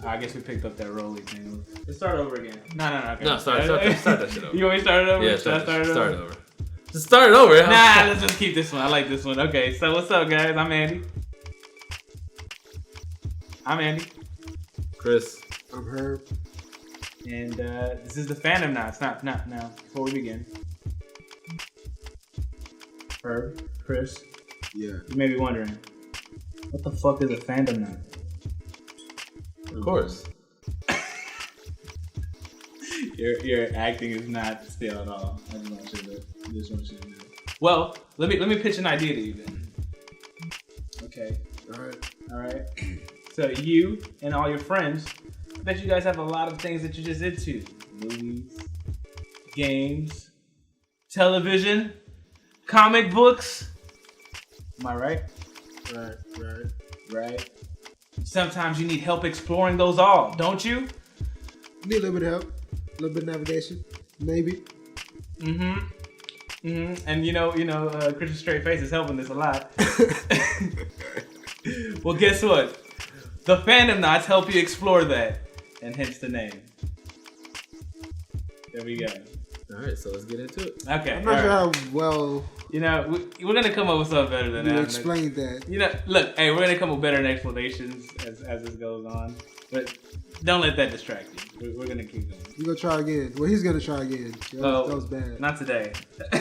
I guess we picked up that Rolly thing. Let's start over again. No. Okay. No, start that shit over. You want me to start it over? Yeah, start it over. Just start it over. Nah, let's just keep this one. I like this one. Okay, so what's up, guys? I'm Andy. Chris. I'm Herb. And this is the Fandomnauts. Now, before we begin. Herb, Chris. Yeah. You may be wondering, what the fuck is a Fandomnaut? Of course. Your acting is not still at all. I just want you to know. Well, let me pitch an idea to you then. Okay. All right. So you and all your friends, I bet you guys have a lot of things that you're just into. Movies, games, television, comic books. Am I right? Right. Sometimes you need help exploring those all, don't you? Need a little bit of help. A little bit of navigation. Maybe. And you know, Christian Straight Face is helping this a lot. Well, guess what? The Fandomnauts help you explore that, and hence the name. There we go. All right, so let's get into it. Okay. I'm not sure how well we're gonna come up with something better than you that. explained that. Look, hey, we're gonna come up with better explanations as this goes on, but don't let that distract you. We're gonna keep going. You're gonna try again. Well, he's gonna try again. That was bad. Not today.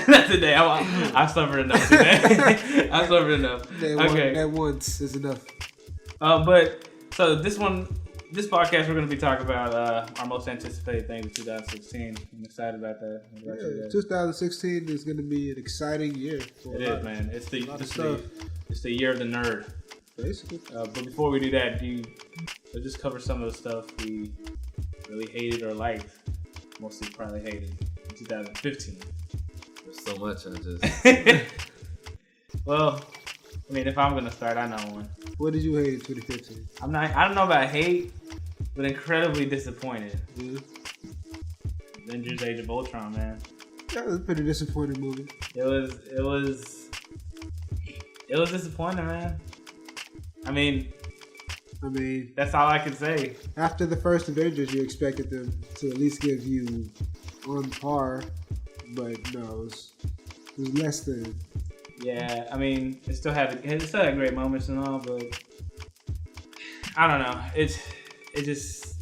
Not today. I've suffered enough today. I've suffered enough. That once is enough. But so this podcast, we're going to be talking about our most anticipated things of 2016. I'm excited about that. Yeah, 2016 is going to be an exciting year. It is, man. It's the year of the nerd. Basically. But before we do that, let's just cover some of the stuff we really hated or liked. Mostly probably hated in 2015. There's so much I just... Well, I mean, if I'm going to start, I know one. What did you hate in 2015? I don't know about hate, but incredibly disappointed. Yeah. Avengers: Age of Ultron, man. That was a pretty disappointing movie. It was disappointing, man. I mean, that's all I can say. After the first Avengers, you expected them to at least give you on par, but no, it was less than. Yeah, I mean, it still had great moments and all, but I don't know. It's just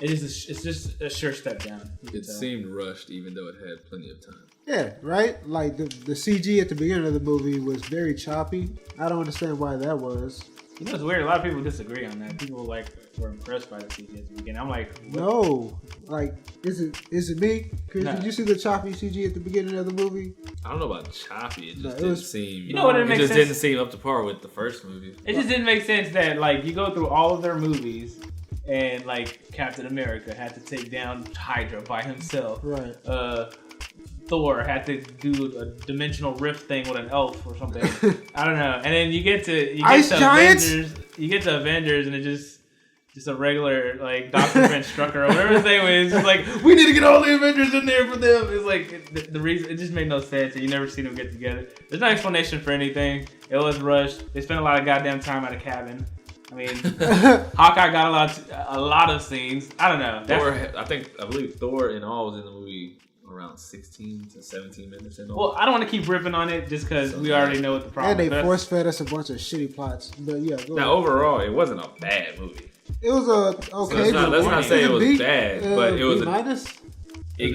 a sure step down. It seemed rushed, even though it had plenty of time. Yeah, right? Like the CG at the beginning of the movie was very choppy. I don't understand why that was. You know, it's weird. A lot of people disagree on that. People were impressed by the CG at the beginning. I'm like, what? No. Like, is it me? Chris, No. Did you see the choppy CG at the beginning of the movie? I don't know about choppy. It just didn't seem. You know what? It just didn't seem up to par with the first movie. It just didn't make sense that you go through all of their movies and Captain America had to take down Hydra by himself. Right. Thor had to do a dimensional rift thing with an elf or something. I don't know. And then you get to Avengers. You get to Avengers and it's just a regular Dr. French Strucker or whatever his name is. It's like, we need to get all the Avengers in there for them. It's like the reason it just made no sense, and you never see them get together. There's no explanation for anything. It was rushed. They spent a lot of goddamn time at a cabin. I mean, Hawkeye got a lot of scenes. I don't know. I believe Thor in all was in the movie around 16 to 17 minutes in all. Well, I don't want to keep ripping on it just because we already know what the problem is. And they force fed us a bunch of shitty plots. But yeah, now overall, it wasn't a bad movie. It was a okay. So let's not say it was bad, but it was minus. It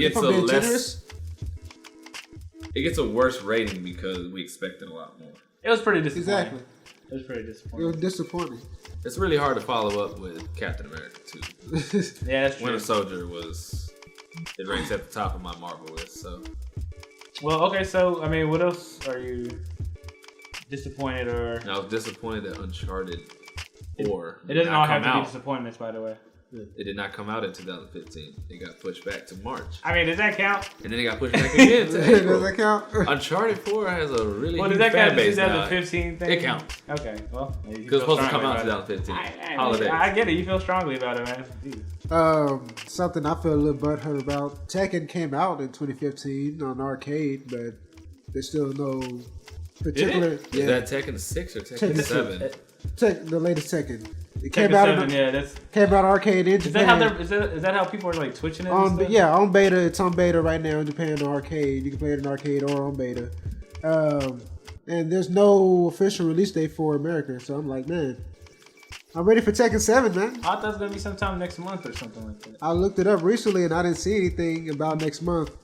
gets a worse rating because we expected a lot more. It was pretty disappointing. Exactly. It was pretty disappointing. It was disappointing. It's really hard to follow up with Captain America 2. Yeah, that's true. Winter Soldier it ranks at the top of my Marvel list. So. Well, okay. So I mean, what else are you disappointed or? I was disappointed that Uncharted 4. It doesn't all have to be disappointments, by the way. It did not come out in 2015. It got pushed back to March. I mean, does that count? And then it got pushed back again to April. Does that count? Uncharted 4 has a really huge fan base now. Does that count 2015 thing? It counts. Okay, well. Because it's supposed to come out in 2015. Holidays. I get it. You feel strongly about it, man. Jeez. Something I feel a little butthurt about. Tekken came out in 2015 on arcade, but there's still no particular. Is that Tekken 6 or Tekken 7? The latest Tekken. It came out. Came out arcade in Japan. Is that how people are like switching it? On beta. It's on beta right now in Japan on arcade. You can play it in arcade or on beta. And there's no official release date for America, so I'm like, man, I'm ready for Tekken 7, man. I thought it was gonna be sometime next month or something like that. I looked it up recently and I didn't see anything about next month.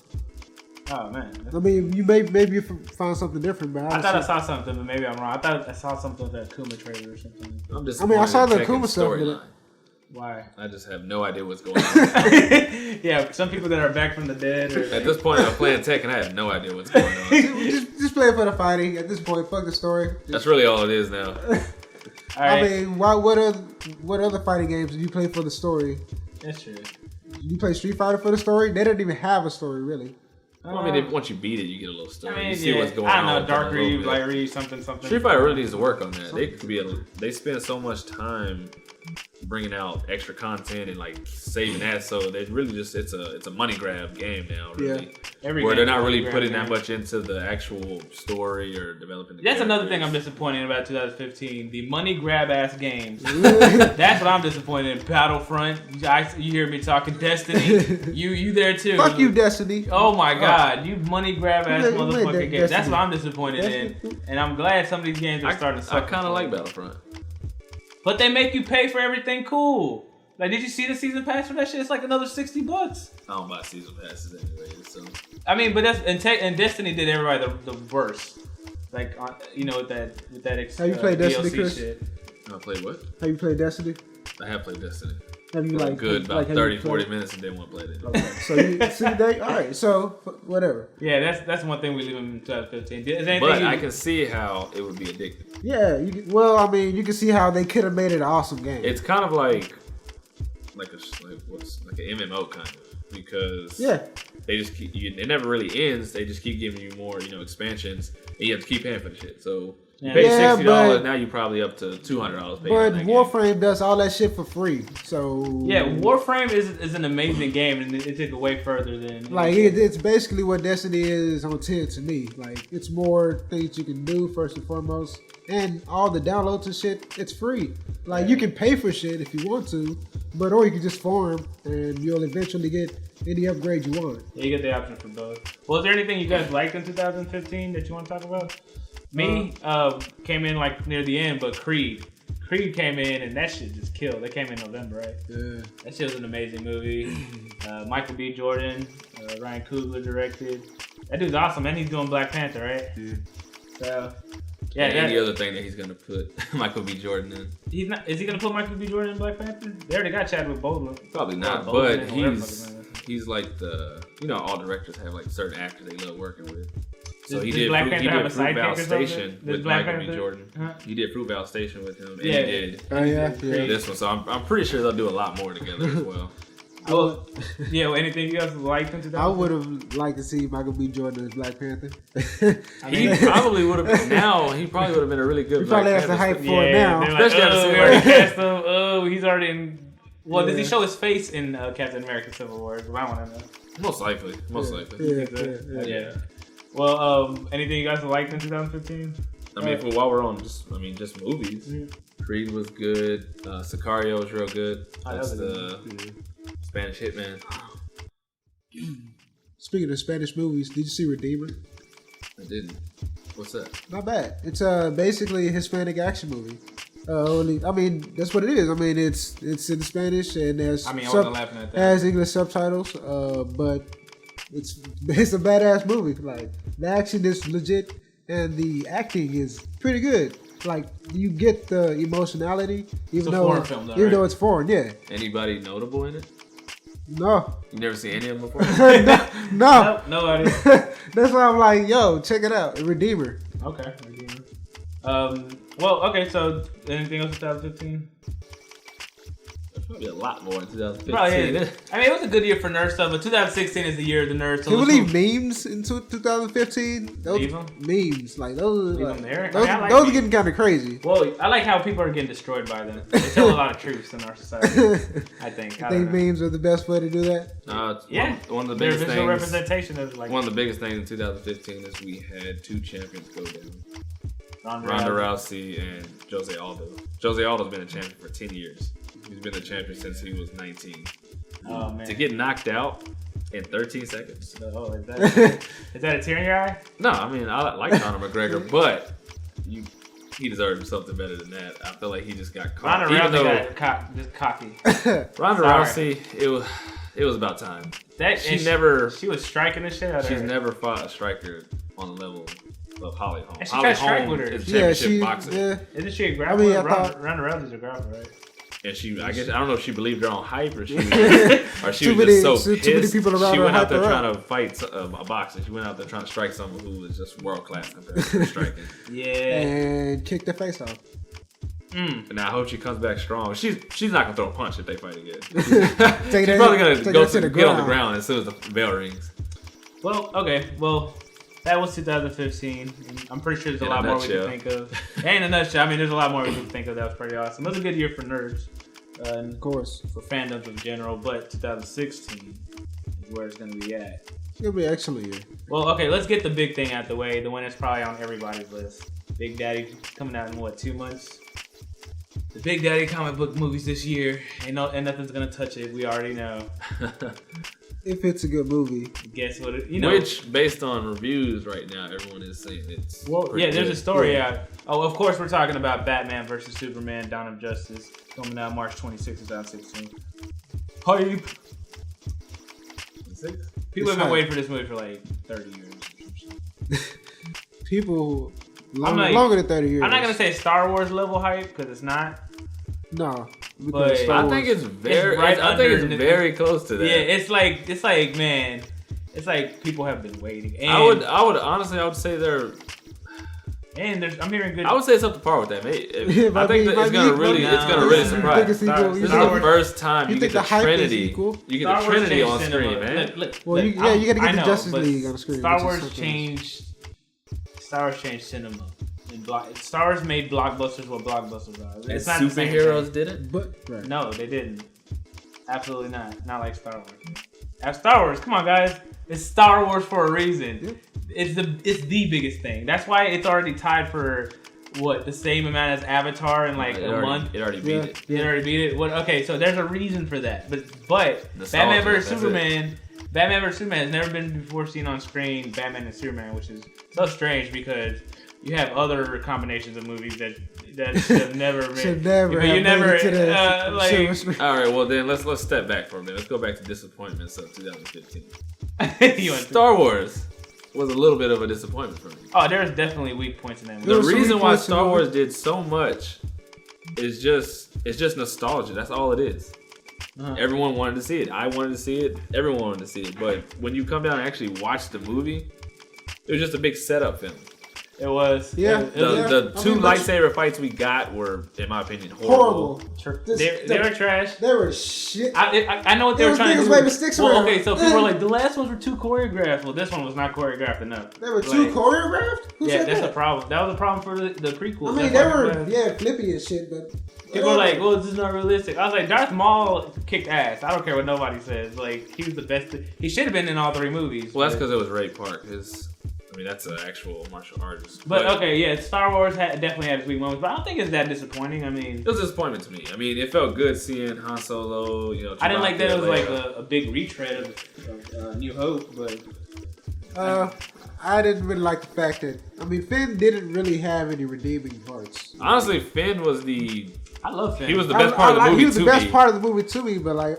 Oh man! I mean, maybe you found something different, but I thought I saw something, but maybe I'm wrong. I thought I saw something with that Akuma trailer or something. I'm just. I saw the Akuma stuff. Why? I just have no idea what's going on. Yeah, some people that are back from the dead. At this point, I'm playing Tekken. I have no idea what's going on. just play it for the fighting. At this point, fuck the story. That's really all it is now. I mean, what other fighting games did you play for the story? That's true. Did you play Street Fighter for the story? They didn't even have a story, really. Well, I mean, once you beat it, you get a little story. I mean, you see what's going on. I don't know, Dark Reed, Light Reed, something. Street Fighter really needs to work on that. They spend so much time bringing out extra content and like saving that, so they really just it's a money grab game now, really. Yeah. Where they're not really putting that much into the actual story or developing the That's another thing I'm disappointed about 2015. The money grab ass games. That's what I'm disappointed in. Battlefront. You hear me talking Destiny. You there too. Fuck you, Destiny. Oh my god. You money grab ass motherfucking games. That's what I'm disappointed in. And I'm glad some of these games are starting to suck. I kinda like Battlefront. But they make you pay for everything cool. Like, did you see the season pass for that shit? It's like another $60. I don't buy season passes anyway. So I mean, but that's and Destiny did everybody the worst. Like, with that Have you played Destiny, Chris? Shit. I played what? Have you played Destiny? I have played Destiny. Have you about 30, 40 minutes and then want to play it. Okay. So you see that? All right. So whatever. Yeah, that's one thing we leave in 2015. But I can see how it would be addictive. Yeah. You can see how they could have made it an awesome game. It's kind of like an MMO kind of, because they just keep it never really ends. They just keep giving you more expansions, and you have to keep paying for the shit. So. You pay $60, now you're probably up to $200. But Warframe does all that shit for free, so yeah, Warframe is an amazing game, and it took it way further than it's basically what Destiny is on 10 to me. Like, it's more things you can do first and foremost, and all the downloads and shit. It's free. Like, you can pay for shit if you want to, or you can just farm, and you'll eventually get any upgrade you want. Yeah, you get the option for both. Well, is there anything you guys liked in 2015 that you want to talk about? Me came in like near the end, but Creed came in and that shit just killed. They came in November, right? Yeah. That shit was an amazing movie. Michael B. Jordan, Ryan Coogler directed. That dude's awesome, and he's doing Black Panther, right? Yeah. So, yeah. Any other thing that he's gonna put Michael B. Jordan in? He's not. Is he gonna put Michael B. Jordan in Black Panther? They already got Chadwick Boseman. Probably not, but he's like all directors have like certain actors they love working with. So he did Fruitvale Station with Michael B. Jordan. Huh? He did Fruitvale Station with him, and he did this one. So I'm pretty sure they'll do a lot more together as well. Anything else liked in 2015? I would have liked to see Michael B. Jordan as Black Panther. He probably would have been. Now he probably would have been a really good. He probably has the hype for it now. Especially we already cast him. Oh, he's already in. Well, does he show his face in Captain America: Civil War? I want to know. Most likely. Yeah. Well, anything you guys liked in 2015? I mean, while we're on just movies, Creed was good. Sicario was real good. That's the Spanish Hitman. Speaking of Spanish movies, did you see Redeemer? I didn't. What's that? Not bad. It's basically a Hispanic action movie. That's what it is. I mean, it's in Spanish and there's has English subtitles. But it's a badass movie. Like, the action is legit and the acting is pretty good. Like, you get the emotionality, even though it's foreign. Yeah. Anybody notable in it? No. You never seen any of them before? No. Nobody. That's why I'm like, yo, check it out. Redeemer. Okay, Redeemer. So anything else in 2015? Probably a lot more in 2015. Probably is. I mean, it was a good year for nerd stuff, but 2016 is the year of the nerd. So can we leave memes into 2015? Leave them? Memes. Like, those are those are getting kind of crazy. Well, I like how people are getting destroyed by them. They tell a lot of truths in our society, I think. I think memes are the best way to do that? One of the biggest things. Representation of, like, one of the biggest things in 2015 is we had 2 champions go down. Ronda Rousey and Jose Aldo. Jose Aldo's been a champion for 10 years. He's been a champion since he was 19. Oh, man. To get knocked out in 13 seconds. Oh, is that a tear in your eye? No, I mean, I like Conor McGregor, but he deserved something better than that. I feel like he just got caught. Ronda Rousey got just cocky. Ronda Rousey, it was about time. She was striking the shit out of her. She's never fought a striker on the level of Holly Holm. And she tried to strike with her. Is championship boxing. Yeah. Isn't she a grappler? Ronda Rousey's a grappler, right? And I don't know if she believed her own hype or she was just so pissed. Too many people around she her went out there trying to fight a boxer. She went out there trying to strike someone who was just world class compared to striking. Yeah. And kick the face off. And I hope she comes back strong. She's not gonna throw a punch if they fight again. She's probably gonna get on the ground as soon as the bell rings. Well, okay. Well, that was 2015. I'm pretty sure there's a lot more we can think of. In a nutshell, I mean, there's a lot more we can think of. That was pretty awesome. It was a good year for nerds. And of course, for fandoms in general. But 2016 is where it's going to be at. It's going to be an excellent year. Well, okay, let's get the big thing out the way. The one that's probably on everybody's list. Big Daddy coming out in, 2 months? The Big Daddy comic book movies this year. And nothing's going to touch it. We already know. If it's a good movie. Guess what? Which, based on reviews right now, everyone is saying it's there's a story out. Oh, of course, we're talking about Batman vs. Superman, Dawn of Justice, coming out March 26, 2016. Hype! People have been waiting for this movie for like 30 years. People longer than 30 years. I'm not going to say Star Wars level hype, because it's not. No. But I think it's very close to that. Yeah, it's like man, it's like people have been waiting. And I would honestly say they're. And I'm hearing good. I would say it's up to par with that. I think that it's gonna really surprise. This is the first time you get the Trinity. You get the Trinity on screen, man. You gotta get the Justice League on screen. Star Wars changed cinema. Star Wars made blockbusters what blockbusters are. It's not superheroes did it? But no, they didn't. Absolutely not. Not like Star Wars. Star Wars, come on, guys. It's Star Wars for a reason. Yeah. It's the biggest thing. That's why it's already tied for the same amount as Avatar in like a month. It already beat it. It already beat it. Okay, so there's a reason for that. But Batman vs Superman has never been before seen on screen. Batman and Superman, which is so strange because you have other combinations of movies that should have never been. All right, well then let's step back for a minute. Let's go back to disappointments of 2015. Star Wars was a little bit of a disappointment for me. Oh, there's definitely weak points in that movie. The reason why Star Wars did so much is just nostalgia. That's all it is. Uh-huh. Everyone wanted to see it. I wanted to see it. Everyone wanted to see it. But when you come down and actually watch the movie, it was just a big setup film. It was. Yeah. The two lightsaber fights we got were, in my opinion, horrible. They were trash. They were shit. I know what they were trying to do. Waving sticks around. Okay, so people were like, the last ones were too choreographed. Well, this one was not choreographed enough. They were too choreographed? Who said that's the problem. That was the problem for the prequel. I mean, they were flippy and shit, but... People were like, well, this is not realistic. I was like, Darth Maul kicked ass. I don't care what nobody says. Like, he was the best. He should have been in all 3 movies. Well, that's because it was Ray Park. That's an actual martial artist. But okay, yeah, Star Wars definitely had its weak moments, but I don't think it's that disappointing. I mean, it was a disappointment to me. I mean, it felt good seeing Han Solo. I didn't like that it was like a big retread of New Hope, but I didn't really like the fact that Finn didn't really have any redeeming parts. Honestly, Finn was I love Finn. He was the best part of the movie. He was the best part of the movie to me, but like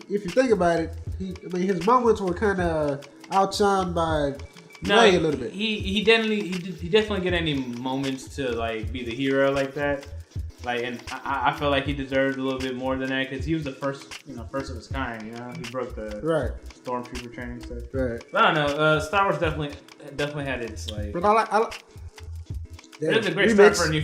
if you think about it, his moments were kind of outshined by. A little bit. He definitely get any moments to like be the hero like that. Like, and I feel like he deserved a little bit more than that because he was the first of his kind. He broke the stormtrooper training stuff. Right. But I don't know. Star Wars definitely had its like. But I like. It's a great start for a new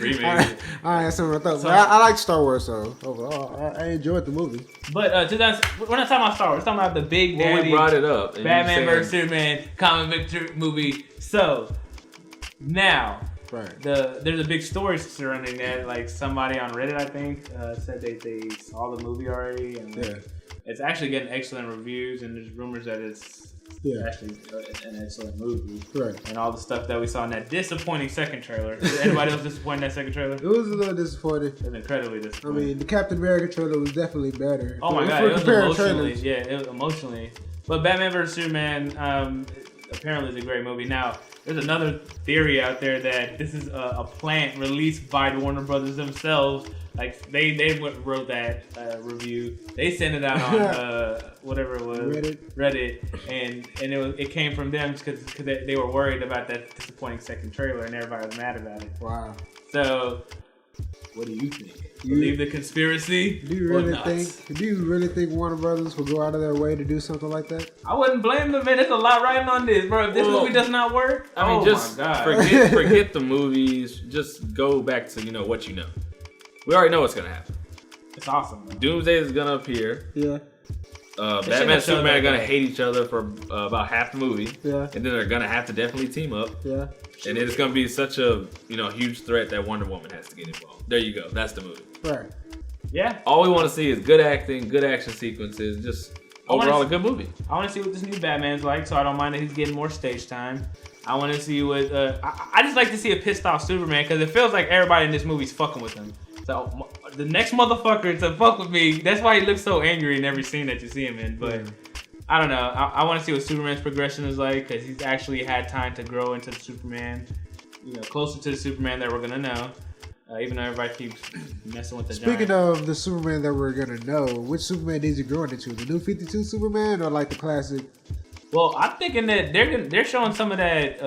remake. That's what I thought. But I like Star Wars, so overall, I enjoyed the movie. But we're not talking about Star Wars. We're talking about the Big Daddy. Well, we brought it up. Batman vs Superman comic book movie. So now, there's a big story surrounding that. Like somebody on Reddit, I think, said they saw the movie already, and it's actually getting excellent reviews. And there's rumors that it's actually an excellent movie. Right. And all the stuff that we saw in that disappointing second trailer. Anybody else disappointed in that second trailer? It was a little disappointing. It was incredibly disappointing. I mean, the Captain America trailer was definitely better. Oh my god, it was emotionally. Yeah, it was emotionally. But Batman vs Superman apparently is a great movie. Now, there's another theory out there that this is a plant released by the Warner Brothers themselves. Like they wrote that review. They sent it out on whatever it was, Reddit, and it came from them because they were worried about that disappointing second trailer, and everybody was mad about it. Wow. So, what do you think? Believe the conspiracy? Do you really think Warner Brothers will go out of their way to do something like that? I wouldn't blame them, man. There's a lot riding on this, bro. If this movie does not work, I mean, just forget the movies. Just go back to what you know. We already know what's gonna happen. It's awesome, man. Doomsday is gonna appear. Yeah. Batman and Superman are gonna hate each other for about half the movie. Yeah. And then they're gonna have to definitely team up. Yeah. And it's gonna be such a huge threat that Wonder Woman has to get involved. There you go. That's the movie. Right. Yeah. All we want to see is good acting, good action sequences, just overall a good movie. I want to see what this new Batman's like, so I don't mind that he's getting more stage time. I want to see what I just like to see a pissed off Superman because it feels like everybody in this movie's fucking with him. So the next motherfucker to fuck with me, that's why he looks so angry in every scene that you see him in. But I don't know. I want to see what Superman's progression is like because he's actually had time to grow into the Superman, closer to the Superman that we're gonna know. Even though everybody keeps messing with the Speaking of the Superman that we're gonna know, which Superman is he growing into? The new 52 Superman or like the classic? Well, I'm thinking that they're showing some of that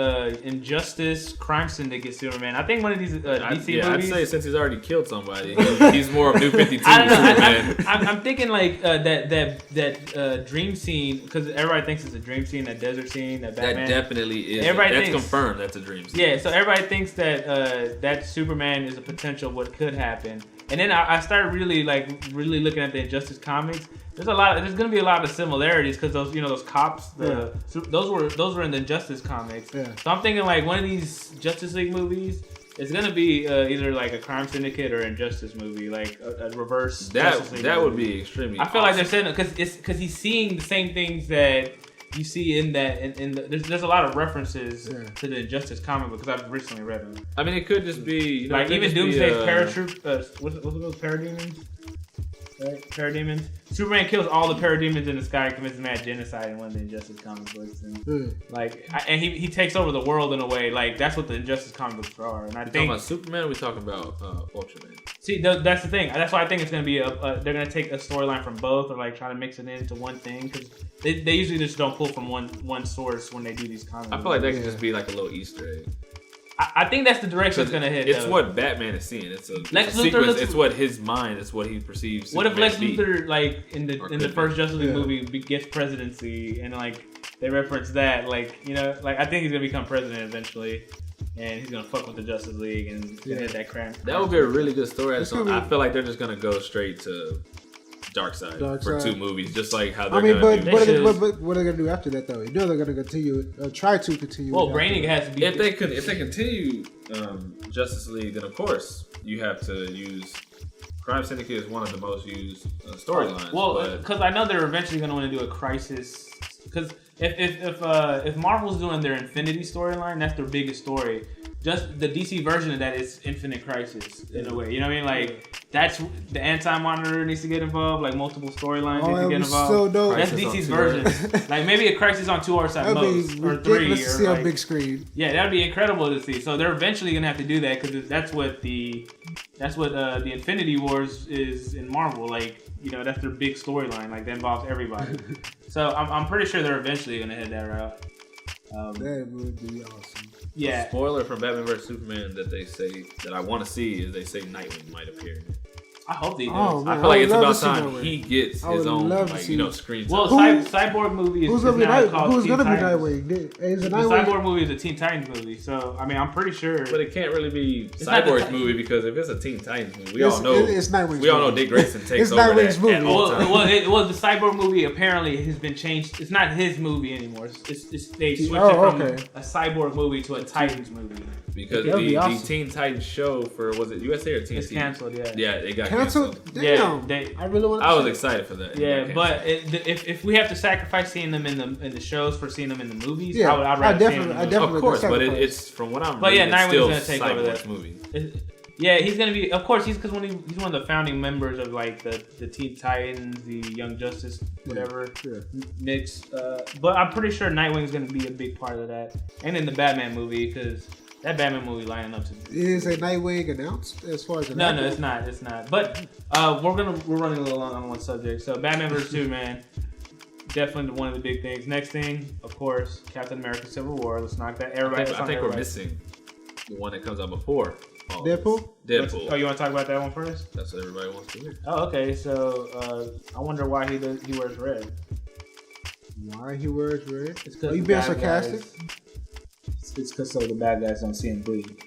Injustice, Crime Syndicate Superman. I think one of these DC movies. I'd say since he's already killed somebody, he's more of New 52 I don't know. Superman. I'm thinking like that dream scene because everybody thinks it's a dream scene, that desert scene, that Batman. That definitely is. That's confirmed. That's a dream scene. Yeah, so everybody thinks that that Superman is a potential what could happen. And then I started really looking at the Injustice comics. There's gonna be a lot of similarities because those cops those were in the Injustice comics. Yeah. So I'm thinking like one of these Justice League movies is gonna be either like a Crime Syndicate or Injustice movie, like a reverse. Justice League that movie. would be extremely. I feel awesome. like they're saying because he's seeing the same things that you see in that there's a lot of references to the Injustice comic because I've recently read them. I mean, it could just be like even Doomsday's paratroop. What's those parademons? Right? Parademons. Superman kills all the parademons in the sky and commits mad genocide in one of the Injustice comic books, and he takes over the world in a way. Like that's what the Injustice comic books are. And I think talking about Superman. Or we talking about Ultraman. See, that's the thing. That's why I think it's gonna be they're gonna take a storyline from both, or like try to mix it into one thing because they usually just don't pull from one source when they do these comics. I feel like that could just be like a little Easter egg. I think that's the direction it's gonna hit. It's what Batman is seeing. It's a sequence. It's what his mind. It's what he perceives. What if Lex Luthor, like in the first Justice League movie, gets presidency, and like they reference that, like I think he's gonna become president eventually, and he's gonna fuck with the Justice League and hit that crap. That would be a really good story. I feel like they're just gonna go straight to Darkseid for 2 movies, just like how they're going to do. But what are they going to do after that, though? You know they're going to continue, try to continue. Well, Brainiac has to be. If they continue Justice League, then of course you have to use. Crime Syndicate is one of the most used storylines. Well, because I know they're eventually going to want to do a Crisis. Because if Marvel's doing their Infinity storyline, that's their biggest story. Just the DC version of that is Infinite Crisis in a way. You know what I mean? Like that's the Anti-Monitor needs to get involved. Like multiple storylines need to get involved. So dope. That's DC's version. Like maybe a Crisis on 2 Earths at most, or 3. Let's see on big screen. Yeah, that'd be incredible to see. So they're eventually gonna have to do that because that's what the Infinity Wars is in Marvel. Like that's their big storyline. Like that involves everybody. So I'm pretty sure they're eventually gonna head that route. That would be awesome. Yeah. The spoiler from Batman vs Superman that they say that I want to see is they say Nightwing might appear. I hope they do. Oh, I feel like it's about time he gets his own screen time. Well, Cyborg movie is who's gonna be Nightwing? Is the Cyborg movie is a Teen Titans movie, so I mean I'm pretty sure. But it can't really be Cyborg's movie because if it's a Teen Titans movie, we all know it's Nightwing's. We all know Dick Grayson takes over Nightwing's movie. at all times. Well, the Cyborg movie apparently has been changed. It's not his movie anymore. They switched it from a Cyborg movie to a Titans movie. Because the Teen Titans show for, was it USA or TNT? It's canceled, yeah. Yeah, it got canceled? Damn. Yeah, I really want. I was excited for that. Yeah, but if we have to sacrifice seeing them in the shows for seeing them in the movies, I'd rather see them. Of course, but it's from what I'm. But reading, yeah, Nightwing's gonna take over that movie. Yeah, he's gonna be. Of course, he's one of the founding members of like the Teen Titans, the Young Justice, whatever. Yeah. Mix. But I'm pretty sure Nightwing's gonna be a big part of that, and in the Batman movie because that Batman movie lining up to. Is a Nightwing announced as far as no, it's not. It's not. But we're running a little long on one subject. So Batman vs Superman, definitely one of the big things. Next thing, of course, Captain America: Civil War. Let's knock that. I think we're missing the one that comes out before. Deadpool. Oh, you want to talk about that one first? That's what everybody wants to hear. Oh, okay. So I wonder why he wears red. Why he wears red? It's because you being sarcastic. It's because so the bad guys don't see him bleed.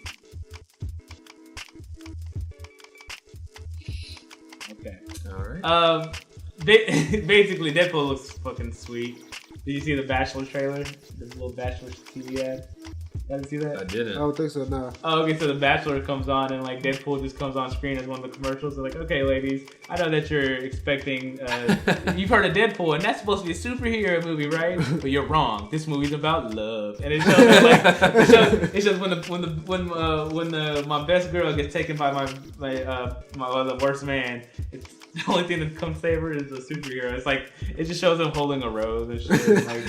Okay. All right. Basically, Deadpool looks fucking sweet. Did you see the Bachelor trailer? The little Bachelor TV ad? You didn't see that? I didn't. I don't think so, no. Oh, okay, so the Bachelor comes on and like Deadpool just comes on screen as one of the commercials. They're like, okay, ladies, I know that you're expecting, you've heard of Deadpool and that's supposed to be a superhero movie, right? But you're wrong. This movie's about love. And it shows when my best girl gets taken by my worst man, it's the only thing that comes save her is a superhero. It's like, it just shows him holding a rose and shit. Like,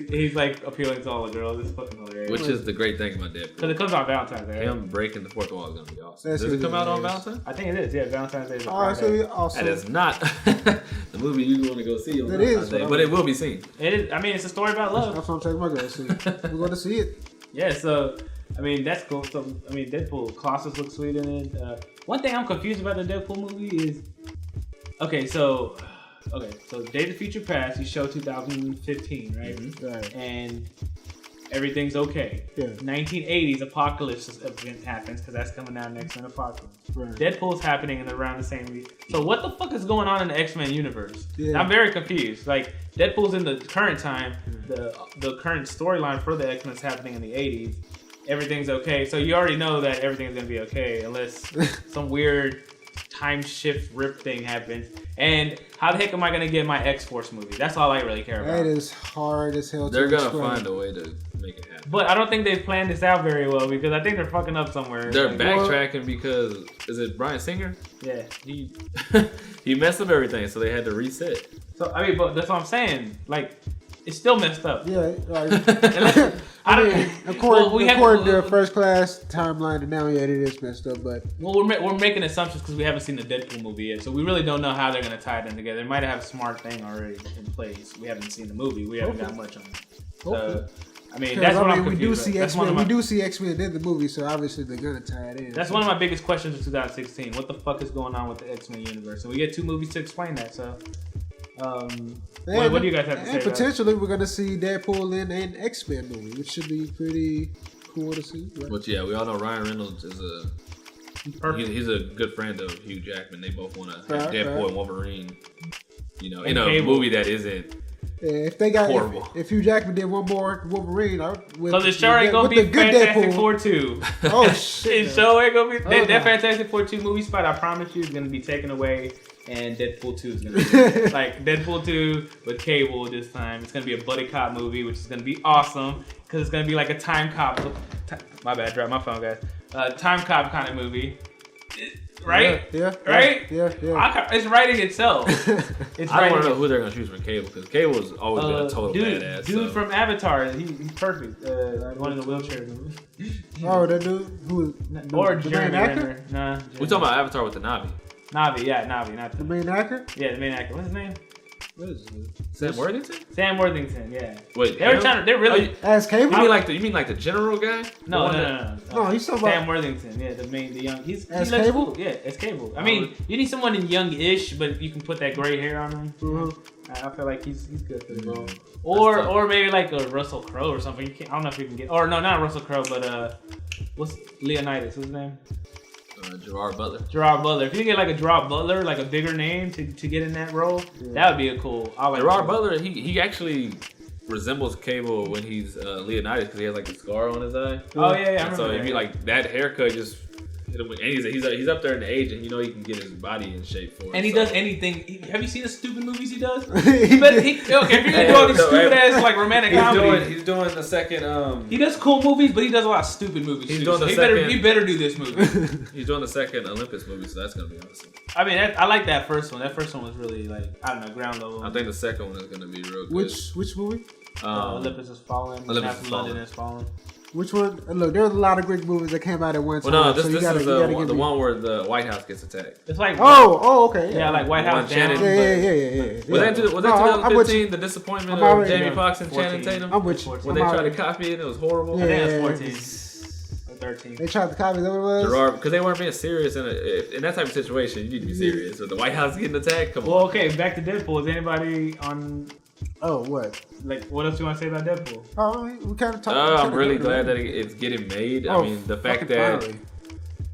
he's like appealing to all the girls. It's fucking hilarious. Which is the great thing about Deadpool. Because it comes on Valentine's Day. Him breaking the fourth wall is going to be awesome. Does it come out on Valentine's? I think it is, yeah. Valentine's Day is awesome. That is not the movie you want to go see on Valentine's Day, but it will be seen. It is. I mean, it's a story about love. That's what I'm taking my girl to see. We're going to see it. Yeah, so, I mean, that's cool. So, I mean, Deadpool, Colossus looks sweet in it. One thing I'm confused about the Deadpool movie is, so Day to Future Past, you show 2015, right? Mm-hmm. Right. And everything's okay. Yeah. 1980s Apocalypse event happens because that's coming out next in Apocalypse. Right. Deadpool's happening in around the same week. So what the fuck is going on in the X-Men universe? Yeah. I'm very confused. Like Deadpool's in the current time, the current storyline for the X-Men is happening in the 80s. Everything's okay. So you already know that everything's gonna be okay unless some weird time shift rip thing happens. And how the heck am I gonna get my X-Force movie? That's all I really care about. That is hard as hell. They're gonna find a way to make it happen. But I don't think they've planned this out very well because I think they're fucking up somewhere. They're backtracking because is it Bryan Singer? Yeah, he messed up everything, so they had to reset. So I mean, but that's what I'm saying. Like, it's still messed up. Yeah, according to First Class timeline, and now it is messed up. But we're making assumptions because we haven't seen the Deadpool movie yet, so we really don't know how they're gonna tie them together. They might have a smart thing already in place. We haven't seen the movie. We haven't got much on it. So, I mean, that's what I'm confused about. We do see X-Men in the movie, so obviously they're gonna tie it in. That's one of my biggest questions of 2016. What the fuck is going on with the X-Men universe? And we get 2 movies to explain that. So. What do you guys have to say? And potentially, we're gonna see Deadpool in an X-Men movie, which should be pretty cool to see. Right? But yeah, we all know Ryan Reynolds is he's a good friend of Hugh Jackman. They both want to have Deadpool and Wolverine. You know, in a movie that isn't. If they got horrible. If Hugh Jackman did one more Wolverine, so the show ain't gonna be Fantastic Four 2. Oh shit! The show ain't gonna be that Fantastic Four 2 movie spot. I promise you, is gonna be taken away. And Deadpool 2 is going to be like Deadpool 2 with Cable this time. It's going to be a buddy cop movie, which is going to be awesome because it's going to be like a time cop. My bad, drop my phone, guys. Time cop kind of movie. Right? Yeah. Right? Yeah. It's writing itself. I don't want to know who they're going to choose for Cable because Cable has always been a total badass. Dude from Avatar. He's perfect. One in the wheelchair. Oh, that dude? Or Jeremy Renner. Nah. We're talking about Avatar with the Navi. Navi, not the main actor? Yeah, the main actor. What's his name? What is it? Sam Worthington? Sam Worthington, yeah. Wait, they're really as Cable? You mean like the general guy? No. No, he's talking Sam Worthington, yeah, the young. He Cable? Cool. Yeah, as Cable. I mean, you need someone in young-ish, but you can put that gray hair on him. Mm-hmm. I feel like he's good for the role. Or maybe like a Russell Crowe or something. I don't know if you can get. Or no, not Russell Crowe, but what's Leonidas? What's his name? Gerard Butler. If you get like a Gerard Butler, like a bigger name to get in that role, that would be a cool. Gerard Butler, he actually resembles Cable when he's Leonidas because he has like the scar on his eye. Oh yeah. So it'd be like that haircut he's up there in the age, and he can get his body in shape for it. And he does anything. Have you seen the stupid movies he does? Okay, if you're gonna do all these stupid ass like romantic comedies, he's doing the second. He does cool movies, but he does a lot of stupid movies. He better do this movie. He's doing the second Olympus movie, so that's gonna be awesome. I mean, I like that first one. That first one was really ground level. I think the second one is gonna be real good. Which movie? Olympus Has Fallen. London Has Fallen. Which one? Look, there's a lot of great movies that came out at one time. Well, no, this is the one where the White House gets attacked. It's like okay, yeah, like White House down. Yeah. Was that 2015? The disappointment of Jamie Foxx and 14. Channing Tatum. I'm with you. When they tried to copy it, it was horrible. Yeah, I think it was 14 or 13. They tried to copy that. What it was? Gerard, because they weren't being serious in that type of situation. You need to be serious. With the White House getting attacked, come on. Well, okay, back to Deadpool. Is anybody on? Oh, what? Like, what else you want to say about Deadpool? Oh, we kind of talked. I'm really glad that it's getting made. I mean, the fact that finally.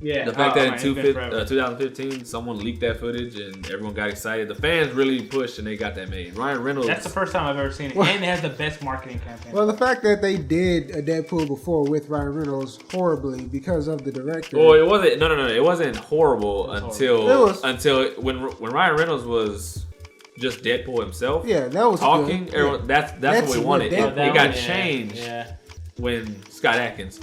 the fact that in 2015 someone leaked that footage and everyone got excited. The fans really pushed and they got that made. Ryan Reynolds. That's the first time I've ever seen it, and it has the best marketing campaign. Well, the fact that they did a Deadpool before with Ryan Reynolds horribly because of the director. Well, it wasn't. No. It wasn't horrible until when Ryan Reynolds was just Deadpool himself. Yeah, that was talking. Good. Yeah. That's what we wanted. It got changed when Scott Adkins.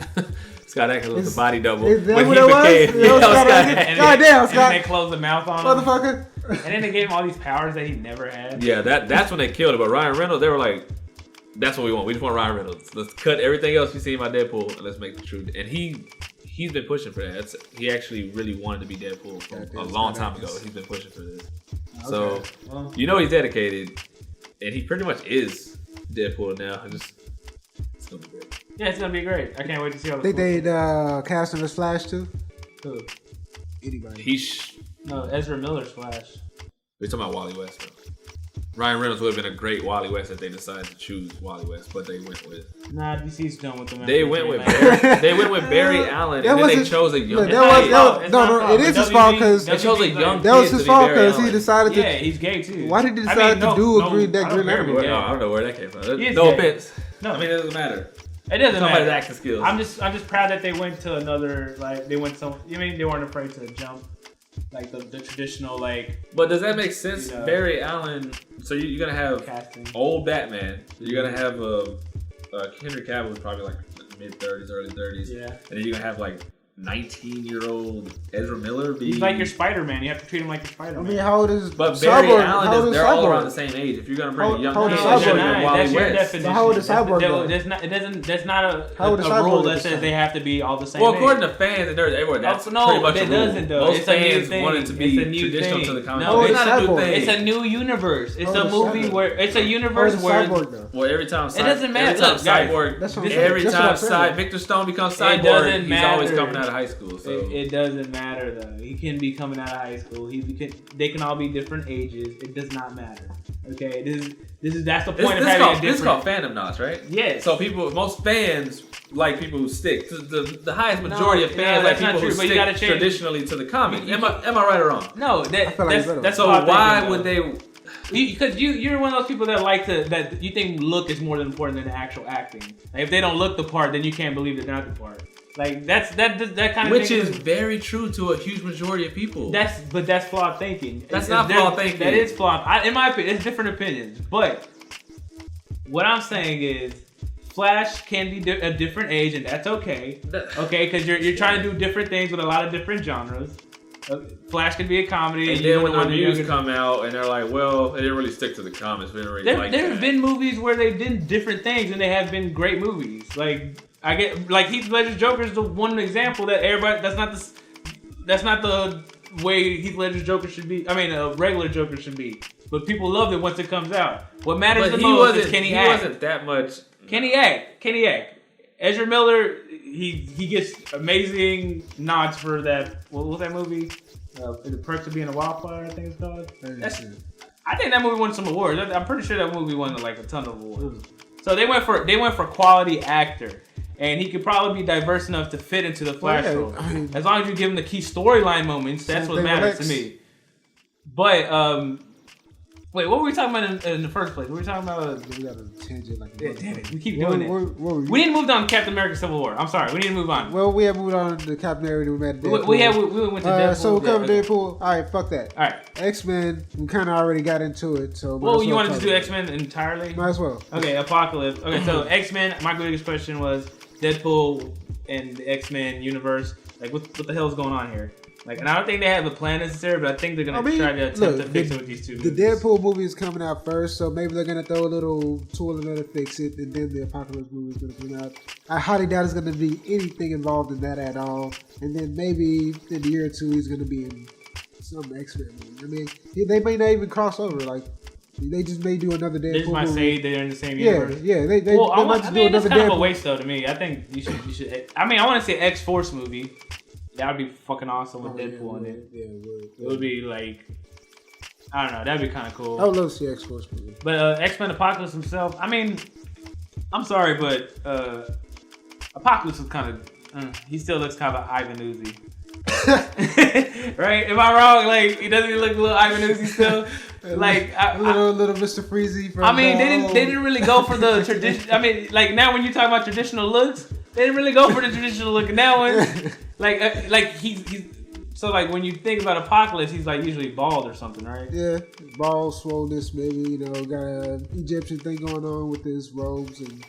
Scott Adkins was the body double. Is that when what he it became, was? Scott Adkins. Goddamn, Scott. And they closed the mouth on him. Motherfucker. And then they gave him all these powers that he never had. Yeah, that's when they killed it. But Ryan Reynolds, they were like, that's what we want. We just want Ryan Reynolds. Let's cut everything else you see in my Deadpool and let's make the truth. And he's been pushing for that. He actually really wanted to be Deadpool from a long time ago. He's been pushing for this. Okay. So, he's dedicated. And he pretty much is Deadpool now. It's going to be great. Yeah, it's going to be great. I can't wait to see all the Think they'd cast him as Flash too? Who? Anybody. No, Ezra Miller's Flash. We're talking about Wally West, though. Ryan Reynolds would have been a great Wally West if they decided to choose Wally West, but they went with. Nah, DC's done with them. They went with Barry Allen, and then they chose a young. No, it is his fault because they chose a young. That was his fault because he decided to. Yeah, he's gay too. Why did he decide to do a Green Lantern? I don't know where that came from. No offense. No, I mean it doesn't matter. It doesn't matter. Acting skills. I'm just proud that they went to another they went some. I mean they weren't afraid to jump. Like the traditional But does that make sense? Barry Allen. So you're gonna have casting. Old Batman. You're gonna have Henry Cavill is probably like mid-30s, early 30s. Yeah. And then you're gonna have 19-year-old Ezra Miller be. He's like your Spider-Man. You have to treat him like your Spider-Man. I mean, how old is? But Barry Allen they're all around the same age. If you're gonna bring a young man, that's your definition. How old is Cyborg? That's not a rule that says they have to be all the same. Well, according to fans and everyone, that's pretty much a rule. Doesn't though. Most fans want it to be traditional to the comic. No, it's not a new thing. It's a new universe. It's a movie where it's a universe where. Well, every time it doesn't matter. Every time Victor Stone becomes Cyborg, he's always coming out of high school. So. It doesn't matter though. He can be coming out of high school. They can all be different ages. It does not matter. Okay, that's the point of having a different. This is called Fandomnauts, right? Yes. So most fans like people who stick. The highest majority of fans like people who stick traditionally to the comics. Am I right or wrong? No, that's so why would they? Because you're one of those people that you think look is more important than the actual acting. Like if they don't look the part, then you can't believe that they're not the part. Like that kind of which is very true to a huge majority of people. That's flawed thinking. That's not flawed thinking. That is flawed. In my opinion, it's different opinions. But what I'm saying is, Flash can be a different age, and that's okay. Okay, because you're trying to do different things with a lot of different genres. Flash can be a comedy. And then when the reviews come out and they're like, well, they didn't really stick to the comics. We didn't really like that. There have been movies where they did different things, and they have been great movies. Like Heath Ledger's Joker is the one example that everybody. That's not the way Heath Ledger's Joker should be. I mean, a regular Joker should be. But people loved it once it comes out. What matters the most is can he act? He wasn't that much. Can he act? Ezra Miller, he gets amazing nods for that. What was that movie? The Perks of Being a Wildflower, I think it's called. I think that movie won some awards. I'm pretty sure that movie won a ton of awards. So they went for quality actor. And he could probably be diverse enough to fit into the Flash role. As long as you give him the key storyline moments, that's what matters to me. But Wait, what were we talking about in the first place? What were we talking about? We got a tangent like damn it, we keep doing it. We didn't move on to Captain America Civil War. I'm sorry, we need to move on. Well, we have moved on to Captain America. We met Deadpool. We went to Deadpool. So we covered Deadpool. All right, fuck that. All right. X-Men, we kind of already got into it. So well, you wanted to do X-Men entirely? Might as well. Okay, Apocalypse. Okay, so X-Men, my biggest question was Deadpool and the X-Men universe. Like, what the hell is going on here? Like, and I don't think they have a plan necessarily, but I think they're gonna try to attempt to fix it with these two movies. The Deadpool movie is coming out first, so maybe they're gonna throw a little tool in there to fix it, and then the Apocalypse movie is gonna come out. I highly doubt there's gonna be anything involved in that at all. And then maybe in a year or two, he's gonna be in some X-Men movie. I mean, they may not even cross over. Like, they just may do another Deadpool movie. They just might say they're in the same universe. Yeah. They might just do another Deadpool. That's kind of a waste, though, to me. I think you should. I mean, I want to see X-Force movie. That would be fucking awesome with Deadpool in it. Yeah, it would be like, I don't know, that'd be kind of cool. I would love to see X-Force movie. But X-Men Apocalypse himself, I mean, I'm sorry, but Apocalypse is kind of, he still looks kind of Ivan Uzi. Right? Am I wrong? Like, he doesn't look a little Ivan Uzi still? Like a little Mr. Freezy. From they didn't really go for the tradition. I mean, like now when you talk about traditional looks, they didn't really go for the traditional look. And now when like he's so like when you think about Apocalypse, he's like usually bald or something, right? Yeah, bald, swollenness, maybe got an Egyptian thing going on with his robes and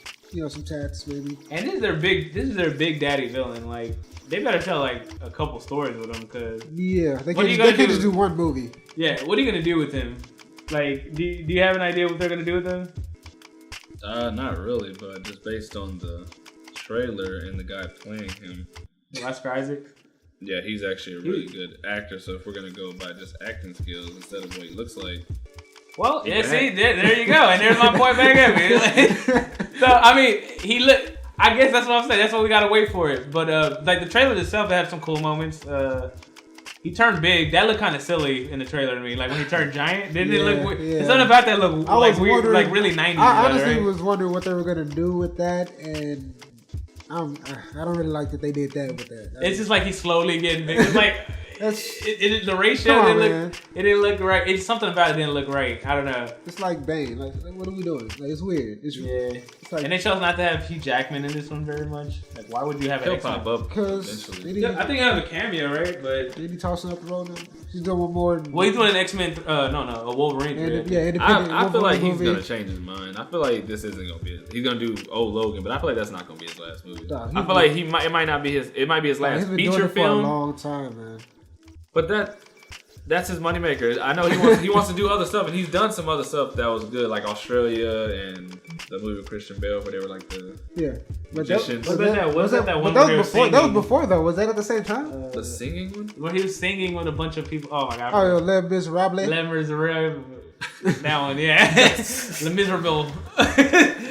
some tats maybe. And this is their big daddy villain. Like they better tell like a couple stories with him because they can't just do one movie. Yeah, what are you gonna do with him? Like, do you have an idea what they're gonna do with him? Not really, but just based on the trailer and the guy playing him, Oscar Isaac. Yeah, he's actually a really good actor. So if we're gonna go by just acting skills instead of what he looks like, well, yeah, see, there you go, and there's my point back at me. Like, so I mean, I guess that's what I'm saying. That's what we gotta wait for it. But like the trailer itself had some cool moments. He turned big. That looked kind of silly in the trailer to me. Like when he turned giant, didn't it look weird? Yeah. Something about that looked like weird, like really 90s. I honestly was wondering what they were gonna do with that, and I don't really like that they did that with that. It's just like he's slowly getting big. It's like the ratio it didn't look right. It's something about it didn't look right. I don't know. It's like Bane. Like what are we doing? Like it's weird. It's like, and they chose not to have Hugh Jackman in this one very much. Like why would you have an pop up? Because I think he have a cameo, right? But did he tossing up the road now? He's doing one more. Well, he's doing an X-Men. A Wolverine. Independent. I feel like he's gonna change his mind. I feel like this isn't gonna be. He's gonna do old Logan, but I feel like that's not gonna be his last movie. I feel like it might not be his. It might be his last feature film. For a long time, man. But that's his moneymaker. I know he wants to do other stuff, and he's done some other stuff that was good, like Australia and the movie with Christian Bale, where they were like the magicians. Was that one? That was before though. Was that at the same time? The singing one? Where he was singing with a bunch of people. Oh my god! Oh, Les Miserables. Les Miserables. That one, yeah. Les Miserables.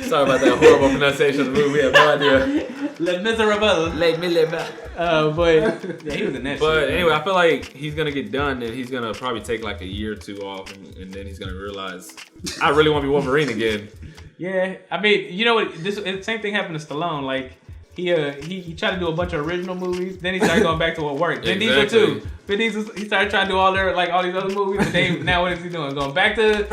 Sorry about that horrible pronunciation of the movie. We have no idea. Les Miserables. Les Miserables. But yeah, he was in that. But anyway, I feel like he's gonna get done, and he's gonna probably take like a year or two off, and then he's gonna realize I really want to be Wolverine again. Yeah, I mean, you know what? The same thing happened to Stallone. Like he tried to do a bunch of original movies, then he started going back to what worked. Vin Diesel too. Vin Diesel, he started trying to do all these other movies, but now what is he doing? Going back to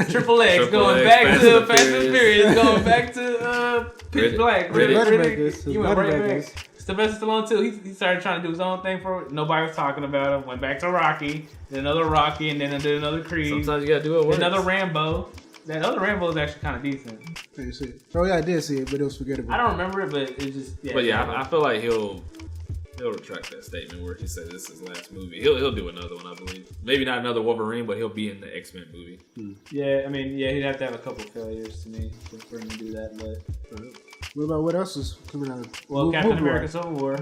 Triple X, going back to Fast and Furious, going back to Pitch Black. He went right back. Sylvester Stallone too. He started trying to do his own thing for it. Nobody was talking about him. Went back to Rocky, then another Rocky, and then did another Creed. Sometimes you gotta do it once. Another Rambo. That other Rambo is actually kind of decent. Did you see it? Oh yeah, I did see it, but it was forgettable. I don't remember it, but it just. Yeah, but yeah, I feel like he'll retract that statement where he said this is his last movie. He'll do another one, I believe. Maybe not another Wolverine, but he'll be in the X-Men movie. Yeah, I mean, he'd have to have a couple failures to me for him to do that, but. What about what else is coming out? Well, Captain America Civil War.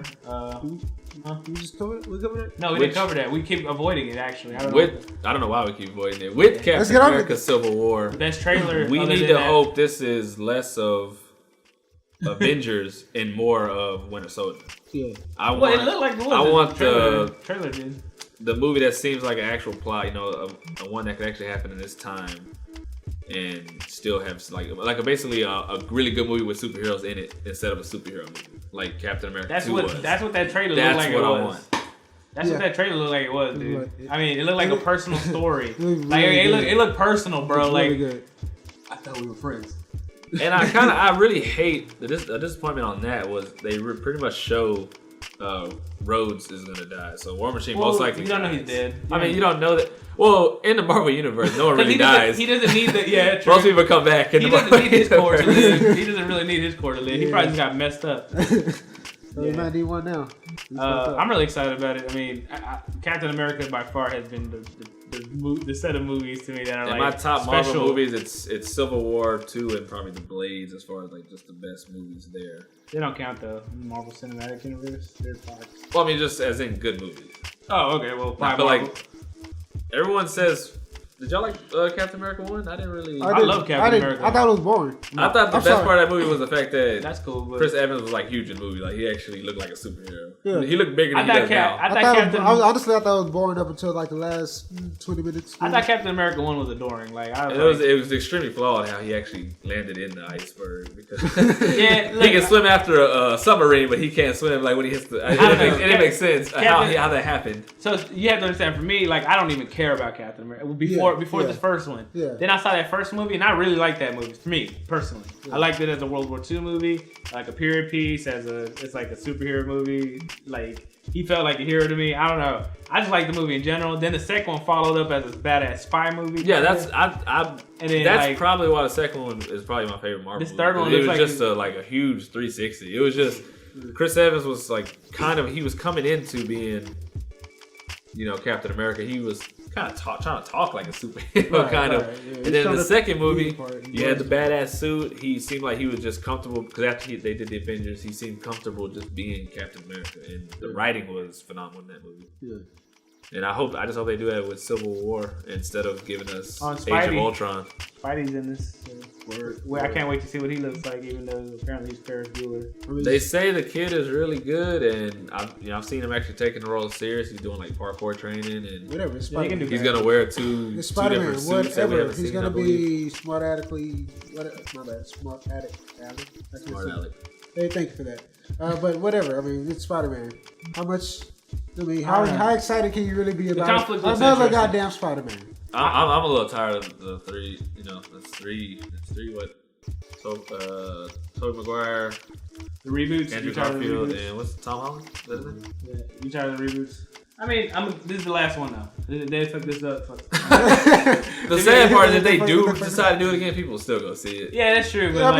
We just covered it? We covered it? No, we didn't cover that. We keep avoiding it, actually. I don't know why we keep avoiding it. With Captain America Civil War, best trailer. We need to hope this is less of Avengers and more of Winter Soldier. Yeah. It looked like the trailer did. The movie that seems like an actual plot, a one that could actually happen in this time. And still have basically a really good movie with superheroes in it instead of a superhero movie like Captain America 2 was. That's what that trailer looked like. That's what I want. That's what that trailer looked like. It was, dude. I mean, it looked like a personal story. It looked personal, bro. Like, really good. I thought we were friends. And I really hate the disappointment on that was they pretty much show Rhodes is gonna die. So War Machine most likely. You don't know he's dead. I mean, you don't know that. Well, in the Marvel universe, no one really dies. He doesn't need the. Yeah, true. Most people come back. He doesn't need his core to live. He doesn't really need his core to live. He probably just got messed up. So he might need one now. I'm really excited about it. I mean, Captain America by far has been the set of movies to me that are like my top special. Marvel movies. It's Civil War 2 and probably The Blades as far as like just the best movies there. They don't count the Marvel Cinematic Universe. They're Fox. Well, I mean, just as in good movies. Oh, okay. Well, but like everyone says. Did y'all like Captain America 1? I didn't really. I love Captain America. I thought it was boring. No. I thought the best part of that movie was the fact that that's cool. But Chris Evans was like huge in the movie. Like he actually looked like a superhero. Yeah. He looked bigger than he does now. Honestly, I thought it was boring up until like the last 20 minutes. I thought Captain America 1 was adoring. Like it was extremely flawed how he actually landed in the iceberg because he can swim after a submarine, but he can't swim like when he hits the. It didn't make sense how that happened. So you have to understand. For me, like I don't even care about Captain America before this first one. Yeah. Then I saw that first movie, and I really liked that movie. For me, personally, I liked it as a World War II movie, like a period piece, it's like a superhero movie. Like he felt like a hero to me. I don't know. I just liked the movie in general. Then the second one followed up as a badass spy movie. Yeah, that's probably why the second one is probably my favorite Marvel. This third one, it was just a huge 360. It was just Chris Evans was like he was coming into being, Captain America. He was kind of trying to talk like a superhero, kind of. Yeah. And then in the second movie, you had the badass suit. He seemed like he was just comfortable because after they did the Avengers, he seemed comfortable just being Captain America. And the writing was phenomenal in that movie. Yeah. And I just hope they do that with Civil War instead of giving us Age of Ultron. Spidey's in this. I can't wait to see what he looks like, even though apparently he's Ferris Bueller. They say the kid is really good, and I've seen him actually taking the role serious. He's doing like parkour training and whatever. He's gonna wear two different suits. Whatever. He's gonna be smart addict. Hey, thank you for that. But whatever. I mean, it's Spider-Man. How excited can you really be about another goddamn Spider-Man? I'm a little tired of the three. That's three. What? Tobey Maguire, the reboots. Andrew Garfield, and what's Tom Holland? Yeah, you tired of the reboots? I mean, this is the last one now. They took this up. The sad part is if they do decide to do it again, people will still go see it. Yeah, that's true. But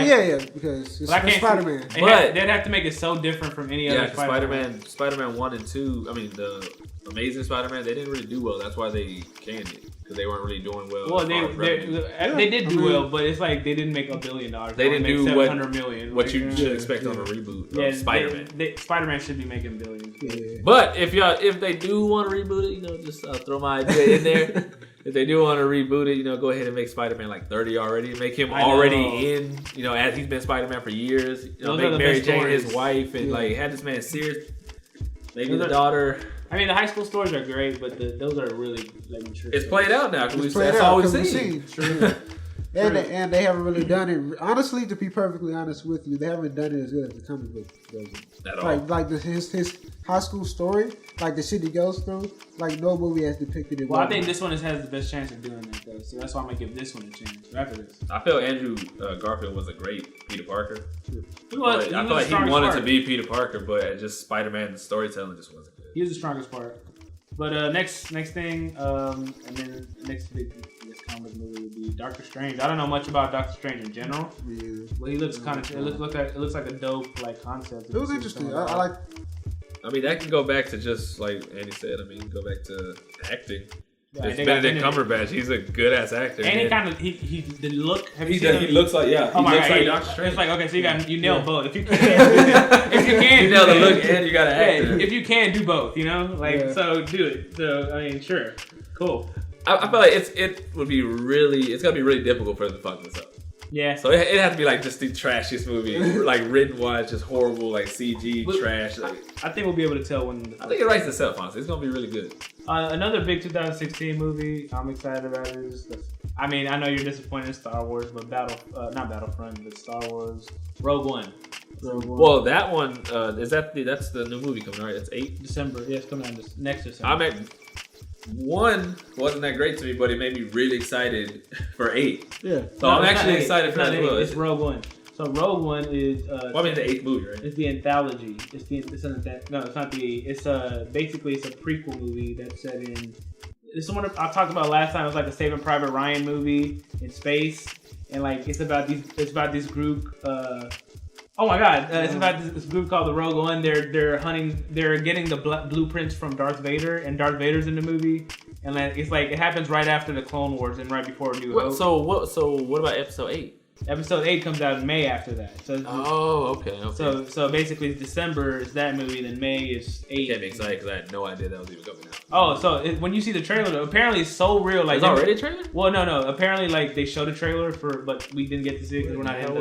because it's Spider-Man. But they'd have to make it so different from any other Spider-Man. Spider-Man 1 and 2. I mean, the Amazing Spider-Man. They didn't really do well. That's why they canned it because they weren't really doing well. Well, they did do well, but it's like they didn't make $1 billion. They didn't do $700 million. What you should expect on a reboot of Spider-Man. Spider-Man should be making billions. Yeah. But if they do want to reboot it, just throw my idea in there. If they do want to reboot it, go ahead and make Spider-Man like 30 already. Make him already in, as he's been Spider-Man for years. Make Mary Jane his wife and have this man serious. Maybe the daughter. I mean, the high school stories are great, but those are really mature. It's played out now because that's all we've seen. True. And they haven't really done it. Honestly, to be perfectly honest with you, they haven't done it as good as the comic book does it. At all. Like his high school story, like the shit he goes through, like no movie has depicted it. Well, I think this one has the best chance of doing that, though. So that's why I'm gonna give this one a chance after this. I feel Andrew Garfield was a great Peter Parker. He was. I feel like he wanted to be Peter Parker, but just Spider-Man storytelling just wasn't good. He was the strongest part. But next thing, and then next big comic movie would be Doctor Strange. I don't know much about Doctor Strange in general. Yeah. But he looks kind of. It looks like a dope concept. It was interesting. I mean, that can go back to just like Andy said. I mean, go back to acting. Yeah, it's Benedict Cumberbatch. He's a good ass actor. And he the look. He looks like Oh my God, Doctor Strange. It's like okay, so you nailed both. If you can, you nail the look and you got to act. If you can do both, so do it. So I mean, sure, cool. I feel like it's gonna be really difficult for them to fuck this up. Yeah. So it has to be like just the trashiest movie, like written wise, just horrible, like CG trash. I think we'll be able to tell when. I think it writes itself, honestly. It's gonna be really good. Another big 2016 movie I'm excited about is I mean, I know you're disappointed in Star Wars, but not Battlefront, but Star Wars Rogue One. Well, that one that's the new movie coming, right? It's 8 December. Yeah, it's coming out next December. I mean, 1 wasn't that great to me, but it made me really excited for 8. Yeah. So I'm actually excited for that as well. It's Rogue One. So Rogue One is. I mean, the 8th movie, right? It's the anthology. It's not the. It's basically it's a prequel movie that's set in. It's someone I talked about last time. It was like a Saving Private Ryan movie in space, and like it's about this group. Oh my God! It's about this group called the Rogue One. They're hunting. They're getting the blueprints from Darth Vader, and Darth Vader's in the movie. And like it's like it happens right after the Clone Wars and right before New Hope. So what about Episode 8? Episode 8 comes out in May after that. So okay. So basically December is that movie, then May is 8. Get me excited because I had no idea that was even coming out. Oh, so when you see the trailer, apparently it's so real. Like, there's already a trailer? Well, no. Apparently, like they showed a trailer but we didn't get to see it because we're not in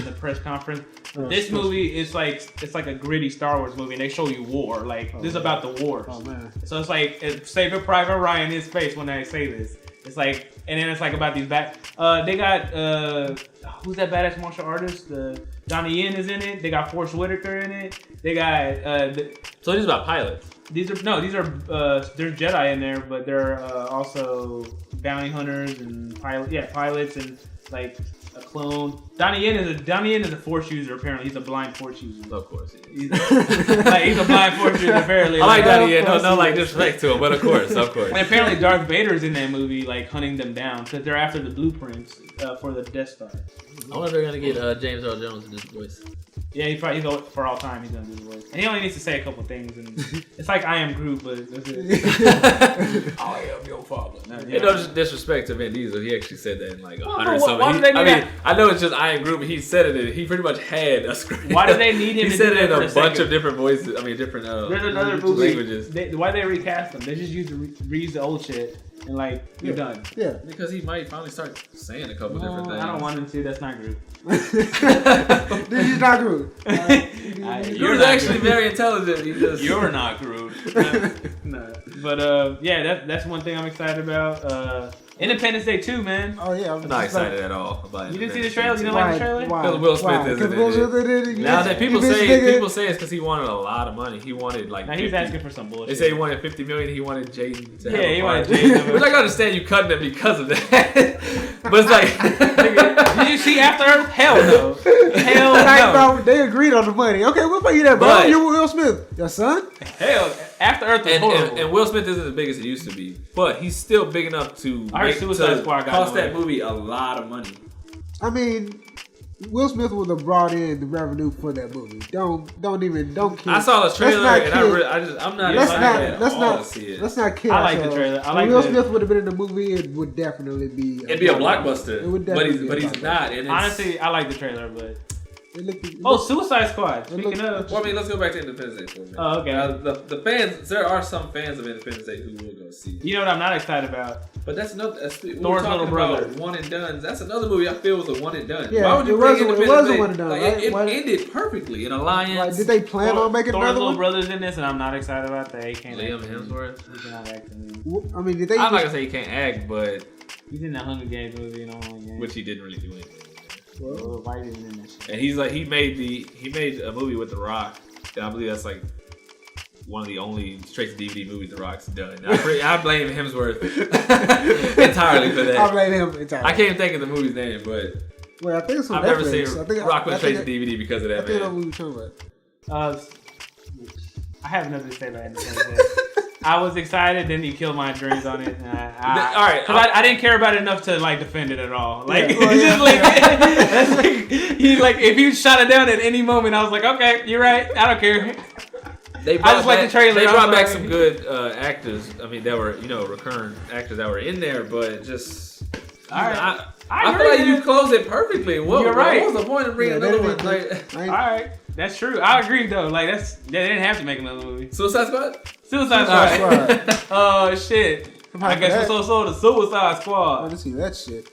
the press conference. This movie is it's like a gritty Star Wars movie, and they show you war. Like this is about the wars. Oh man! So it's like Saving Private Ryan in space when I say this. It's like, and then it's like about these they got who's that badass martial artist? Donnie Yen is in it. They got Forrest Whitaker in it. They got so these are about pilots. These are there's Jedi in there, but they're also bounty hunters and pilots and like a clone. Donnie Yen is a Force user. Apparently, he's a blind Force user. Of course, he's a blind Force user. Apparently, I like Donnie Yen. No, like disrespect to him, but of course. And apparently, Darth Vader's in that movie, like hunting them down because they're after the blueprints for the Death Star. I wonder if they're gonna get James Earl Jones in this voice. Yeah, he's for all time. He's gonna do the voice, and he only needs to say a couple things, and it's like I am Groot, but that's it. I am your father. No disrespect to Vin Diesel. He actually said that in like 100 something. I know it's just I am Groot, but he said it. He pretty much had a script. Why do they need him? He said it in a bunch of different voices. I mean, different There's another languages. Why they recast him? They just reuse the old shit. And like, you're done. Yeah. Because he might finally start saying a couple different things. I don't want him to. That's not Groot. This is not Groot. You're actually very intelligent. You're not Groot. No. But that's one thing I'm excited about. Independence Day 2, man. Oh yeah, I'm not excited at all about it. You didn't see the trailer? You didn't like the trailer? Because Will Smith isn't in it. Now that people say it's because he wanted a lot of money. He wanted like. Now he's asking for some bullshit. They say he wanted $50 million. He wanted Jaden to have he wanted Jaden. Which I can understand you cutting him because of that. But it's like, did you see After Earth? Hell no. Hell no. They agreed on the money. Okay, we'll pay you that, bro. You're Will Smith. Your son? Hell, After Earth is horrible. And Will Smith isn't as big as he used to be, but he's still big enough to cost that movie a lot of money. I mean, Will Smith would have brought in the revenue for that movie. Don't kid. I saw the trailer and I'm not excited at all to see it. Let's not kid. I like the trailer. Will Smith would have been in the movie. It would definitely be. It'd be a blockbuster. It would definitely but he's not. And honestly, I like the trailer, but. Suicide Squad. Speaking of, well, I mean, let's go back to Independence Day for a minute. Oh, okay. The fans, there are some fans of Independence Day who will go see it. You know what I'm not excited about? But that's another. Thor's Little Brother. One and done. That's another movie I feel was a one and done. Yeah, why would you it was a one and done. Like, right? it ended perfectly. An alliance. Like, did they plan on making another one? Thor's Little Brother's in this, and I'm not excited about that. He can't. Liam Hemsworth. He cannot act in it. I mean, did they? I'm not gonna say he can't act, but he's in the Hunger Games movie and all that. Which he didn't really do anything. Well, why didn't in that shit? And he's like he made a movie with The Rock, and I believe that's like one of the only straight to DVD movies The Rock's done. I blame Hemsworth entirely for that. I blame him entirely. I can't think of the movie's name, but I think it's on I've Netflix. never seen Rock went straight to DVD because of that. I think that's what we're talking about. I have nothing to say about Independence Day. I was excited, then he killed my dreams on it. All right, because I didn't care about it enough to like defend it at all. Like, that's like he like if you shot it down at any moment, I was like, okay, you're right, I don't care. I just like the trailer. They brought back some good actors. I mean, that were recurrent actors that were in there, but just all right. I feel like you closed it perftly. You're right. What was the point of bringing another one? All right. That's true. I agree though. Like they didn't have to make another movie. Suicide Squad. Oh shit. I guess we're so the Suicide Squad. Let's see that shit.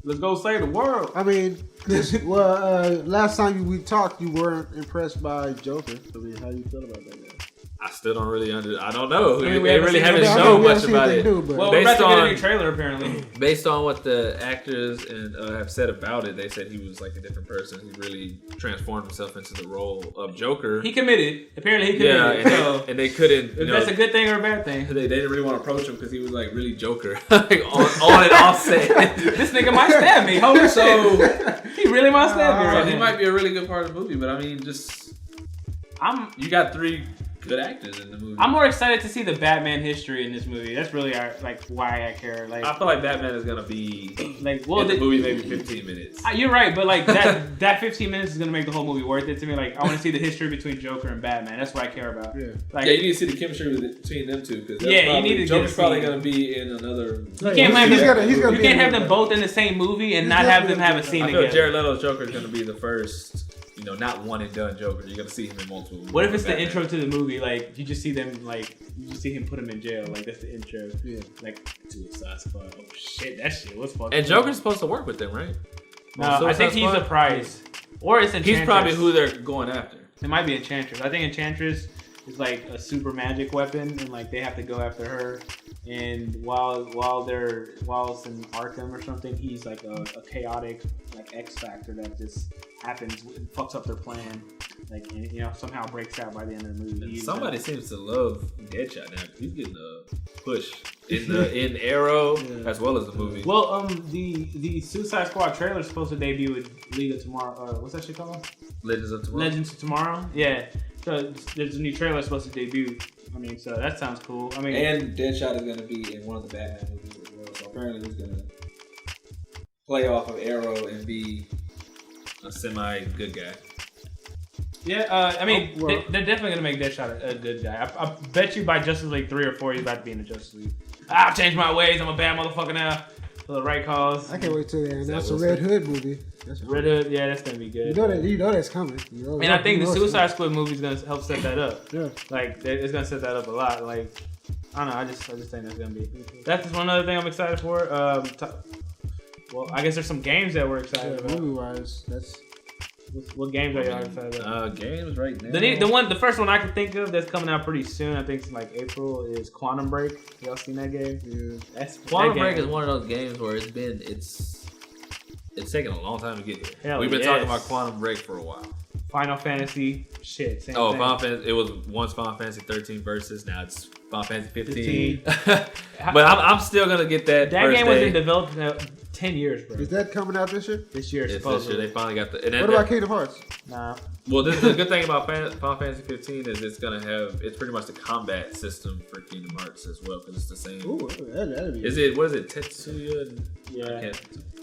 Let's go save the world. I mean, last time we talked, you weren't impressed by Joker. I mean, how do you feel about that guy? I still don't really I don't know. They really haven't shown much about it. Well, we're about to get a new trailer apparently. Based on what the actors and have said about it, they said he was like a different person. He really transformed himself into the role of Joker. He committed. Apparently, he committed. Yeah, and they couldn't. If that's a good thing or a bad thing. They didn't really want to approach him because he was like really Joker, like on and off set. This nigga might stab me. Holy shit! He really might stab me. Right he might be a really good part of the movie, but I mean, you got 3 good actors in the movie. I'm more excited to see the Batman history in this movie. That's really why I care. Like, I feel like Batman is gonna be in the movie maybe 15 minutes. You're right, but like that 15 minutes is gonna make the whole movie worth it to me. Like, I want to see the history between Joker and Batman. That's what I care about. Yeah, like, you need to see the chemistry between them two because you need to. Joker's probably gonna be in another. You can't have them both in the same movie and not have them have a scene together. I feel Jared Leto's Joker is gonna be the first. Not one and done Joker. You're gonna see him in multiple movies. What if it's the intro to the movie? Like, you just see them, you see him put him in jail. Like, that's the intro. Yeah. Like, Suicide Squad. Oh, shit. That shit was fucking. And Joker's supposed to work with them, right? No, I think he's a prize. Or it's Enchantress. He's probably who they're going after. It might be Enchantress. I think Enchantress is like a super magic weapon, and like they have to go after her. And while it's in Arkham or something, he's like a chaotic like X Factor that just happens and fucks up their plan. Like, and, somehow breaks out by the end of the movie. Somebody seems to love Deadshot now. He's getting a push in Arrow as well as the movie. Well, the Suicide Squad trailer is supposed to debut with League of Tomorrow. What's that shit called? Legends of Tomorrow. Legends of Tomorrow. Yeah. So there's a new trailer supposed to debut. I mean, so that sounds cool. I mean, and Deadshot is going to be in one of the Batman movies as well. So apparently he's going to play off of Arrow and be a semi-good guy. Yeah, I mean, they're definitely gonna make Deadshot a good guy. I bet you by Justice League 3 or 4, he's about to be in the Justice League. I've changed my ways. I'm a bad motherfucker now for the right cause. I can't wait till that's a Red Hood movie. Red Hood, yeah, that's gonna be good. You know that's coming. And I think the Suicide Squad movie is gonna help set that up. Yeah, like it's gonna set that up a lot. Like, I don't know. I just think that's gonna be. That's just one other thing I'm excited for. Well, I guess there's some games that we're excited about. Movie wise, that's. What games are y'all excited about? Games right now. The first one I can think of that's coming out pretty soon. I think it's like April. Is Quantum Break. Y'all seen that game? Yeah. Quantum Break is one of those games where it's taken a long time to get here. We've been talking about Quantum Break for a while. Final Fantasy, shit. Same thing. Final Fantasy. It was once Final Fantasy 13 versus. Now it's Final Fantasy 15. But I'm still gonna get that. That game was in development 10 years, bro. Is that coming out this year? This year, supposedly. This year. They finally got the. What about Kingdom Hearts? Nah. Well, the good thing about Final Fantasy 15 is it's pretty much the combat system for Kingdom Hearts as well because it's the same. Ooh, that'd be. Is it? What is it? Tetsuya? Yeah.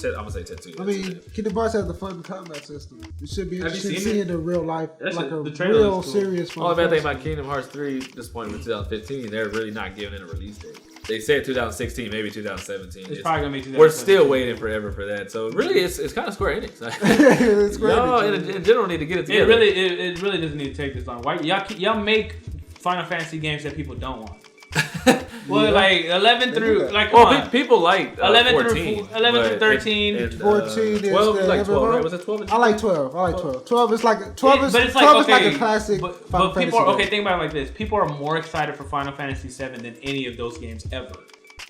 I'm gonna say Tetsuya. I mean, Kingdom Hearts has the fun combat system. It should be interesting to see it in real life, like a real cool. Serious. Only bad thing about Kingdom Hearts 3, disappointed with 2015, they're really not giving it a release date. They said 2016, maybe 2017. It's probably gonna be 2017. We're still waiting forever for that. So really, it's kind of Square Enix. Y'all in general need to get it together. It really doesn't need to take this long. Why y'all make Final Fantasy games that people don't want? Well, like 11 through people like 11 14, through 13. 14 is 12. Like 12, right? Was it 12? I like 12. 12 is like 12 is like a classic. But people think about it like this. People are more excited for Final Fantasy 7 than any of those games ever.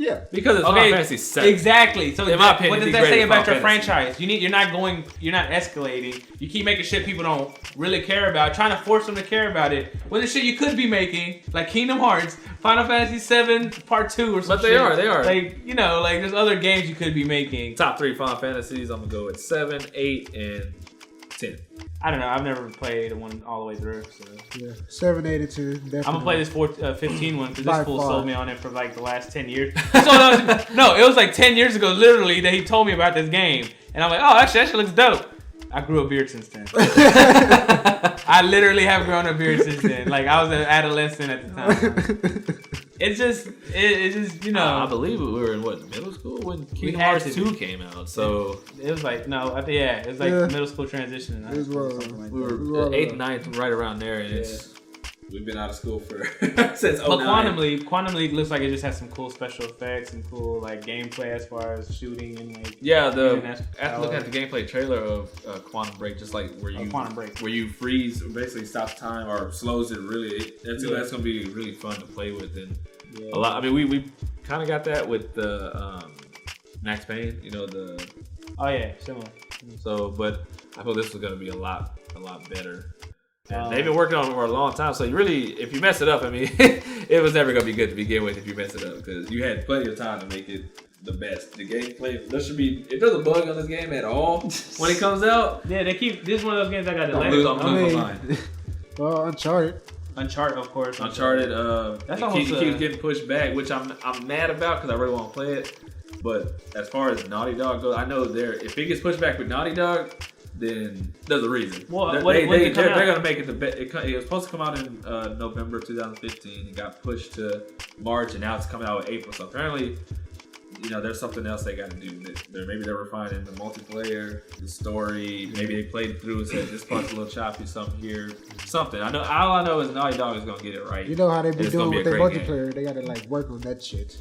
Yeah, because it's Final Fantasy 7. Exactly. So in my opinion, what does that say about your franchise? You're not escalating. You keep making shit people don't really care about, trying to force them to care about it. When the shit you could be making, like Kingdom Hearts, Final Fantasy 7 Part 2 or something. But they are. Like, there's other games you could be making. Top 3 Final Fantasies, I'm gonna go with 7, 8, and 10. I don't know. I've never played one all the way through. So. Yeah, 7, 8, and 2. Definitely. I'm gonna play this 15 one because this fool sold me on it for like the last 10 years. No, it was like 10 years ago, literally, that he told me about this game, and I'm like, oh, actually, that shit looks dope. I grew a beard since then. I literally have grown a beard since then. Like, I was an adolescent at the time. It's just, I believe we were in middle school when Kingdom Hearts 2 came out. So it was like it was like middle school transition. We were 8th, 9th, right around there, and We've been out of school for since 09. But Quantum League looks like it just has some cool special effects and cool like gameplay as far as shooting and like. Yeah, after looking at the gameplay trailer of Quantum Break, just like where you freeze, basically stops time or slows it really. That's gonna be really fun to play with and a lot. I mean, we kind of got that with the Max Payne. You know the. Oh yeah, similar. So, but I feel this is gonna be a lot better. And they've been working on it for a long time, so you really, if you mess it up, I mean, it was never gonna be good to begin with if you mess it up because you had plenty of time to make it the best. The gameplay, if there's a bug on this game at all when it comes out, this is one of those games I got to I'm losing my mind. Well, Uncharted, of course. Uncharted, keeps getting pushed back, which I'm mad about because I really want to play it. But as far as Naughty Dog goes, I know if it gets pushed back with Naughty Dog, then there's a reason. Well, they're gonna make it the best. It was supposed to come out in November 2015. It got pushed to March, and now it's coming out in April. So apparently, there's something else they got to do. Maybe they're refining the multiplayer, the story. Maybe they played it through and said this part's a little choppy, something here, something. I know. All I know is Naughty Dog is gonna get it right. You know how they be doing with their multiplayer? Game. They gotta like work on that shit.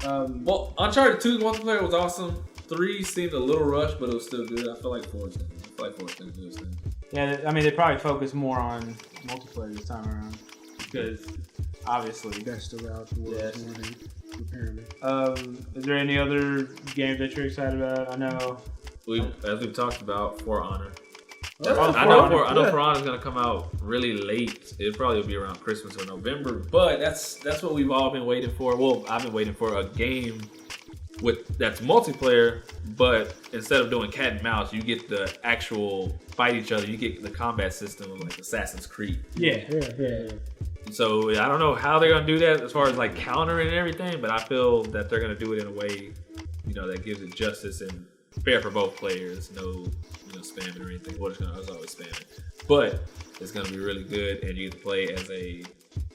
Well, Uncharted 2 multiplayer was awesome. 3 seemed a little rushed, but it was still good. I feel like 4 is gonna do this thing. Yeah, I mean, they probably focus more on multiplayer this time around because obviously that's the route towards apparently. Is there any other games that you're excited about? I know. As we've talked about, For Honor. I know For Honor is gonna come out really late. It probably will be around Christmas or November, but that's what we've all been waiting for. Well, I've been waiting for a game that's multiplayer, but instead of doing cat and mouse, you get the actual fight each other. You get the combat system of like Assassin's Creed. Yeah. So I don't know how they're gonna do that as far as like countering and everything, but I feel that they're gonna do it in a way, that gives it justice and fair for both players. No, spamming or anything. Well, it's always spamming, but it's gonna be really good, and you get to play as a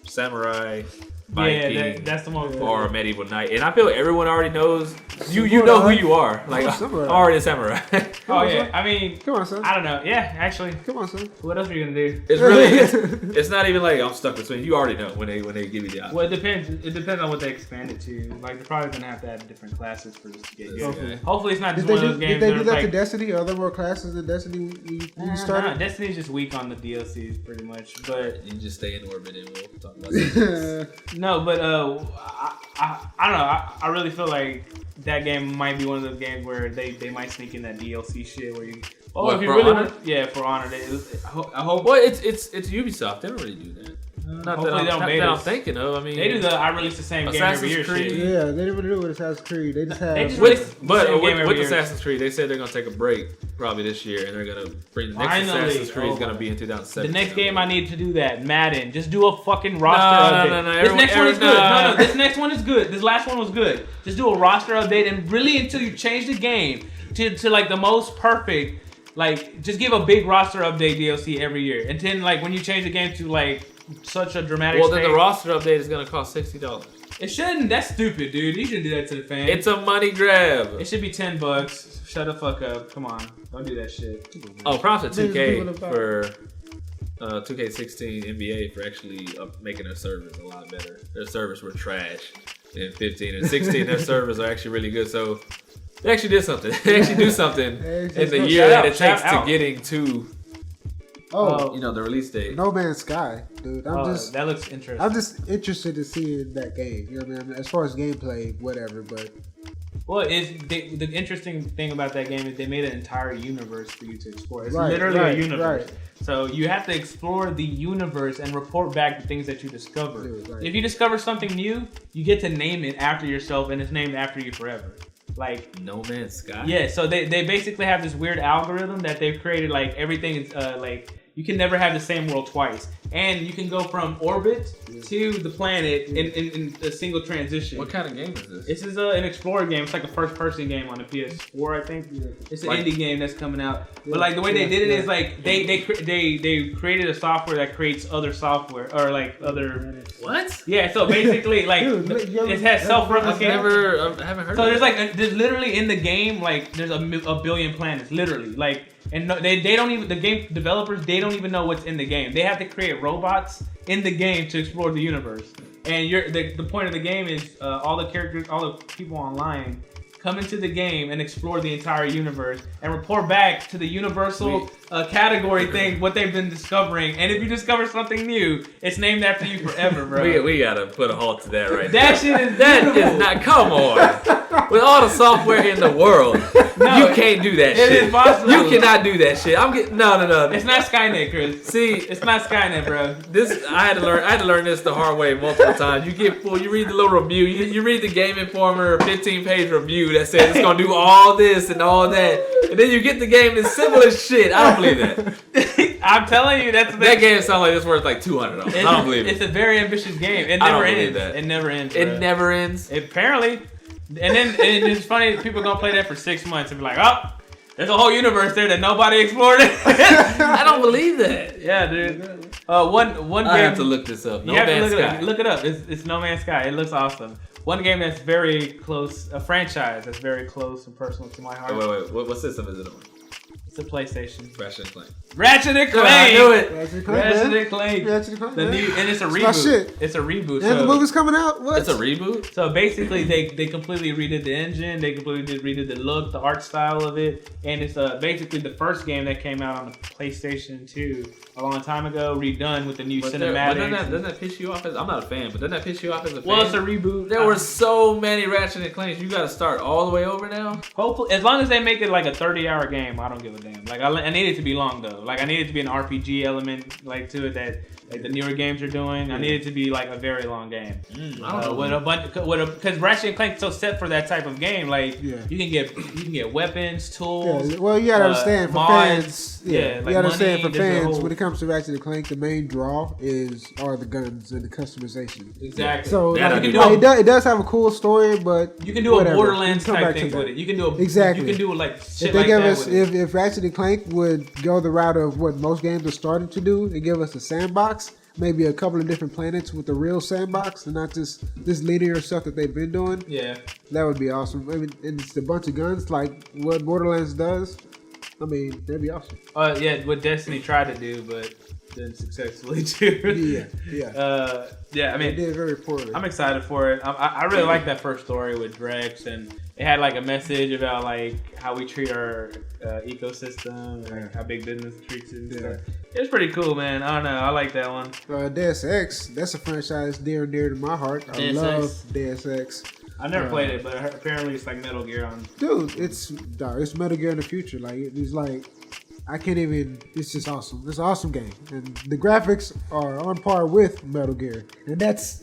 samurai, Viking, that's the one. Or a medieval knight. And I feel everyone already knows you know who you are. Like I'm already a samurai. Oh yeah, I mean, come on, son. I don't know. Yeah, actually, come on, son. What else are you gonna do? It's really, it's not even like I'm stuck between. You already know when they give you the option. Well, it depends. It depends on what they expand it to. Like they're probably gonna have to add different classes for this to get good. Hopefully, it's not just one of those games. Did they do that to Destiny? Are there more classes in Destiny you started? Nah, Destiny's just weak on the DLCs pretty much. But you just stay in orbit and we'll talk about that. No, but I don't know. I really feel like that game might be one of those games where they might sneak in that DLC shit where you. Oh, if you really want, For Honor. I hope. Well, it's Ubisoft. They don't really do that. Not that I'm thinking of. I mean, they do I release the same game every year. Creed. Shit. Yeah, they didn't do it with Assassin's Creed. They just have. With Assassin's Creed, they said they're gonna take a break probably this year, and they're gonna bring the next Assassin's Creed is gonna be in 2017. The next game I need to do that. Madden. Just do a fucking roster update. No. This next one is good. No. This next one is good. This last one was good. Just do a roster update and really until you change the game to like the most perfect. Like just give a big roster update DLC every year, and then like when you change the game to like. Such a dramatic then the roster update is going to cost $60. It shouldn't. That's stupid, dude. You shouldn't do that to the fans. It's a money grab. It should be $10. Shut the fuck up. Come on. Don't do that shit. Oh, props to 2K for 2K16 NBA for actually making their servers a lot better. Their servers were trash in 15 and 16. Their servers are actually really good. So they actually did something. They actually do something in the year that it takes to getting to... the release date. No Man's Sky, dude. That looks interesting. I'm just interested to see that game. You know what I mean? As far as gameplay, whatever. But the interesting thing about that game is they made an entire universe for you to explore. It's literally a universe. Right. So you have to explore the universe and report back the things that you discover. Dude, right. If you discover something new, you get to name it after yourself, and it's named after you forever. Like No Man's Sky. Yeah, so they basically have this weird algorithm that they've created. Like everything is like you can never have the same world twice, and you can go from orbit to the planet in a single transition. What kind of game is this? This is an explorer game. It's like a first-person game on the PS4, I think. Yeah. It's an indie game that's coming out. Yeah. But like the way they did it is like they created a software that creates other software or like other. What? Yeah. So basically, like it has self-replicating. I haven't heard. So there's literally in the game like there's a billion planets, literally like. And they don't even, the game developers, they don't even know what's in the game. They have to create create robots in the game to explore the universe. And the point of the game is all the characters, all the people online come into the game and explore the entire universe and report back to the universal category thing what they've been discovering. And if you discover something new, it's named after you forever, bro. We gotta put a halt to that right That shit is that is not. Come on, with all the software in the world, you can't do that shit. It is possible. You cannot do that shit. No. It's not Skynet, Chris. See, it's not Skynet, bro. I had to learn this the hard way multiple times. You get full. You read the little review. You read the Game Informer 15-page review that says it's gonna do all this and all that, and then you get the game that's simple as shit. I don't believe that. I'm telling you, that game sounds like it's worth like $200. I don't believe it. It's a very ambitious game. It never ends. It never ends. Bro. It never ends. Apparently, and it's funny. People gonna play that for 6 months and be like, oh, there's a whole universe there that nobody explored. I don't believe that. Yeah, dude. One game. I have to look this up. You have to look it up. It's No Man's Sky. It looks awesome. One game that's very close, a franchise that's very close and personal to my heart. Wait. What system is it on? It's a PlayStation. Ratchet and Clank. Ratchet and Clank. I knew it. Ratchet and Clank. And it's a reboot. It's a reboot. And the movie's coming out. What? It's a reboot. So basically, they completely redid the engine. They completely redid the look, the art style of it, and it's basically the first game that came out on the PlayStation 2 a long time ago, redone with the new cinematics. Doesn't that piss you off? I'm not a fan, but doesn't that piss you off as a fan? Well, it's a reboot. There were so many Ratchet and Clanks. You got to start all the way over now. Hopefully, as long as they make it like a 30-hour game, I don't give a damn. Like I need it to be long though. Like I need it to be an RPG element like to it that like the newer games are doing. I need it to be like a very long game. I don't know. Because Ratchet and Clank is so set for that type of game. Like you can get weapons, tools. Yeah. Well, you gotta understand for fans. Yeah, you gotta understand for fans when it comes to Ratchet and Clank, the main draw are the guns and the customization. Exactly. So it does have a cool story, but you can do a Borderlands type thing with it. You can do exactly. You can do like shit if they like give that us, with if Ratchet and Clank would go the route of what most games are starting to do, and give us a sandbox, maybe a couple of different planets with a real sandbox, and not just this linear stuff that they've been doing. Yeah, that would be awesome. I mean, and it's a bunch of guns like what Borderlands does. I mean, that'd be awesome. Yeah, what Destiny tried to do, but didn't successfully do. Yeah. I mean, they did very poorly. I'm excited for it. I really like that first story with Drex, and it had like a message about like how we treat our ecosystem, and like, how big business treats it. Yeah. It was pretty cool, man. I don't know. I like that one. Deus Ex, that's a franchise dear and dear to my heart. I love Deus Ex. I never played it, but apparently it's like Metal Gear on. Dude, it's Metal Gear in the future. Like it's like I can't even. It's just awesome. It's an awesome game, and the graphics are on par with Metal Gear, and that's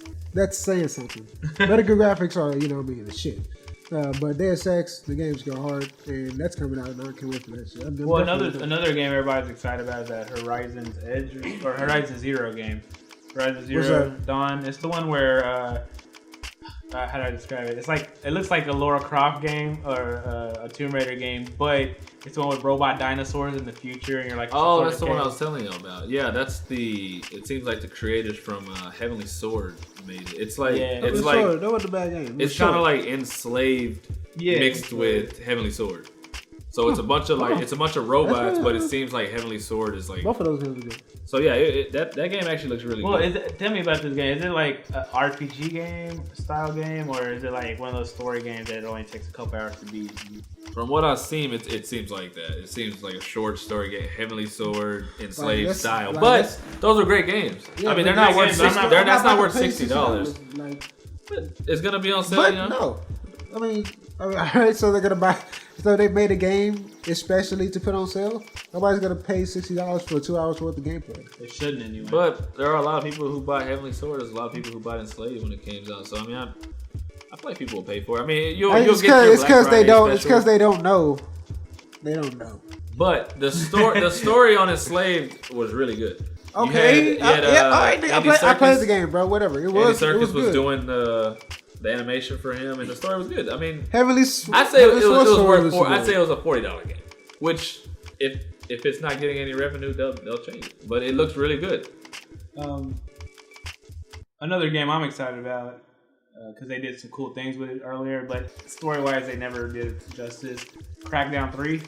saying something. Metal Gear graphics are, the shit. But Deus Ex, the games go hard, and that's coming out, and I can't wait for that shit. Another game everybody's excited about is that Horizon's Edge or Horizon Zero game. Horizon Zero Dawn. It's the one where. How do I describe it? It looks like a Lara Croft game or a Tomb Raider game, but it's the one with robot dinosaurs in the future, and you're like, oh, that's the one I was telling you about. Yeah, it seems like the creators from Heavenly Sword made it. It's like, that was a bad game. It's kind of like Enslaved mixed with Heavenly Sword. So it's a bunch of robots, but it seems like Heavenly Sword is like both of those games are good. So yeah, that game actually looks really good. Tell me about this game. Is it like an RPG game style game, or is it like one of those story games that only takes a couple hours to beat? From what I've seen, it seems like that. It seems like a short story game, Heavenly Sword, Enslaved style. But those are great games. Yeah, I mean, they're not worth $60. That's not worth $60. It's gonna be on sale. But no, I mean, all right. So they're gonna buy. So they made a game especially to put on sale. Nobody's gonna pay $60 for 2 hours worth of gameplay. They shouldn't anyway. But there are a lot of people who buy Heavenly Sword. There's a lot of people who buy Enslaved when it comes out. So I mean, I feel like people will pay for it. I mean, you'll get your Black Friday special. It's because they don't know. They don't know. But the story on Enslaved was really good. Okay, I played the game, bro. Whatever. It was. Andy Serkis was doing the animation for him, and the story was good. I mean, I'd say it was a $40 game. Which, if it's not getting any revenue, they'll change it. But it looks really good. Another game I'm excited about because they did some cool things with it earlier, but story-wise, they never did it justice. Crackdown 3.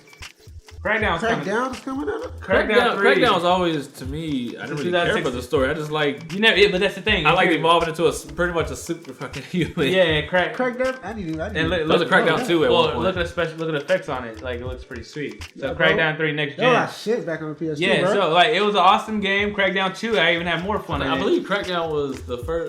Crackdown's coming out. Crackdown's always, to me, I didn't really care for the story. I just like but that's the thing. I like evolving into pretty much a super fucking human. Yeah, Crackdown. I need There's a Crackdown 2 at one point. Look at the effects on it. Like it looks pretty sweet. So Crackdown 3 next gen. There was shit back on the PS2. Yeah, bro. so like it was an awesome game. Crackdown 2, I even had more fun. I believe Crackdown was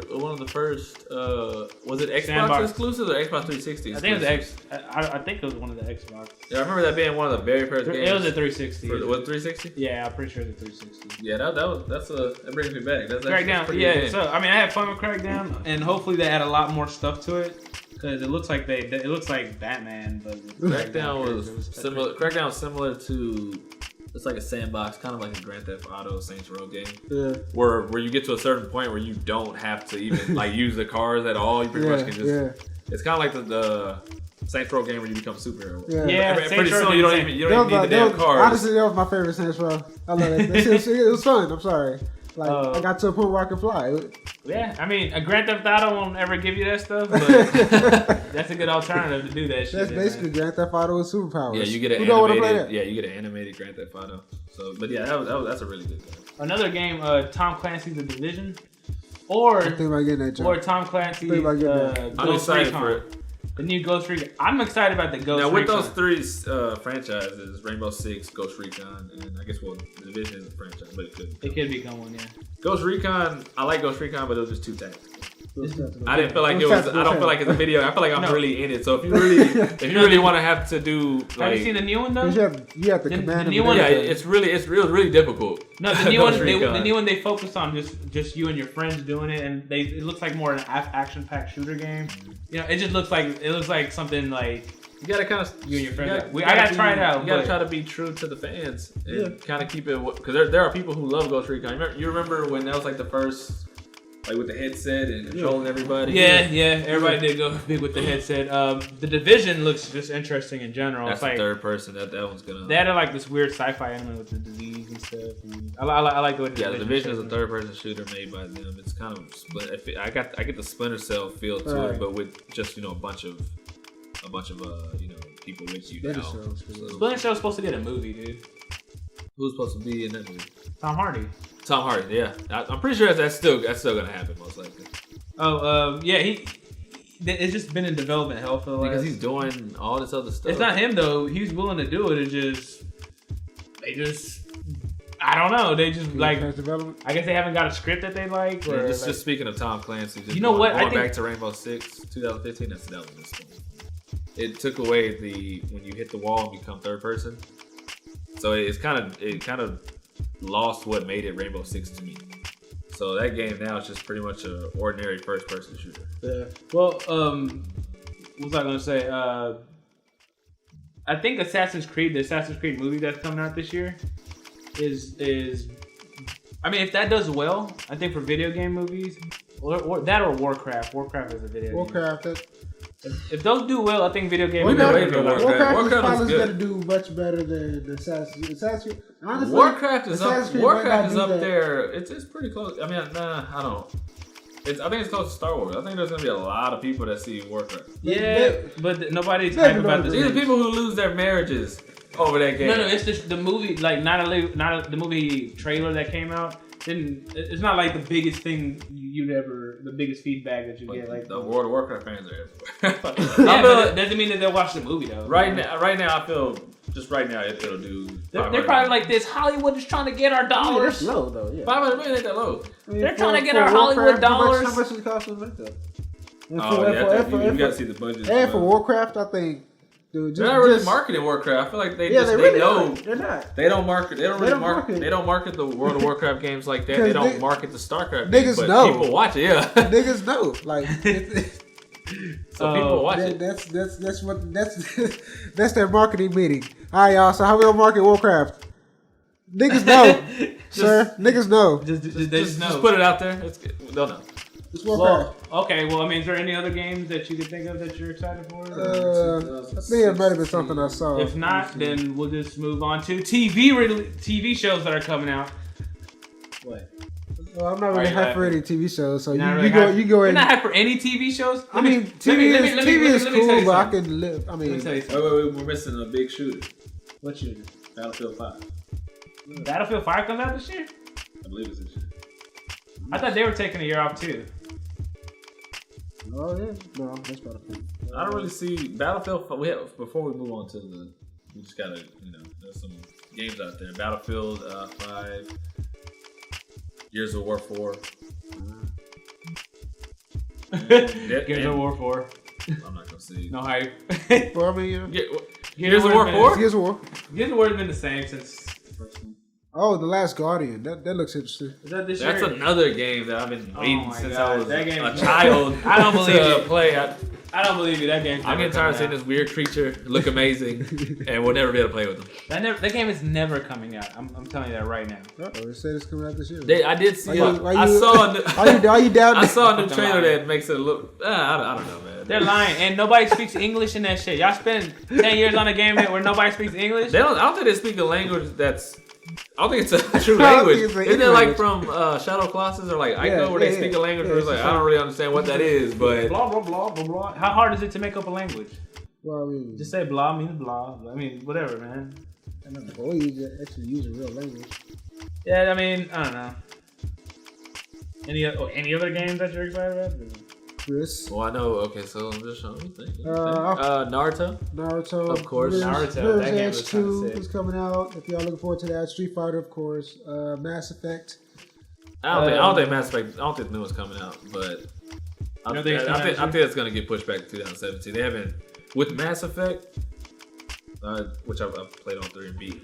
one of the first. Was it Xbox Sandbox exclusives or Xbox 360? I think it was I think it was one of the Xbox. Yeah, I remember that being one of the very first games. It was a 360. Was it 360? Yeah, I'm pretty sure it was a 360. Yeah, that brings me back. That's Crackdown. Yeah, so I mean, I had fun with Crackdown, and hopefully they add a lot more stuff to it because it looks like Batman, but Crackdown was similar. Crackdown was similar to. It's like a sandbox, kind of like a Grand Theft Auto Saints Row game. Yeah. Where you get to a certain point where you don't have to even like use the cars at all. You pretty much can just. Yeah. It's kind of like the Saints Row game where you become a superhero. Yeah. Pretty soon you don't even need the damn cars. Honestly, that was my favorite Saints Row. I love it. It was fun. I'm sorry. Like I got to a point where I could fly. Yeah, I mean, a Grand Theft Auto won't ever give you that stuff, but that's a good alternative to do that shit. That's basically Grand Theft Auto with superpowers. Yeah, you get an animated. Yeah, you get an animated Grand Theft Auto. So, but yeah, that's a really good game. Another game, Tom Clancy's The Division, or Tom Clancy's I'm excited for it. The new Ghost Recon. I'm excited about the Ghost Recon. Now, with those three franchises, Rainbow Six, Ghost Recon, and I guess, The Division is a franchise, but it could become one, yeah. Ghost Recon, I like Ghost Recon, but it was just too tactical. I didn't feel like it was. I don't feel like it's a video. I feel like I'm really in it. So if you really want to have to do, like, have you seen the new one though? You have to command the new one. Yeah, it's really difficult. No, the new one. The new one they focus on just you and your friends doing it, and it looks like more an action-packed shooter game. You know, it just looks like something like. You gotta kind of you and your friends. I gotta try it out. You gotta try to be true to the fans and kind of keep it because there are people who love Ghost Recon. You remember when that was like the first. Like with the headset and controlling everybody. Yeah. Everybody did go big with the headset. The Division looks just interesting in general. That's it's like third person. That one's gonna. They had like this weird sci-fi element with the disease and stuff. And I like the way the Division is a third person shooter made by them. It's kind of split. I get the Splinter Cell feel to it, but with just a bunch of people with you. Splinter Cell's supposed to get a movie, dude. Who's supposed to be in that movie? Tom Hardy, yeah. I'm pretty sure that's still gonna happen, most likely. It's just been in development hell for the last. Because he's doing all this other stuff. It's not him though. He's willing to do it. I don't know. They just like. I guess they haven't got a script that they like. Or just speaking of Tom Clancy. You know what? Going back to Rainbow Six, 2015. That was this one. It took away when you hit the wall and become third person. So it kind of lost what made it Rainbow Six to me. So that game now is just pretty much an ordinary first person shooter. Yeah. Well, what was I gonna say? I think the Assassin's Creed movie that's coming out this year is. I mean, if that does well, I think for video game movies, or Warcraft. Warcraft is a video game. Warcraft. If those do well, I think video game. Warcraft is going to do much better than Assassin's Creed. Honestly, Warcraft is up there. It's pretty close. I mean, I don't. I think it's close to Star Wars. I think there's going to be a lot of people that see Warcraft. Yeah, but nobody's hyped about this. These are people who lose their marriages over that game. No, it's just the movie. Like not the movie trailer that came out. It's not like the biggest thing the biggest feedback that you get. Like the World of Warcraft fans are everywhere. But it doesn't mean that they'll watch the movie though. Right now, I feel just right now it'll do. They're probably like this. Hollywood is trying to get our dollars. That's low though. Yeah. $500 million ain't that low. They're trying to get our Hollywood dollars. How much does it cost to make that? You gotta see the budget. And for Warcraft, I think. Dude, they're not really marketing Warcraft. I feel like they know. They're not. They don't market. They don't market. They don't market the World of Warcraft games like that. They don't market the StarCraft games. But know. People watch it. Yeah. Niggas know. Like. So people watch it. That's their marketing meeting. All right, y'all. So how we gonna market Warcraft? Niggas know, sir. Niggas know. Just put it out there. They'll know. Well, okay. Well, I mean, is there any other games that you could think of that you're excited for? I think it might have been something I saw. If not, then we'll just move on to TV shows that are coming out. What? Well, I'm not really hyped for any TV shows, so you go in. You're not hyped for any TV shows? TV is cool, but I can live. I mean, wait, we're missing a big shooter. What shooter? Battlefield 5. Battlefield 5 comes out this year? I believe it's this year. I thought they were taking a year off too. Oh yeah, no, that's Battlefield. I don't really see Battlefield. Before we move on to we just gotta, there's some games out there. Battlefield 5, Gears of War 4. Gears of War 4. I'm not gonna see. No hype. Well, I mean, Gears of War 4? Gears of War. Gears of War has been the same since the first one. Oh, The Last Guardian. That looks interesting. Is that this That's year? Another game that I've been waiting since I was a child. I don't believe to play. I don't believe you. That game. I'm getting tired of seeing this weird creature look amazing, and we'll never be able to play with him. That game is never coming out. I'm telling you that right now. They said it's coming out this year. I did see. Are you down? I saw a new trailer that makes it look. I don't know, man. They're lying, and nobody speaks English in that shit. Y'all spend 10 years on a game where nobody speaks English. I don't think they speak a language that's. I don't think it's a true language. Isn't it like from Shadow Colossus or like Ico where they speak a language where it's like I don't really understand what that is, but blah blah blah blah blah. How hard is it to make up a language? Well, I mean, just say blah means blah. I mean, whatever, man. I don't know. Or you actually use a real language. Yeah, I mean, I don't know. Any other games that you're excited about? Chris. Well, I know. Okay, so I'm just trying to think. Naruto, of course. Naruto. That game was X2 is coming out. If y'all looking forward to that, Street Fighter, of course. Mass Effect. I don't think Mass Effect. I don't think the new one's coming out, but I think it's gonna get pushed back to 2017. They haven't with Mass Effect, which I've played on 3 and beat.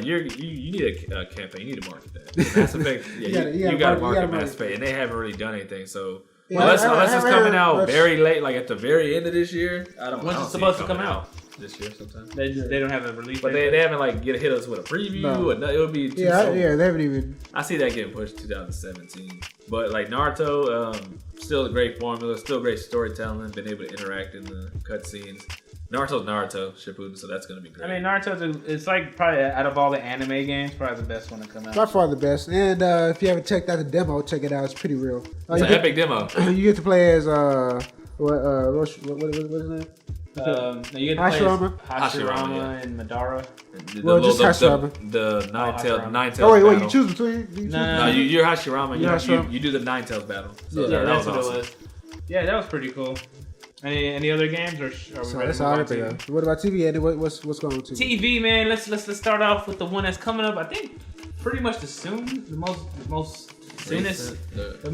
You need a campaign. You need to market that. Mass Effect. You got to market Mass Effect, and they haven't really done anything. So. Unless it's coming out very late, like at the very end of this year. When's it supposed to come out? This year sometime. They don't have a release. But they haven't like hit us with a preview. No. It would be too soon. They haven't even. I see that getting pushed to 2017. But like Naruto, still a great formula, still great storytelling. Been able to interact in the cutscenes. Naruto's Naruto Shippuden, so that's gonna be great. I mean, Naruto, it's like probably out of all the anime games, probably the best one to come out. By far the best. And if you haven't checked out the demo, check it out. It's pretty real. It's an epic demo. You get to play as what is his name? You get to play as Hashirama and Madara. Just Hashirama. The nine tails. Oh wait, battle. you choose between. No, you're Hashirama. You do the 9 tails battle. So that's what it was. Yeah, that was pretty cool. Any other games, or are we ready to move on to? What about TV, Andy? What's going on with TV? TV, man. Let's start off with the one that's coming up. I think pretty much the soonest, the most quickest, the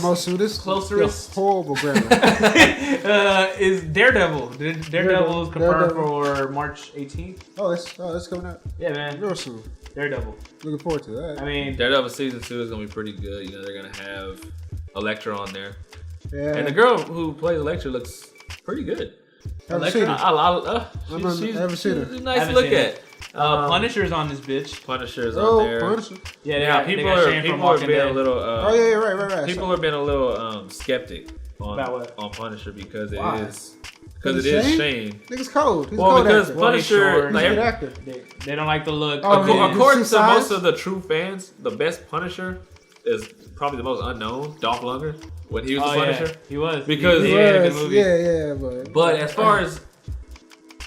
most soonest, closerest, horrible grammar. is Daredevil. Daredevil is confirmed for March 18th. Oh, that's coming out. Yeah, man. Real soon. Daredevil. Looking forward to that. I mean, Daredevil season 2 is gonna be pretty good. They're gonna have Elektra on there. Yeah. And the girl who plays Elektra looks pretty good. Elektra, she's a nice to look at. Punisher's on this bitch. Punisher's on there. Punisher. Yeah, people are being a little. Right. People are being a little skeptic on Punisher because it is Shane. Nigga's cold. He's well, cold because actor. Punisher, he's a good actor. They don't like the look. According to most of the true fans, the best Punisher is probably the most unknown, Dolph Lundgren. When he was the Punisher, he was because he had a good movie. But as far as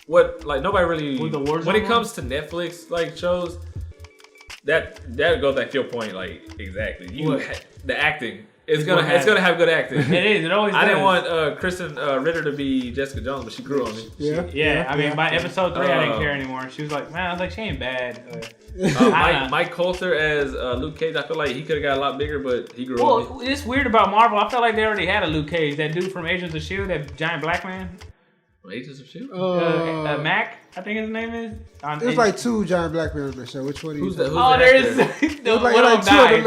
what nobody really when it comes to Netflix shows, that goes back to your point exactly. The acting is gonna have good acting. It is. It always. I didn't want Kristen Ritter to be Jessica Jones, but she grew on me. Yeah. I mean, by episode 3, I didn't care anymore. She was like, man, I was like, she ain't bad. Mike Coulter as Luke Cage, I feel like he could have got a lot bigger, but he grew on me. Well, it's weird about Marvel. I felt like they already had a Luke Cage. That dude from Agents of S.H.I.E.L.D., that giant black man. Agents of S.H.I.E.L.D.? Mac, I think his name is. There's like 2 giant black men on the show. Which one are you? There is. One of them died.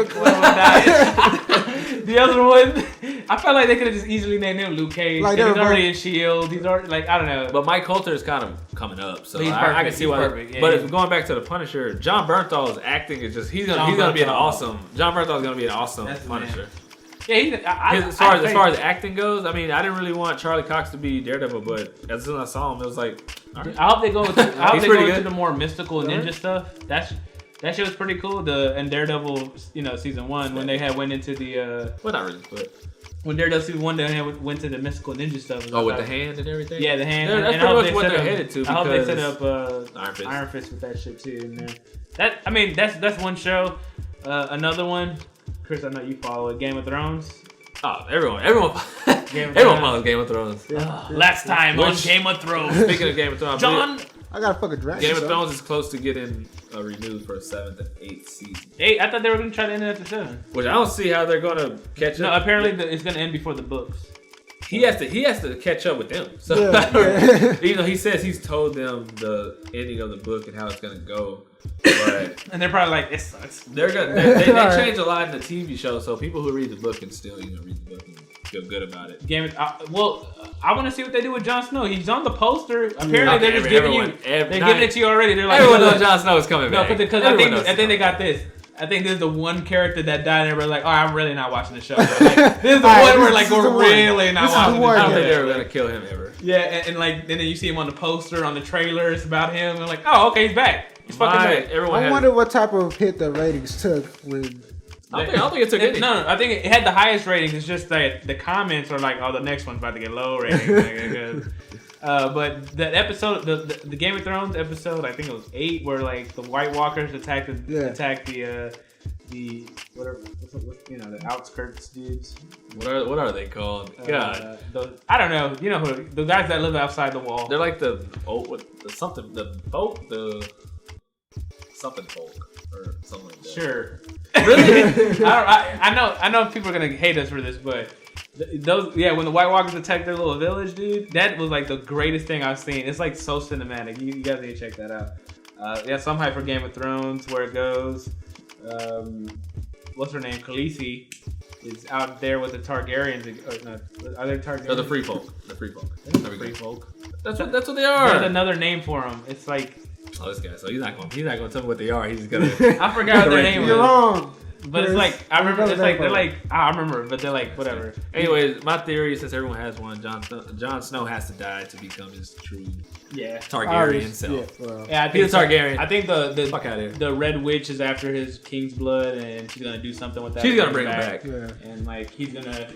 The other one, I felt like they could have just easily named him Luke Cage. He's already in S.H.I.E.L.D. He's already, I don't know. But Mike Coulter is kind of coming up, so I can see why. Perfect. Yeah, but if going back to the Punisher, John Bernthal's acting is just he's gonna be an awesome. John Bernthal's gonna be an awesome Punisher. Yeah, as far as acting goes, I mean, I didn't really want Charlie Cox to be Daredevil, but as soon as I saw him, it was like, right. I hope they go with the more mystical ninja stuff. That shit was pretty cool. And Daredevil, season 1 when they had went into the well, not really, but when Daredevil season 1 they went to the mystical ninja stuff. With the hand and everything. Yeah, the hand. That's pretty much what they're headed to. I hope they set up Iron Fist with that shit too in there. That's one show. Another one, Chris, I know you follow it. Game of Thrones. Oh, everyone follows Game of Thrones. Yeah. Last time on Game of Thrones. Speaking of Game of Thrones, John, I got a fucking dragon. Game of Thrones is close to getting renewed for a 7th and 8th season. 8? I thought they were going to try to end it after 7. Which I don't see how they're going to catch up. No, apparently it's going to end before the books. He has to catch up with them. So even though he says he's told them the ending of the book and how it's going to go. But and they're probably like, it sucks. They change a lot in the TV show, so people who read the book can still read the book and feel good about it. I want to see what they do with Jon Snow. He's on the poster. Apparently, they're just giving it to you already. They're like, everyone knows Jon Snow is coming back. No, because I think they got this. I think this is the one character that died, and everybody's like, "Oh, I'm really not watching the show." Like, this is the one where like we're really not watching the show. I don't think they're gonna kill him ever. Yeah, and then you see him on the poster, on the trailers about him, and like, "Oh, okay, he's back. He's fucking back." I wonder what type of hit the ratings took when. I don't think it took any. No, I think it had the highest ratings. It's just that the comments are like, "Oh, the next one's about to get low ratings." But that episode, the Game of Thrones episode, I think it was 8, where like the White Walkers attacked the whatever, the outskirts dudes. What are they called? God, I don't know. You know who the guys that live outside the wall? They're like the something folk or something like that. Sure. Really? I know people are gonna hate us for this, but. When the White Walkers attacked their little village, dude, that was like the greatest thing I've seen. It's like so cinematic. You guys need to check that out. So I'm hyped for Game of Thrones, where it goes. What's her name? Khaleesi is out there with the Targaryens. Are they Targaryens? No, the Free Folk. The Free Folk. Free Folk. That's what they are. There's another name for them. It's like. Oh, this guy. So he's not going to tell me what they are. He's just gonna. I forgot what their name was. You're wrong. But it's like, I remember, it's like, they're like, I remember, but they're like, whatever. Anyways, my theory, since everyone has one, Jon Snow has to die to become his true Targaryen self. I think he's a Targaryen. I think the fuck out of here. The Red Witch is after his king's blood, and she's gonna do something with that. She's gonna bring him back. And like, he's gonna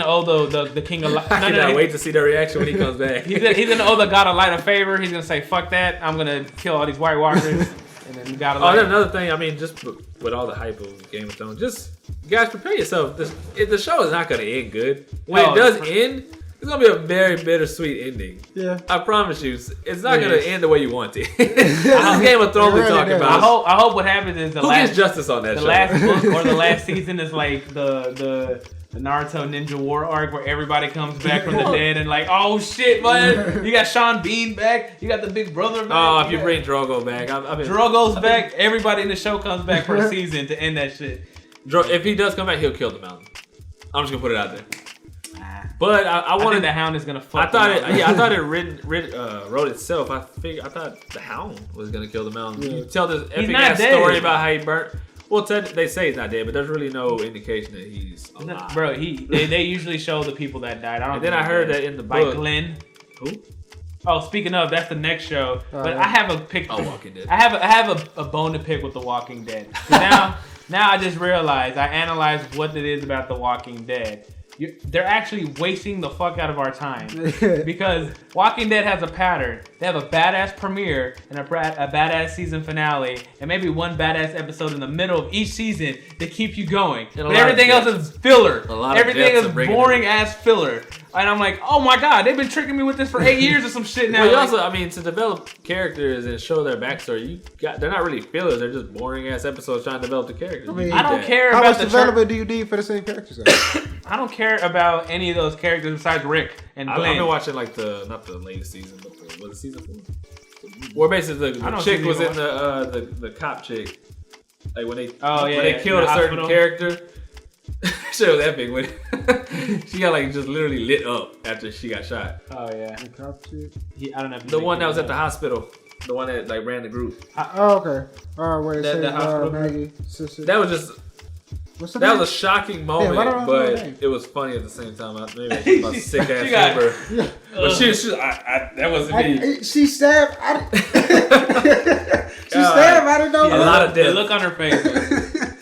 owe the king a lot. I cannot wait to see their reaction when he comes back. He's gonna owe the god a light of favor. He's gonna say, fuck that, I'm gonna kill all these White Walkers. And then you gotta there's another thing. I mean, just with all the hype of Game of Thrones, just guys, prepare yourself. The show is not going to end good. When it does end, it's going to be a very bittersweet ending. Yeah, I promise you, it's not going to end the way you want it. This Game of Thrones we're talking about. I hope what happens is who gets justice on that show. The last book or the last season is like the Naruto Ninja War arc where everybody comes back from the dead and like, oh shit, man, you got Sean Bean back, you got the big brother back. Oh, if you bring Drogo back, Drogo's back. Everybody in the show comes back for a season to end that shit. If he does come back, he'll kill the Mountain. I'm just gonna put it out there. But I wanted the Hound is gonna fuck. I thought it wrote itself. I thought the Hound was gonna kill the Mountain. Yeah. You tell this epic ass story about how he burnt. Well, they say he's not dead, but there's really no indication that he's alive. Bro, they usually show the people that died. I heard that in the book. By Glenn. Who? Oh, speaking of, that's the next show. But I have a pick. Walking Dead. I have a bone to pick with The Walking Dead. Now I just realized, I analyzed what it is about The Walking Dead. They're actually wasting the fuck out of our time because Walking Dead has a pattern. They have a badass premiere and a badass season finale, and maybe one badass episode in the middle of each season to keep you going. But everything else is filler. Everything is boring ass filler. And I'm like, oh my god, they've been tricking me with this for 8 years or some shit now. Well, you also, I mean, to develop characters and show their backstory, they're not really fillers. They're just boring ass episodes trying to develop the characters. I mean, I don't care how about much development do you need for the same characters? I don't care about any of those characters besides Rick and Glenn. I've been watching like not the latest season, but was it season 4? Where basically the chick was in the cop chick. Like when they killed a certain character. Shit was epic when she got like just literally lit up after she got shot. Oh yeah, the cop chick. I don't know. The one that was at the hospital. The one that like ran the group. Oh okay. Where they said Maggie sister. That was just. That was a shocking moment, but it was funny at the same time. Maybe it was about sick ass humor. But that wasn't me. She stabbed. She understand. I don't know. A lot of death. The look on her face.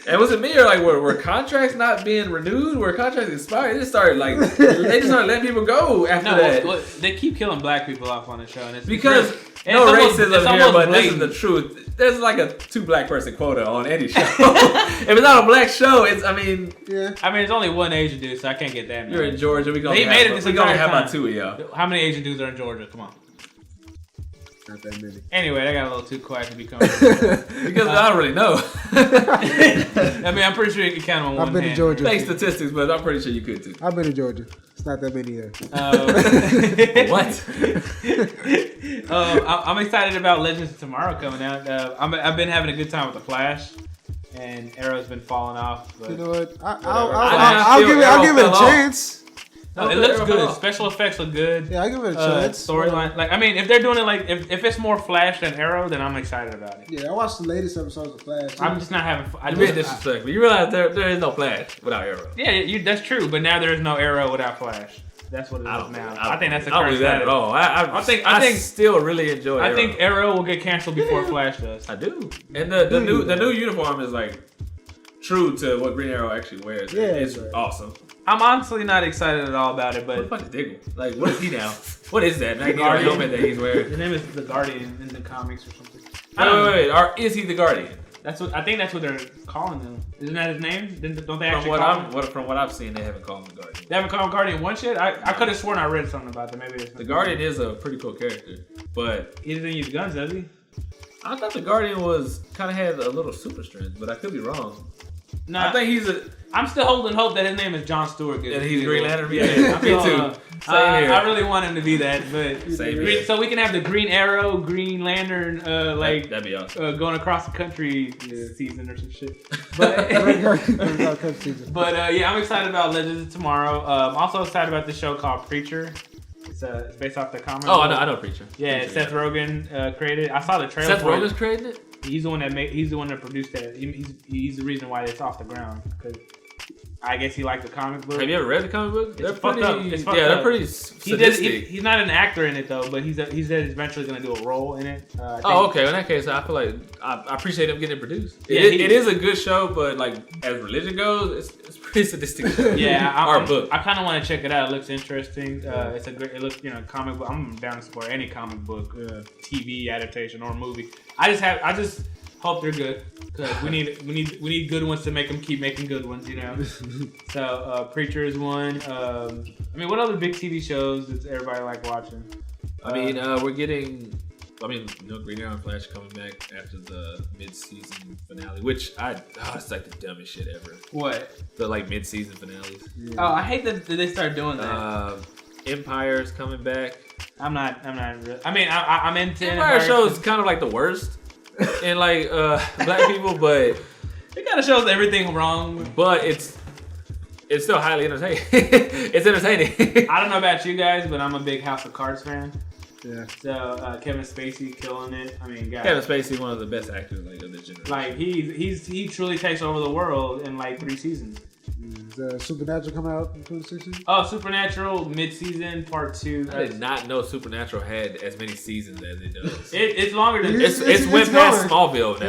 And was it me or like were contracts not being renewed? Were contracts expired? They just started letting people go after that. Well, they keep killing black people off on the show, and it's because no racism here, but this is the truth. There's like a 2 black person quota on any show. If it's not a black show, it's it's only one Asian dude, so I can't get that. You're in Georgia. We gonna have about 2 of y'all. How many Asian dudes are in Georgia? Come on. Not that many. Anyway, that got a little too quiet to be coming. Because I don't really know. I mean, I'm pretty sure you can count on one hand. I've been to Georgia. Thanks statistics, but I'm pretty sure you could too. I've been to Georgia. It's not that many there. What? I'm excited about Legends of Tomorrow coming out. I've been having a good time with The Flash, and Arrow's been falling off. But you know what? I'll give it a chance. No, it looks good. Special effects look good. Yeah, I give it a chance. Storyline, if they're doing it if it's more Flash than Arrow, then I'm excited about it. Yeah, I watched the latest episodes of Flash. I'm just not having fun. You're being disrespectful. You realize there is no Flash without Arrow. Yeah, that's true. But now there is no Arrow without Flash. That's what it is now. I think that's a curse. I don't believe that at all. I think still really enjoy Arrow. I think Arrow will get canceled before Flash does. I do. And the new uniform is like true to what Green Arrow actually wears. Yeah, it's awesome. I'm honestly not excited at all about it, but... What the fuck is Diggle? Like, what is he now? What is that? The helmet that he's wearing. His name is the Guardian in the comics or something. Wait. Is he the Guardian? I think that's what they're calling him. Isn't that his name? Don't they actually From what I've seen, they haven't called him the Guardian. They haven't called him Guardian one shit? I could have sworn I read something about that. Maybe the Guardian is a pretty cool character, but... He doesn't use guns, does he? I thought the Guardian kind of had a little super strength, but I could be wrong. No, I think I'm still holding hope that his name is John Stewart. And he's Green Lantern. Yeah, me too. Same here. I really want him to be that, but so we can have the Green Arrow, Green Lantern, that'd be awesome. Going across the country season or some shit. But yeah, I'm excited about Legends of Tomorrow. I'm also excited about this show called Preacher. It's based off the comic. Oh, I know Preacher. Yeah, Preacher, Seth Rogen created. I saw the trailer. Seth Rogen's created it. He's the one that produced that. He's the reason why it's off the ground. Because I guess he liked the comic book. Have you ever read the comic book? They're fucked up. They're pretty sadistic. He's not an actor in it though, but he said he's eventually going to do a role in it. Okay. In that case, I feel like I appreciate him getting it produced. It is a good show, but like as religion goes, it's pretty sadistic. Yeah, our book. I kind of want to check it out. It looks interesting. It's a great. It looks comic book. I'm down to support any comic book, TV adaptation or movie. I just hope they're good because we need good ones to make them keep making good ones, So Preacher is one. What other big TV shows does everybody like watching? We're getting. Green Arrow and Flash coming back after the mid-season finale, which it's like the dumbest shit ever. What? The mid-season finales. Yeah. Oh, I hate that they start doing that. Empire's coming back. I'm not. I'm into Empire shows kind of like the worst. And black people, but it kind of shows everything wrong. But it's still highly entertaining. It's entertaining. I don't know about you guys, but I'm a big House of Cards fan. Yeah. So Kevin Spacey killing it. Guys, Kevin Spacey, one of the best actors of this generation. He truly takes over the world in 3 seasons. Is Supernatural coming out in 2016? Oh, Supernatural mid-season part 2. I did not know Supernatural had as many seasons as it does. It's longer than it's went past Smallville now.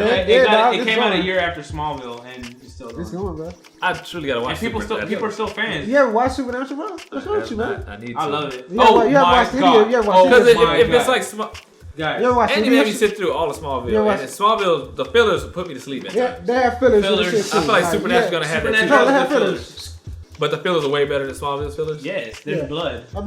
It came out a year after Smallville, and it's still going. It's going, bro. I truly gotta watch. And people are still fans. You ever watch Supernatural, bro? What's wrong with you, man? I need to. I love it. You haven't watched any of it. Because if it's like small. Guys, and made me sit through all of Smallville. And Smallville, the fillers put me to sleep at times. They have fillers. I feel like Supernatural's gonna have that too. They have fillers. But the fillers are way better than Smallville's fillers? Yes, there's blood. And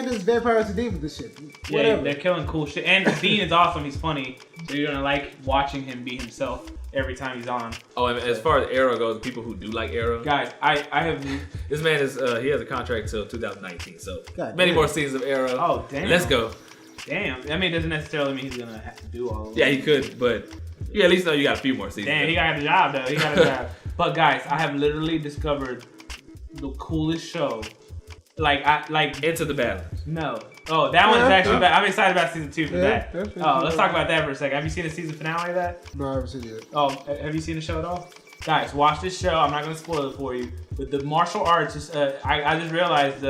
there's vampires and demons and shit. Yeah, they're killing cool shit. And Dean is awesome. He's funny. So you're gonna like watching him be himself every time he's on. Oh, and as far as Arrow goes, people who do like Arrow. Guys, I have... This man he has a contract till 2019, so many more seasons of Arrow. Oh, damn. Let's go. Damn. It doesn't necessarily mean he's gonna have to do all of it. Yeah, he could, but you at least know you got a few more seasons. Damn, he got a job, though. He got a job. But guys, I have literally discovered the coolest show. Into the Badlands. No. Oh, that one's actually bad. I'm excited about season 2 for that. Let's talk about that for a second. Have you seen the season finale of that? No, I haven't seen it yet. Oh, have you seen the show at all? Guys, watch this show. I'm not going to spoil it for you. But the martial arts, I just realized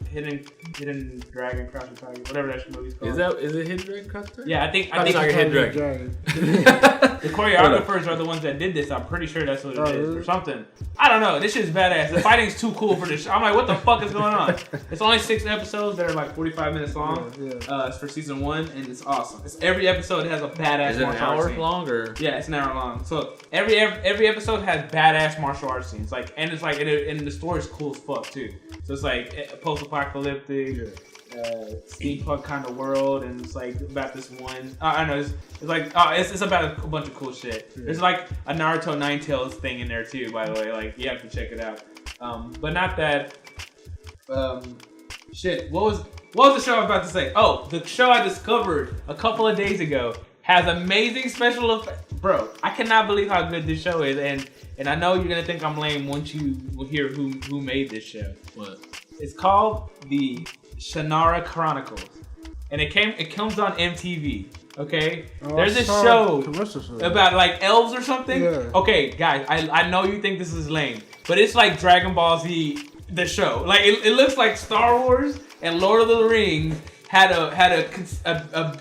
Hidden Dragon, Crouching Tiger, whatever that movie's called. Is it Hidden Dragon, Crouching Tiger? Yeah, I think Hidden Dragon. The choreographers are the ones that did this. I'm pretty sure that's what it is or something. I don't know. This shit's badass. The fighting's too cool for this. I'm like, what the fuck is going on? It's only 6 episodes that are like 45 minutes long. It's for season 1, and it's awesome. Every episode has a badass. Is it an hour long or? Yeah, it's an hour long. So every episode has badass martial arts scenes. Like, and it's like, and the story's cool as fuck too. So it's like post-apocalyptic, steampunk kind of world, and it's like about this one. I don't know. It's like it's about a bunch of cool shit. There's like a Naruto Nine Tails thing in there too. By the way, like you have to check it out. But not that. Shit. What was the show I was about to say? Oh, the show I discovered a couple of days ago has amazing special effects. Bro, I cannot believe how good this show is, and I know you're gonna think I'm lame once you hear who made this show. What? It's called the Shannara Chronicles, and it comes on MTV. Okay, there's this show about like elves or something. Yeah. Okay, guys, I know you think this is lame, but it's like Dragon Ball Z, the show. Like it looks like Star Wars and Lord of the Rings had a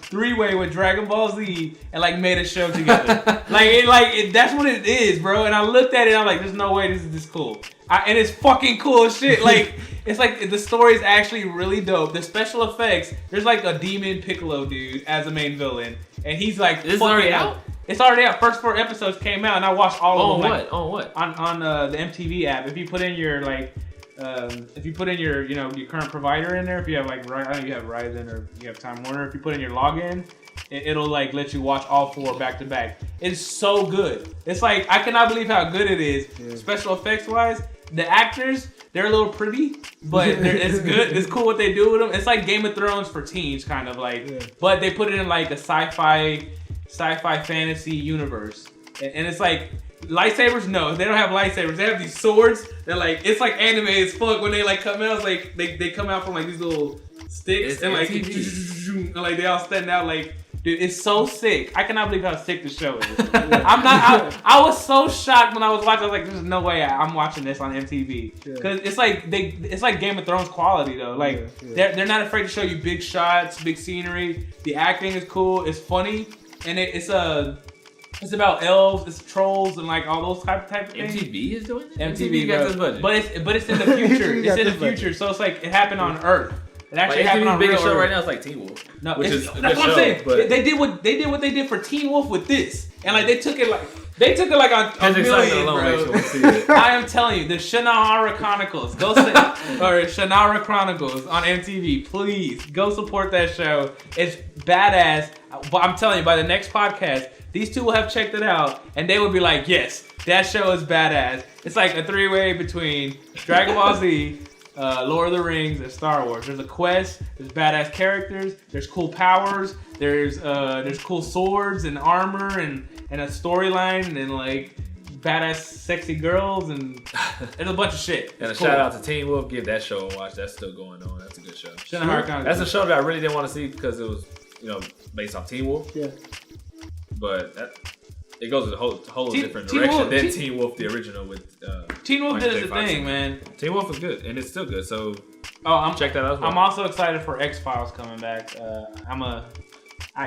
3-way with Dragon Ball Z and like made a show together. That's what it is, bro. And I looked at it and I'm like, there's no way this is this cool. And it's fucking cool as shit. Like it's like the story's actually really dope. The special effects, there's like a demon Piccolo dude as the main villain, and he's like, "This is already out." It's already out. First 4 episodes came out, and I watched all of them. On what? On the MTV app. If you put in your your current provider in there, if you have like I don't know, you have Verizon or you have Time Warner, if you put in your login, it'll like let you watch all 4 back to back. It's so good. It's like I cannot believe how good it is. Yeah. Special effects wise, the actors, they're a little pretty, but it's good. It's cool what they do with them. It's like Game of Thrones for teens, kind of like, but they put it in like a sci-fi fantasy universe, and it's like. Lightsabers? No, they don't have lightsabers. They have these swords. They're like, it's like anime as fuck when they like come out. It's like they come out from like these little sticks and like, and like they all stand out like, dude, it's so sick. I cannot believe how sick the show is. I was so shocked when I was watching. I was like, there's no way I'm watching this on MTV because it's like Game of Thrones quality though. Like they're not afraid to show you big shots, big scenery. The acting is cool. It's funny, and it's about elves, it's trolls, and like all those type of things. MTV is doing it? MTV got this budget. But it's in the future. It's in the future. So it's like it happened on Earth. It actually happened on biggest show right now is like Teen Wolf. No, that's what I'm saying. They did what they did for Teen Wolf with this. And like they took it like on a million, bro. I am telling you, the Shannara Chronicles. Go or Shannara Chronicles on MTV. Please go support that show. It's badass. But I'm telling you, by the next podcast, these two will have checked it out, and they will be like, yes, that show is badass. It's like a 3-way between Dragon Ball Z, Lord of the Rings, and Star Wars. There's a quest, there's badass characters, there's cool powers, there's cool swords and armor and a storyline and like badass sexy girls and there's a bunch of shit. And shout out to Teen Wolf. Give that show a watch. That's still going on. That's a good show. That's a show that I really didn't want to see because it was based off Teen Wolf. Yeah. But it goes in a whole different direction than Teen Wolf, the original with. Teen Wolf did the thing, man. Teen Wolf is good, and it's still good. So check that out as well. I'm also excited for X-Files coming back. I'm a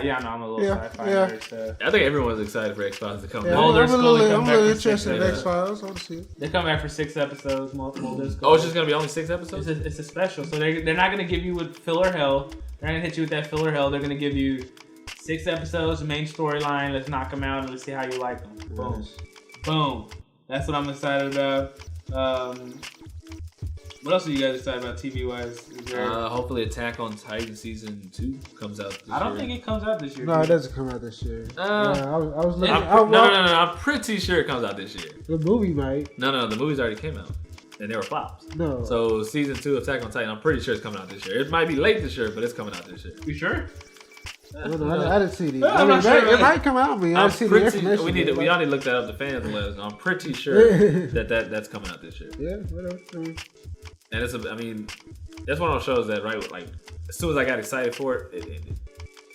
little sci-fi nerd. So. I think everyone's excited for X-Files to come back. I'm a little interested in X-Files. I want to see it. They come back for 6 episodes, multiple. It's just gonna be only 6 episodes. It's a special, so they're not gonna give you with filler hell. They're not gonna hit you with that filler hell. They're gonna give you 6 episodes, main storyline. Let's knock them out and let's see how you like them. Boom. Boom. That's what I'm excited about. What else are you guys excited about TV-wise? Hopefully Attack on Titan Season 2 comes out this year. I don't think it comes out this year. No, it doesn't come out this year. I was looking. No. I'm pretty sure it comes out this year. The movie might. No. The movies already came out. And they were flops. No. So Season 2 of Attack on Titan, I'm pretty sure it's coming out this year. It might be late this year, but it's coming out this year. You sure? I didn't see these. It might come out. I didn't see the information. We all need to look that up. The fans will let us know. I'm pretty sure that's coming out this year. Yeah, whatever. And that's one of those shows that, right, like, as soon as I got excited for it,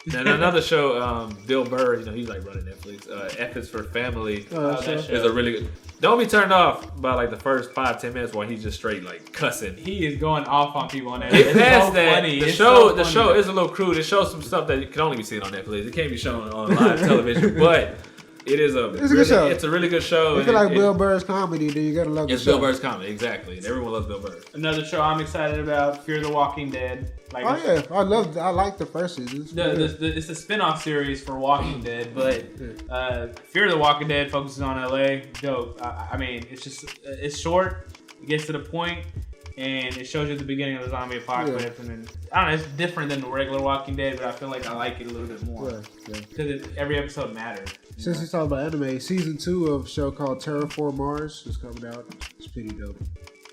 Then another show, Bill Burr, he's like running Netflix. F is for Family is a really good. Don't be turned off by like the first 5-10 minutes while he's just straight like cussing. He is going off on people on that. It has so that. Funny. The show is a little crude. It shows some stuff that can only be seen on Netflix. It can't be shown on live television, but. It's a good show. It's a really good show. If you like Bill Burr's comedy, then you gotta love the show. It's Bill Burr's comedy, exactly. And everyone loves Bill Burr. Another show I'm excited about, Fear the Walking Dead. I like the first season. It's a spin-off series for Walking Dead, but Fear the Walking Dead focuses on LA. Dope. I mean, it's short. It gets to the point, and it shows you the beginning of the zombie apocalypse, and then I don't know. It's different than the regular Walking Dead, but I feel like I like it a little bit more because every episode matters. Since we talked about anime, season 2 of a show called Terraform Mars is coming out. It's pretty dope.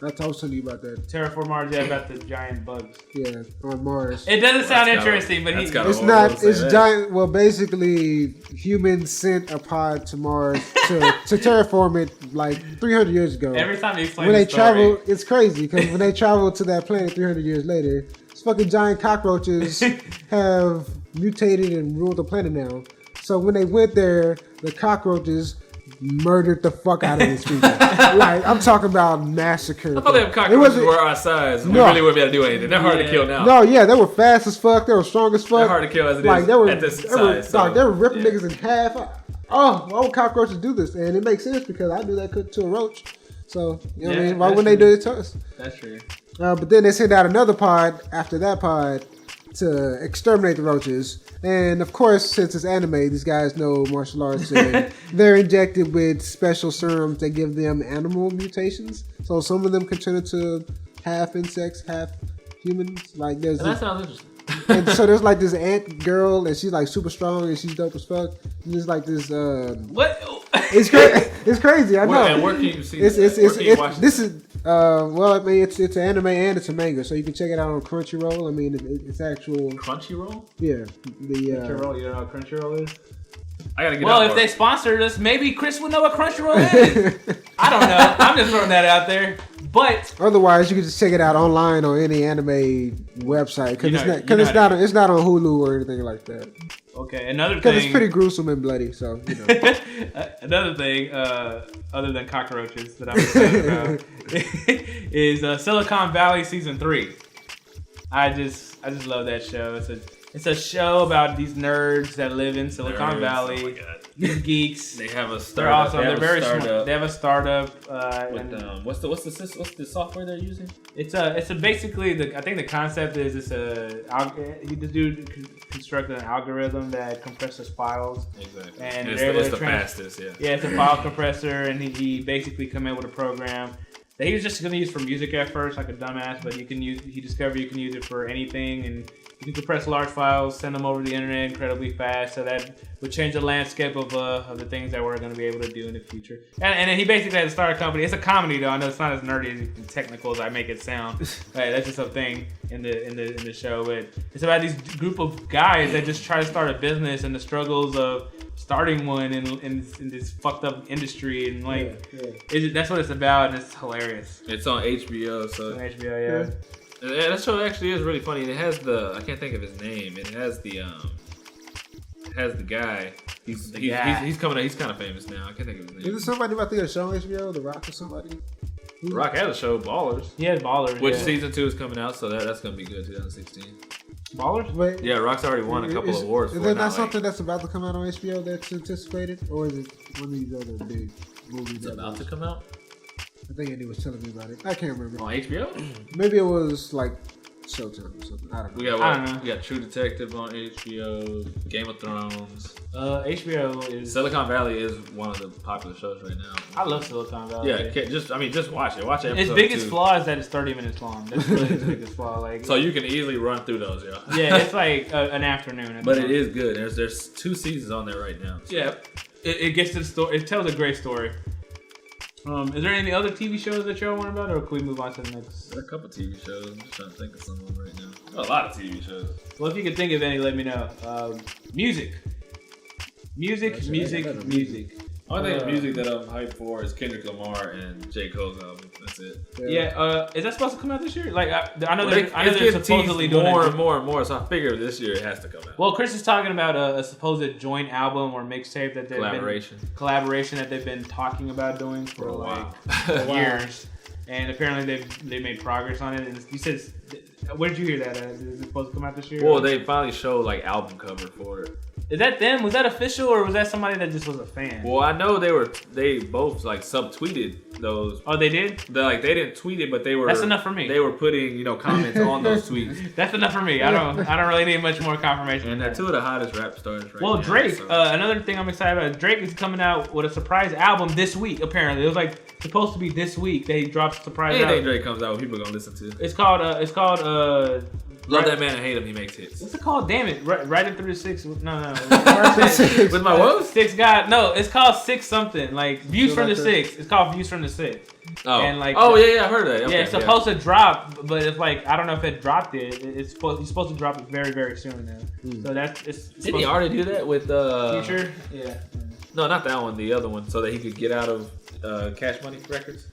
I was telling you about that. Terraform Mars, about the giant bugs. Yeah, on Mars. It doesn't sound interesting, but it's not. It's giant. Well, basically, humans sent a pod to Mars to terraform it like 300 years ago. Every time they explain when they travel, it's crazy because when they travel to that planet 300 years later, these fucking giant cockroaches have mutated and ruled the planet now. So when they went there, the cockroaches murdered the fuck out of these people. Like, I'm talking about massacre. I thought them cockroaches were our size. We really wouldn't be able to do anything. They're hard to kill now. No, yeah, they were fast as fuck. They were strong as fuck. They're hard to kill as it is at this size. They were ripping niggas in half. Why would cockroaches do this? And it makes sense because I do that to a roach. So, you know what I mean? Why wouldn't they do it to us? That's true. But then they sent out another pod after that pod to exterminate the roaches. And of course, since it's anime, these guys know martial arts and they're injected with special serums that give them animal mutations. So some of them can turn into half insects, half humans. Like that sounds interesting. And so there's like this ant girl and she's like super strong and she's dope as fuck. And there's like this what? It's crazy. I know. And where can you see this is well, I mean, it's an anime and it's a manga, so you can check it out on Crunchyroll. I mean, it's actual Crunchyroll. Yeah, Crunchyroll. You know what Crunchyroll is? I gotta get. Well, if they sponsored us, maybe Chris would know what Crunchyroll is. I don't know. I'm just throwing that out there. But otherwise, you can just check it out online on any anime website because it's not on Hulu or anything like that. Okay, another thing. Because it's pretty gruesome and bloody, so you know. Another thing, other than cockroaches that I'm excited about, is Silicon Valley season 3. I just love that show. It's a show about these nerds that live in Silicon Valley. Oh my God. These geeks. They have a startup. They're awesome. They're very smart. They have a startup. What's the software they're using? It's basically I think the concept is this dude constructed an algorithm that compresses files. Exactly. And it's the fastest. Yeah. Yeah, it's a file compressor, and he basically come in with a program that he was just going to use for music at first, like a dumbass. But he discovered you can use it for anything, and you can compress large files, send them over the internet incredibly fast, so that would change the landscape of the things that we're going to be able to do in the future. And then he basically had to start a company. It's a comedy though. I know it's not as nerdy and technical as I make it sound. That's just a thing in the show. But it's about these group of guys that just try to start a business and the struggles of starting one in this fucked up industry, and that's what it's about, and it's hilarious. It's on HBO, so it's on HBO, yeah. That show actually is really funny. It has I can't think of his name. It has the guy. He's coming out. He's kind of famous now. I can't think of his name. Is it somebody about to show on HBO? The Rock or somebody? The Rock has a show, Ballers. He has Ballers, which season 2 is coming out, so that's gonna be good. 2016. Ballers? Wait, yeah, Rock's already won a couple of awards. Is that not something that's about to come out on HBO that's anticipated, or is it one of these other big movies that's about to come out? I think Andy was telling me about it. I can't remember. On HBO? Maybe it was like Showtime or something. I don't know. We got True Detective on HBO, Game of Thrones. HBO is... Silicon Valley is one of the popular shows right now. I love Silicon Valley. Yeah, just watch it. Watch it. Its biggest flaw is that it's 30 minutes long. That's really its biggest flaw. Like, so you can easily run through those, yo. Yeah, it's like an afternoon. But it is good. There's 2 seasons on there right now. So. Yeah, it gets to the story. It tells a great story. Is there any other TV shows that y'all want about, or can we move on to the next? There are a couple TV shows. I'm just trying to think of some of them right now. A lot of TV shows. Well, if you can think of any, let me know. Music. Only thing of music that I'm hyped for is Kendrick Lamar and J. Cole's album. That's it. Yeah. Is that supposed to come out this year? Like I know they're supposedly doing more and more. So I figure this year it has to come out. Well, Chris is talking about a supposed joint album or mixtape that they've collaboration that they've been talking about doing for years, and apparently they made progress on it. And you said, where did you hear that? Is it supposed to come out this year? Well, they finally showed like album cover for it. Is that them? Was that official, or was that somebody that just was a fan? Well, I know they both like subtweeted those. Oh, they did? They didn't tweet it, but they were. That's enough for me. They were putting comments on those tweets. That's enough for me. I don't really need much more confirmation. And they're two of the hottest rap stars right now. Well, Drake. So. Another thing I'm excited about. Drake is coming out with a surprise album this week. Apparently, it was like supposed to be this week. They dropped a surprise album. Anything Drake comes out, people are gonna listen to. It's called. Love that man and hate him. He makes hits. What's it called? Damn it! Right in through the six. No. With my what? Six God. No, it's called Six something. Like Views from the Six. It's called Views from the Six. Oh. And like. Oh yeah, I heard that. Okay, yeah, it's supposed to drop, but it's like I don't know if it dropped it. He's supposed to drop it very very soon now. So Didn't he already do that with Future? Yeah. No, not that one. The other one, so that he could get out of Cash Money Records.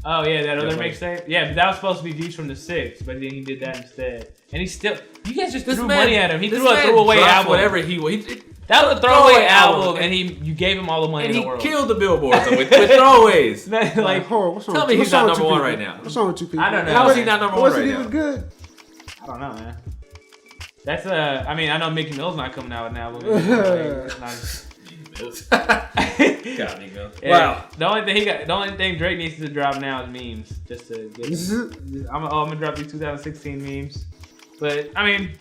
Oh yeah, that other mixtape. Yeah, but that was supposed to be Views from the Six, but then he did that instead. And he still, you guys just threw money at him. He threw a throwaway album. Whatever that was a throwaway album, and you gave him all the money in the world. And he killed the billboards with throwaways. Like, tell me he's not number one right now. What's wrong with you people? I don't know. How is he not number one right now? Was it even good? I don't know, man. That's I mean, I know Mickey Mill's not coming out with an album. God, Nico. Wow. The only thing Drake needs to drop now is memes. Just to get. I'm gonna drop these 2016 memes. But I mean,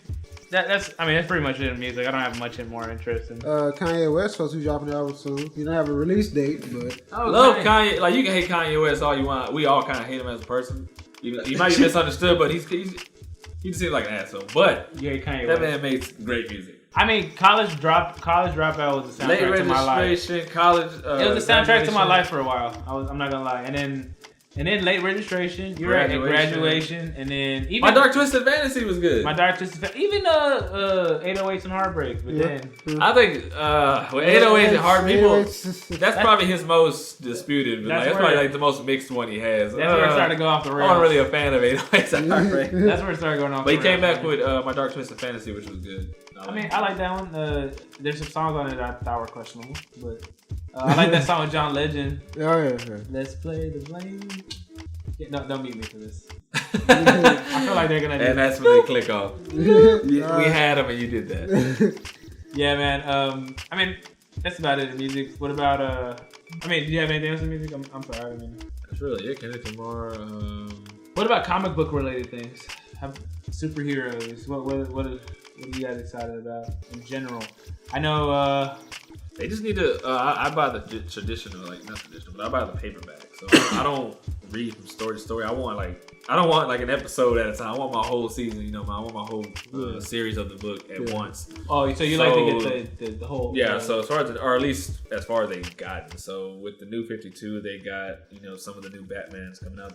that's pretty much it in music. I don't have much more interest in. Kanye West supposed to be dropping the album soon. He don't have a release date, but love Kanye. Like you can hate Kanye West all you want. We all kind of hate him as a person. He might be misunderstood, but he seems like an asshole. But that man makes great music. I mean, College Dropout was the soundtrack to my life. College. It was the soundtrack to my life for a while. I'm not gonna lie. And then Late Registration. You're right. Graduation. And then even My Dark Twisted Fantasy was good. Even 808s and Heartbreak. But then I think with 808s and Heart People, that's probably his most disputed. But that's probably like the most mixed one he has. That's where it started to go off the rails. I'm not really a fan of 808s and Heartbreak. That's where it started going off. But he came back with My Dark Twisted Fantasy, which was good. I mean, I like that one. There's some songs on it that I thought were questionable, but I like that song with John Legend. Oh yeah. Let's play the blame. Yeah, no, don't beat me for this. I feel like they're gonna. And that's when they click off. We had them, and you did that. Yeah, man. I mean, that's about it in music. What about I mean, do you have anything else in music? I'm sorry. I mean, that's really it. Kendrick Lamar. What about comic book related things? Superheroes. What are you guys excited about in general? I know they just need to. I buy the traditional, like not traditional, but I buy the paperback. So I don't read from story to story. I don't want like an episode at a time. I want my whole season. I want my whole series of the book at once. Oh, so you like to get the whole? Yeah. So as far as or at least as far as they've gotten. So with the new 52, they got some of the new Batmans coming out.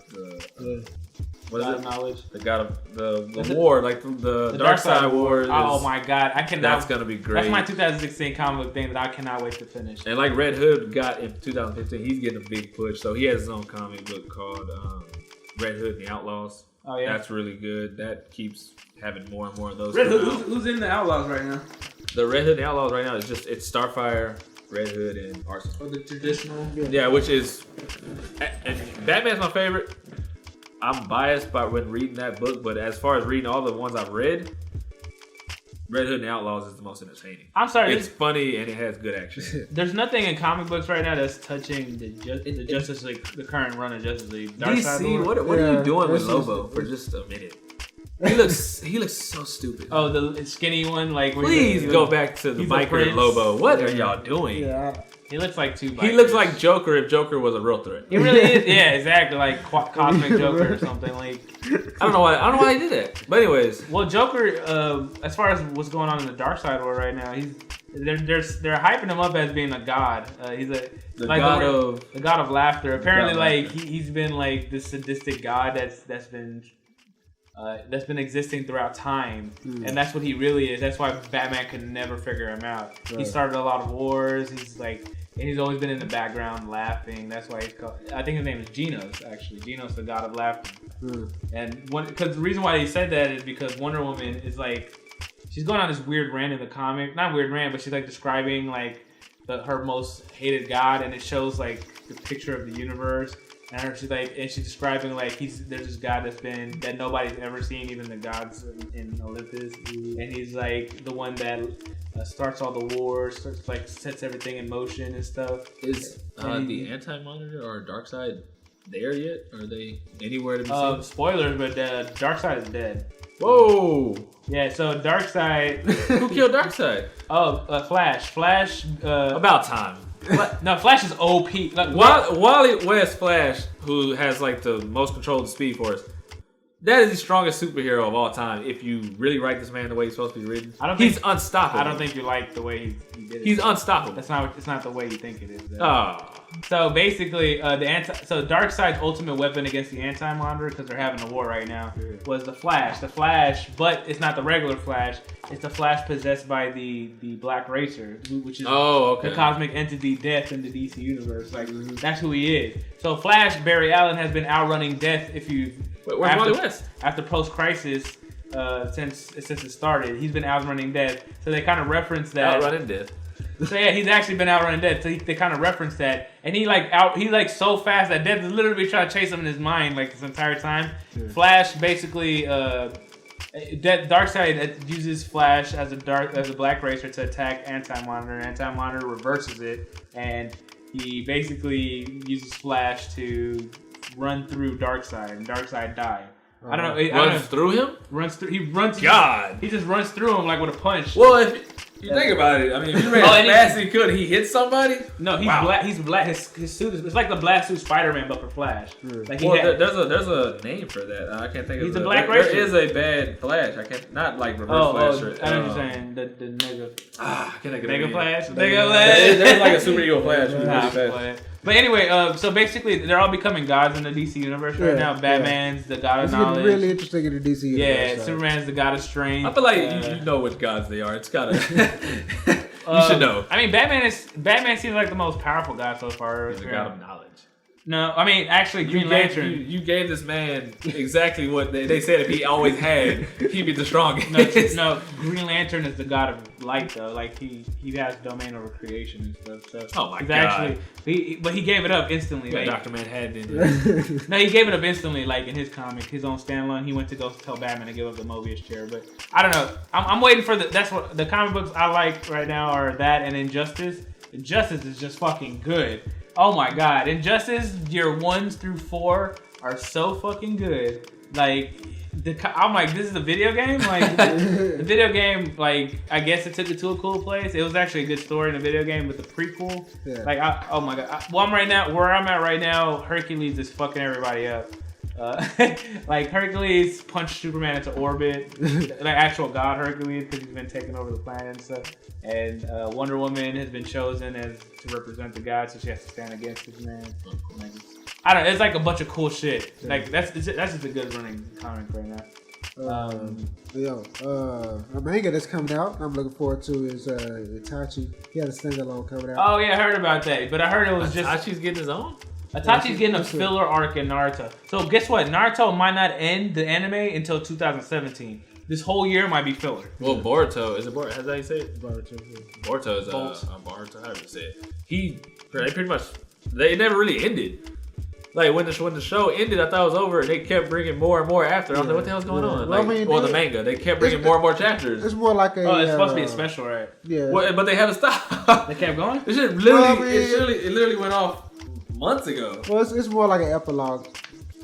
What is it? Knowledge. The God of the War, like the Dark Side War. Oh my God, I cannot. That's gonna be great. That's my 2016 comic book thing that I cannot wait to finish. And like Red Hood got in 2015, he's getting a big push. So he has his own comic book called Red Hood and the Outlaws. Oh yeah, that's really good. That keeps having more and more of those. Red Hood. Who's in the Outlaws right now? The Red Hood and the Outlaws right now is it's Starfire, Red Hood, and Arsenal. Oh, the traditional. Yeah, which is and Batman's my favorite. I'm biased by when reading that book, but as far as reading all the ones I've read, Red Hood and the Outlaws is the most entertaining. I'm sorry, it's funny and it has good action. There's nothing in comic books right now that's touching the Justice League, the current run of Justice League. DC, what are you doing with Lobo for just a minute? He looks so stupid. Oh, the skinny one, like please go back to the biker Lobo. What are y'all doing? Yeah. He looks like two bikers. He looks like Joker if Joker was a real threat. He really is. Yeah, exactly. Like Cosmic Joker or something. Like I don't know why he did that. But anyways, well, Joker. As far as what's going on in the Dark Side War right now, they're hyping him up as being a god. He's the god of laughter. Apparently, like he's been like this sadistic god that's been existing throughout time, and that's what he really is. That's why Batman could never figure him out. Right. He started a lot of wars. And he's always been in the background laughing. That's why he's called. I think his name is Genos. Actually, Genos, the god of laughter. And because the reason why he said that is because Wonder Woman is like, she's going on this weird rant in the comic. Not weird rant, but she's like describing like her most hated god, and it shows like the picture of the universe. And she's describing like there's this god that nobody's ever seen, even the gods in Olympus, and he's like the one that starts all the wars, sets everything in motion and stuff. Is the Anti-Monitor or Darkseid there yet? Are they anywhere to be seen? Spoilers, but Darkseid is dead. Whoa! Yeah, so Darkseid. Who killed Darkseid? Flash. Flash. About time. No, Flash is OP. Wally West Flash, who has like the most control of the Speed Force, that is the strongest superhero of all time. If you really write this man the way he's supposed to be written, he's unstoppable. I don't think you like the way he did it. He's unstoppable. It's not the way you think it is. So basically, Darkseid's ultimate weapon against the Anti-Monitor, because they're having a war right now, was the Flash. The Flash, but it's not the regular Flash. It's the Flash possessed by the Black Racer, which is the cosmic entity Death in the DC universe. Like that's who he is. So Flash, Barry Allen, has been outrunning Death. Where's Wally West? After post-crisis, since it started, he's been outrunning Death. So they kind of reference that. Outrunning Death. So yeah, he's actually been outrunning Death. So they kind of reference that, and he's so fast that Death is literally trying to chase him in his mind like this entire time. Yeah. Flash basically, Darkseid uses Flash as a Black Racer to attack Anti-Monitor. Anti-Monitor reverses it, and he basically uses Flash to run through Darkseid, and Darkseid died. I don't know. Runs through him? He runs. God. He just runs through him like with a punch. Well, if you think about it, I mean, if you ran as fast as he could, he hit somebody? No, he's black. He's black. His suit is, it's like the black suit Spider-Man, but for Flash. Like there's a name for that. I can't think of it. He's a Black Racer. There is a bad Flash. I can't, not like reverse Flash. I know what you're saying. The nega. I can't think of Mega it. Flash? Mega Flash. There's like a super ego Flash. But anyway, so basically, they're all becoming gods in the DC universe right now. Batman's the god of knowledge. It's really interesting in the DC universe. Yeah, Superman's the god of strength. I feel like you know which gods they are. It's gotta. You should know. I mean, Batman seems like the most powerful god so far. He's the god of knowledge. No, I mean, actually, Green Lantern. You gave this man exactly what they said if he always had, he'd be the strongest. No, Green Lantern is the god of light, though. Like, he has domain over creation and stuff. So oh, my God. But he gave it up instantly. Yeah, like, Dr. Manhattan did. No, he gave it up instantly, like, in his comic, his own standalone. He went to go tell Batman to give up the Mobius chair. But, I don't know. I'm waiting for that's what the comic books I like right now are that and Injustice. Injustice is just fucking good. Oh my God, Injustice year 1 through 4 are so fucking good. Like, I'm like, this is a video game? Like, the video game, like, I guess it took it to a cool place. It was actually a good story in the video game, but the prequel, like, oh my God. Where I'm at right now, Hercules is fucking everybody up. Like, Hercules punched Superman into orbit, like actual god Hercules, because he's been taking over the planet and stuff. And Wonder Woman has been chosen to represent the god, so she has to stand against this man. Like, I don't know, it's like a bunch of cool shit. Like, that's just a good running comic right now. A manga that's coming out I'm looking forward to is Itachi. He had a standalone coming out. Oh yeah, I heard about that, but I heard it was just Itachi's getting his own? Itachi's getting a filler arc in Naruto. So guess what? Naruto might not end the anime until 2017. This whole year might be filler. Well, Boruto, is it Boruto? How's that you say it? Boruto. Boruto is Boruto, how do you say it? They pretty much, they never really ended. Like, when the show ended, I thought it was over, and they kept bringing more and more after. I was like, what the hell's going on? Like, the manga. They kept bringing more and more chapters. It's more like a... Oh, it's supposed to be a special, right? Yeah. Well, but they haven't stopped. They kept going? This shit literally went off months ago. Well, it's more like an epilogue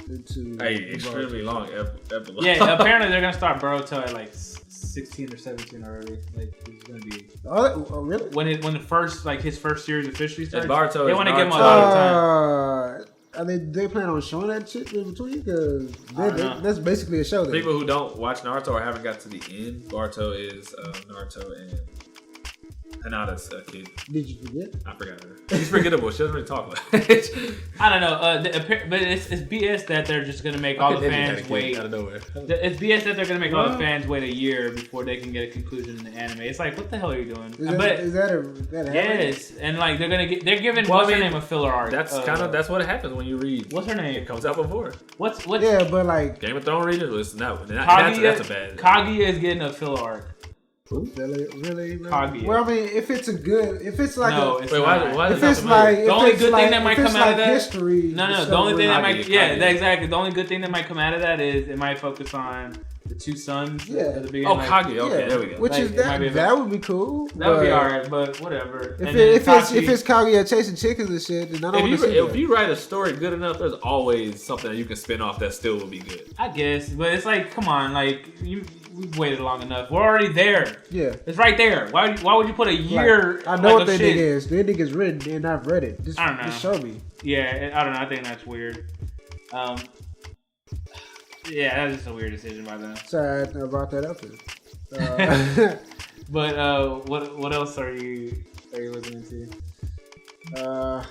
into... extremely long epilogue. Yeah, apparently they're going to start Boruto at, like, 16 or 17 already. Like, he's gonna be. Oh, really? When the first, like, his first series officially starts, they want to give him a lot of time. Are they plan on showing that shit in between? Because that's basically a show. Then. People who don't watch Naruto or haven't got to the end, Naruto is Naruto and Hanada's kid. Did you forget? I forgot her. She's forgettable. She doesn't really talk about it. I don't know. But it's BS that they're just gonna make all the fans wait. Out of nowhere. It's BS that they're gonna make all the fans wait a year before they can get a conclusion in the anime. It's like, what the hell are you doing? Is that yes, and like they're giving what's her name a filler arc. That's that's what happens when you read. What's her name? It comes out before. What's yeah, but like Game of Thrones readers, it's not. Kaguya, that's a bad. Kaguya is getting a filler arc. Really? Kaguya. Well, I mean, if it's like why if it's like the only good thing that might come out of that history. No, the only thing that might exactly. The only good thing that might come out of that is it might focus on the two sons. At the beginning. Oh, Kaguya. Okay, there we go. Which is that would be cool. That would be alright, but whatever. If it's Kaguya chasing chickens and shit, then I don't want to see that. If you write a story good enough, there's always something that you can spin off that still will be good. I guess, but it's like, come on, like we've waited long enough. We're already there. Yeah, it's right there. Why would you put a year? I know what the ending is. The ending is written, and I've read it. I don't know. Just show me. Yeah, I don't know. I think that's weird. Yeah, that's just a weird decision by them. Sorry, I brought that up there. But what else are you looking into? Well,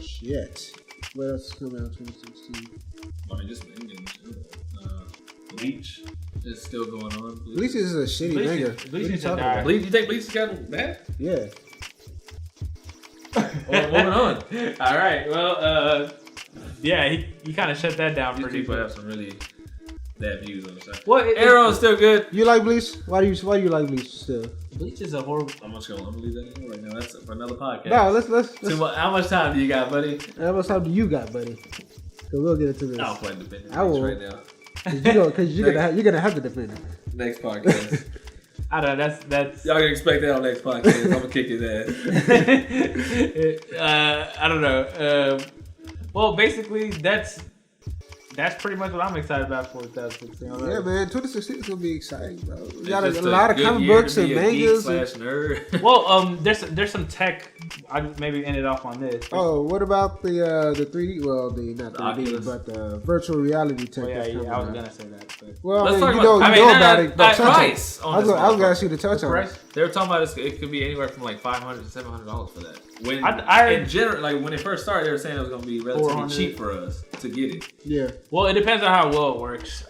shit. What else is coming out in 2016? I mean, just ending. Bleach is still going on. Bleach is a shitty manga. Bleach is talking about. You think Bleach has gotten bad? Yeah. Well, moving on. All right. Well, yeah, he kind of shut that down. These people have some really bad views on the side. Well, Arrow's still good. You like Bleach? Why do you like Bleach still? Bleach is a horrible. I'm just gonna leave that in right now. That's for another podcast. No, let's how much time do you got, buddy? How much time do you got, buddy? Cause we'll get into this. I'll play defending right now. Cause you're gonna have to defend it. Next podcast. I don't know. That's y'all can expect that on next podcast. I'm gonna kick his ass. I don't know. Well, basically, that's pretty much what I'm excited about for 2016. Yeah, man, 2016 is gonna be exciting, bro. We got a lot of comic books and mangas. Nerd. Well, there's some tech. I maybe ended off on this. Oh, what about the 3D? Well, not 3D, but the virtual reality tech. Oh, yeah, I was gonna say that. But. Well, I mean, you know about it. The price. I was gonna ask you to touch on it. They were talking about it could be anywhere from like $500 to $700 for that. When in general, like when it first started, they were saying it was gonna be relatively cheap for us to get it. Yeah. Well, it depends on how well it works.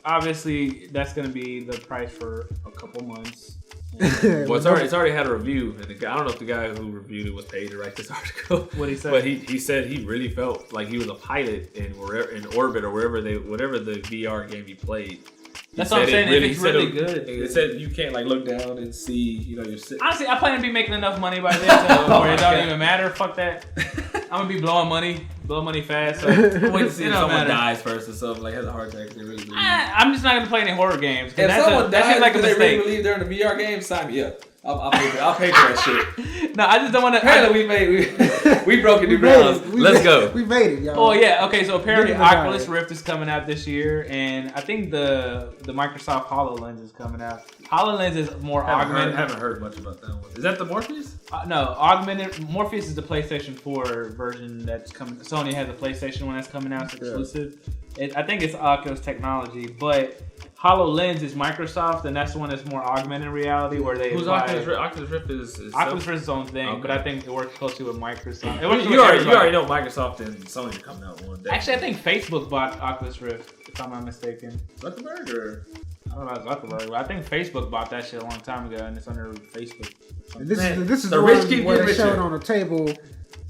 Obviously, that's gonna be the price for a couple months. Well, it's already had a review, and I don't know if the guy who reviewed it was paid to write this article. What he said, but he said he really felt like he was a pilot in orbit or whatever the VR game he played. That's what I'm saying. If it's really good, it said you can't like look down and see, you're sitting. Honestly, I plan to be making enough money by then where it don't even matter. Fuck that. I'm gonna be blowing money fast. So wait to see if someone dies first or something, like has a heart attack. They really do. I'm just not gonna play any horror games. If someone dies like they really believe they're in a VR game, sign me up. I'll pay for that shit. No, I just don't want to. Apparently, we broke new grounds. Let's go. We made it, y'all. Oh yeah, okay. So apparently, Oculus Rift is coming out this year, and I think the Microsoft HoloLens is coming out. HoloLens is more augmented. I haven't heard much about that one. Is that the Morpheus? No, augmented. Morpheus is the PlayStation 4 version that's coming. Sony has a PlayStation one that's coming out. It's exclusive. I think it's Oculus technology, but HoloLens is Microsoft, and that's the one that's more augmented reality, where they. Who's Oculus Rift? Oculus Rift is Oculus Rift is its own thing, but I think it works closely with Microsoft. You already know Microsoft and Sony are coming out one day. Actually, I think Facebook bought Oculus Rift, if I'm not mistaken. Zuckerberg or? I don't know about Zuckerberg, but I think Facebook bought that shit a long time ago, and it's under Facebook. This is the rich keep where they show it on a table.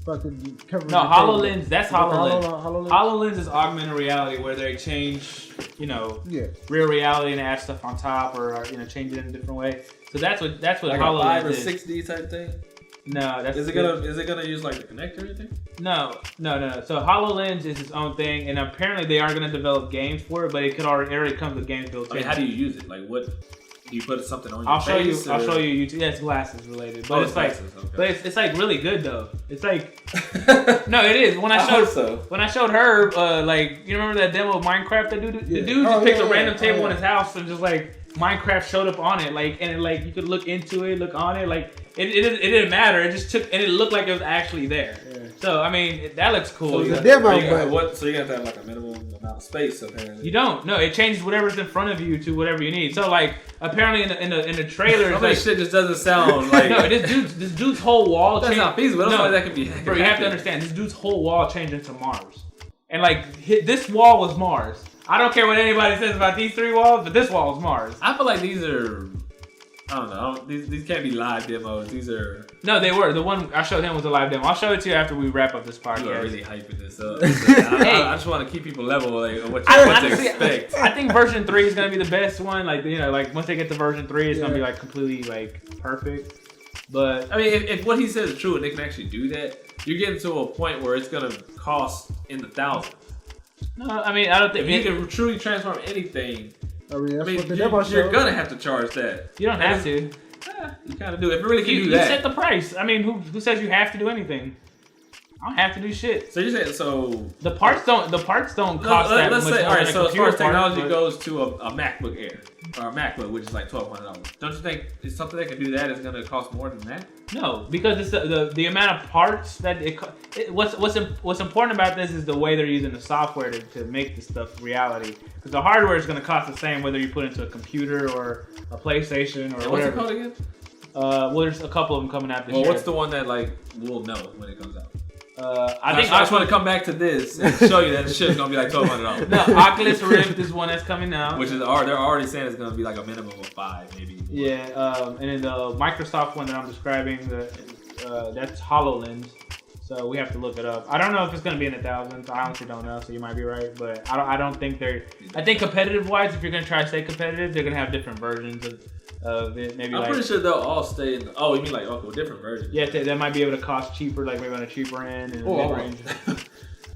Fucking covering no, HoloLens. That's HoloLens. HoloLens is augmented reality, where they change, real reality and add stuff on top, or change it in a different way. So that's what like HoloLens a 5 or is. 6D type thing. No, that's is it gonna use like the connector or anything? No. So HoloLens is its own thing, and apparently they are gonna develop games for it, but it already comes with games built in. I mean, how do you use it? Like what? Do you put something on your I'll show face? I'll show you YouTube. Yeah, it's glasses related, but it's glasses, like, but it's like really good though. It's like, no, it is. When I showed her, like, you remember that demo of Minecraft? The dude just picked a random table in his house and just like Minecraft showed up on it, like, and it, like you could look into it, look on it, like it didn't matter. It just took, and it looked like it was actually there. Yeah. So I mean, that looks cool. So it's a demo, so you have to have like a minimum amount of space apparently. You don't. No, it changes whatever's in front of you to whatever you need. So like apparently in the trailer, some of this shit just doesn't sound like. No, this dude's whole wall. That's not feasible. No, that could be. Bro, you have to understand. This dude's whole wall changed into Mars, and like this wall was Mars. I don't care what anybody says about these 3 walls, but this wall is Mars. I feel like these are, I don't know, these can't be live demos. These are... No, they were. The one I showed him was a live demo. I'll show it to you after we wrap up this podcast. You are really hyping this up. I just want to keep people level like what to expect. I think version 3 is going to be the best one. Like, you know, like once they get to version 3, it's going to be like completely like perfect. But I mean, if what he says is true and they can actually do that, you're getting to a point where it's going to cost in the thousands. No, I mean, I don't think... If you can truly transform anything, what the demo shows. You're going to have to charge that. You don't have to. You kind of do. If it really can do that. You set the price. I mean, who says you have to do anything? I don't have to do shit. So you're saying, so... The parts don't cost that much. Let's say, all right, so as far as technology goes to a MacBook Air, or a MacBook, which is like $1,200, don't you think it's something that can do that is going to cost more than that? No, because it's the amount of parts that what's important about this is the way they're using the software to make this stuff reality. Because the hardware is going to cost the same whether you put it into a computer or a PlayStation or whatever. What's it called again? Well, there's a couple of them coming out this year. Well, what's the one that like we'll know when it comes out? I just want to come back to this and show you that the shit's gonna be like $1,200. No, Oculus Rift is one that's coming out, which is they're already saying it's gonna be like a minimum of 5, maybe more. Yeah, and then the Microsoft one that I'm describing, that's HoloLens. So we have to look it up. I don't know if it's gonna be in the thousands. I honestly don't know. So you might be right, but I don't think they're. I think competitive wise, if you're gonna try to stay competitive, they're gonna have different versions of it. Maybe I'm pretty sure they'll all stay in. Oh, you mean like different versions? Yeah, that might be able to cost cheaper, like maybe on a cheaper end and mid-range. I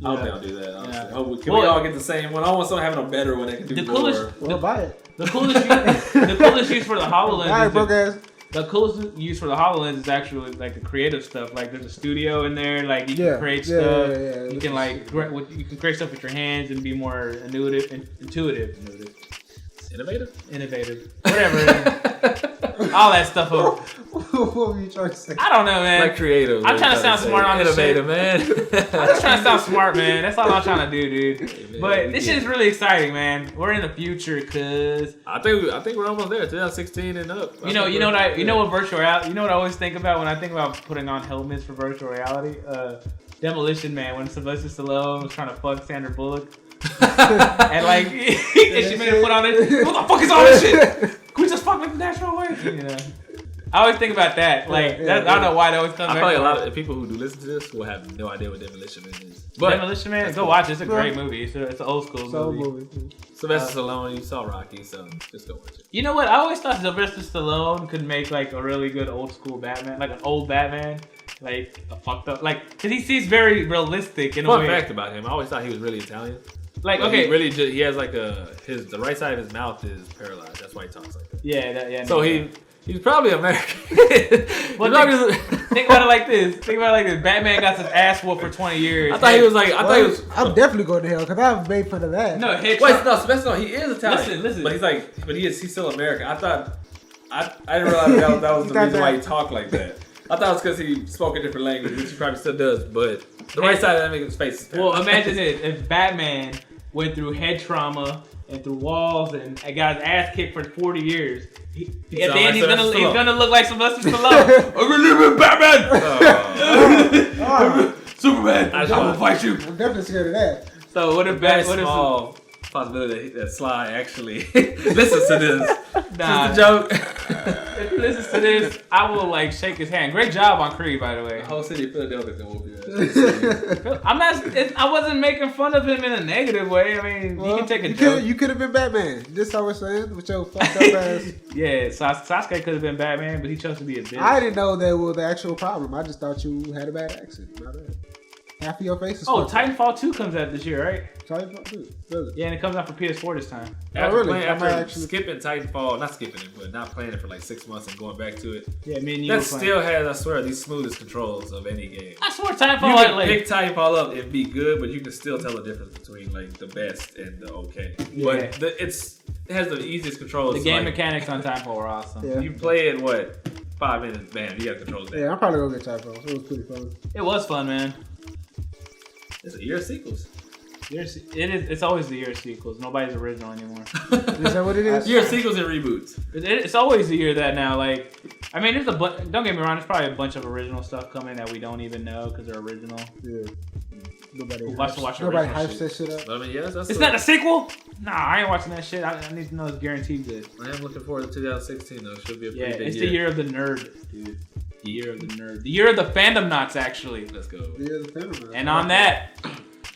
don't think I'll do that. Honestly. Yeah. Can we all get the same one? I want someone having a better one that can do more. Well, buy it. The coolest use for the HoloLens. All right, broke ass. The coolest use for the HoloLens is actually like the creative stuff. Like there's a studio in there. Like you can create stuff. Yeah. You can you can create stuff with your hands and be more intuitive. Innovative. Whatever. All that stuff. What were you trying to say? I don't know, man. Like creative. I'm trying to sound smart on this shit. Innovative, man. I'm just trying to sound smart, man. That's all I'm trying to do, dude. Hey, man, but this shit is really exciting, man. We're in the future, cause I think we're almost there. 2016 and up. You know what virtual reality? You know what I always think about when I think about putting on helmets for virtual reality? Demolition Man, when Sylvester Stallone was trying to fuck Sandra Bullock. And like, and she made him put on it. What the fuck is all this shit? Can we just fuck like the natural way? You know, I always think about that. Like, I don't know why that always comes back. I feel like a lot of people who do listen to this will have no idea what Demolition Man is. But Demolition Man, go watch it. It's a great movie. It's an old school movie. Sylvester Stallone, you saw Rocky, so just go watch it. You know what? I always thought Sylvester Stallone could make like a really good old school Batman, like an old Batman. Like a fucked up, like, cause he seems very realistic in a way. Fun fact about him, I always thought he was really Italian. Like, okay, he has like the right side of his mouth is paralyzed. That's why he talks like that. Yeah. So he's probably American. Well, think about it like this. Batman got his ass whooped for 20 years. I'm definitely going to hell because I've made fun of that. No, he is Italian. Listen. But he's still American. I didn't realize that was the reason why he talked like that. I thought it was because he spoke a different language, which he probably still does, but the right side of that makes his face. Well, imagine this. If Batman went through head trauma and through walls and got his ass kicked for 40 years, at the end he's gonna look like Sylvester Stallone. I believe in Batman! Superman! I will fight you! I'm definitely scared of that. So what if Batman... possibility that Sly actually listens to this. Nah. Just a joke. If he listens to this, I will like shake his hand. Great job on Creed, by the way. The whole city of Philadelphia can whoop your ass. I wasn't making fun of him in a negative way. I mean, you can take a joke. You could have been Batman. This how we're saying with your fucked up ass. Yeah, Sasuke could have been Batman, but he chose to be a bitch. I didn't know that was the actual problem. I just thought you had a bad accent. My bad. Half of your face is Titanfall 2 comes out this year, right? Titanfall 2? Really? Yeah, and it comes out for PS4 this time. After skipping Titanfall, not skipping it, but not playing it for like 6 months and going back to it. Yeah, me and you that still has, I swear, the smoothest controls of any game. I swear Titanfall... You can pick Titanfall up and be good, but you can still tell the difference between like the best and the okay. Yeah. But it has the easiest controls. The game mechanics on Titanfall were awesome. Yeah. You play it, what, 5 minutes, man, you got controls down. Yeah, I'm probably going to get Titanfall. It was pretty fun. It was fun, man. It's a year of sequels. It's always the year of sequels. Nobody's original anymore. Is that what it is? Year of sequels and reboots. It's always the year that now, like, I mean, there's don't get me wrong, there's probably a bunch of original stuff coming that we don't even know because they're original. Yeah. Nobody hypes that shit up. I mean, yes, it's not a sequel? Nah, I ain't watching that shit. I need to know it's guaranteed good. I am looking forward to 2016, though. Should be a pretty big year. It's the year of the nerd, dude. The year of the nerd. The year of the Fandomnauts, actually. Let's go. The year of the Fandomnauts. And on that,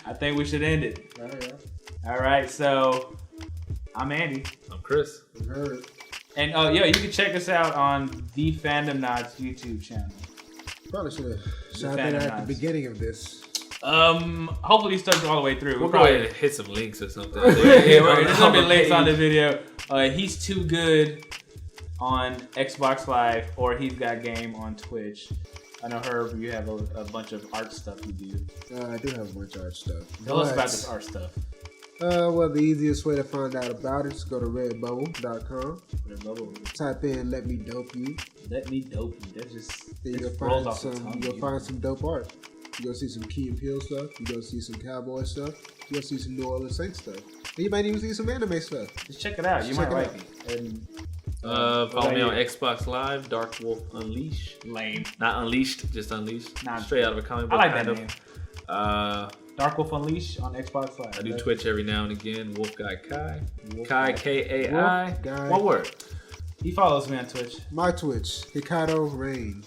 I think we should end it. Oh, yeah. All right, so I'm Andy. I'm Chris. I'm Herb. And you can check us out on the Fandomnauts YouTube channel. Probably should have shot that at the beginning of this. Hopefully you stuck all the way through. We'll probably hit some links or something. There's gonna be links on the video. He's too good on Xbox Live, or he's got game on Twitch. I know, Herb, you have a bunch of art stuff you do. I do have a bunch of art stuff. Tell us about this art stuff. Well, the easiest way to find out about it is go to redbubble.com. Redbubble. Type in "Let me dope you." Let me dope you. That just you'll find some dope art. You're gonna see some Key and Peele stuff. You're gonna see some cowboy stuff. You're gonna see some New Orleans Saints stuff. And you might even see some anime stuff. Just check it out. You might like it. And follow me on Xbox Live, Dark Wolf Unleashed. Lame. Not Unleashed, just Unleashed. Not straight out of a comic book. I like that name. Dark Wolf Unleashed on Xbox Live. I do Twitch every now and again. Wolf Guy Kai. Kai Kai. One word. He follows me on Twitch. My Twitch, Hikato Rain.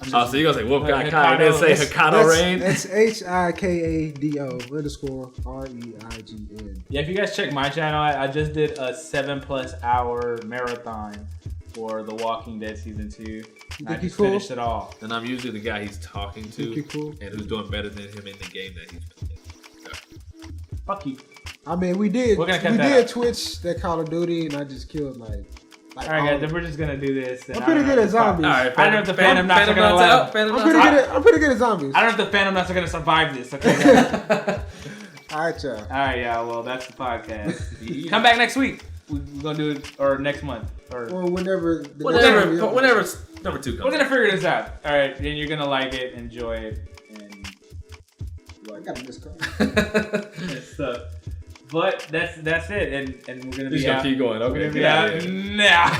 So you're going to say Wolf Guy Kai and then say Hikato Rain? That's HIKADO_REIGN. Yeah, if you guys check my channel, I just did a 7+ hour marathon for The Walking Dead Season 2. I just finished it all. And I'm usually the guy he's talking to cool? and who's doing better than him in the game that he's playing. Fuck you. I mean, we did Twitch that Call of Duty, and I just killed like all right, guys, then we're just gonna do this. I'm pretty good at zombies. All right, I don't know if the Fandomnauts are gonna allow. I'm pretty good at zombies. I don't know if the Fandomnauts are gonna survive this. Okay. All right, y'all. All right, yeah. Well, that's the podcast. Come back next week. We're gonna do it, or next month, or whenever number 2 comes. We're gonna figure this out. All right, and you're gonna like it, enjoy it, and I got a missed call. So, but that's it, and we're gonna be out. Keep going. Okay. We're gonna be out now.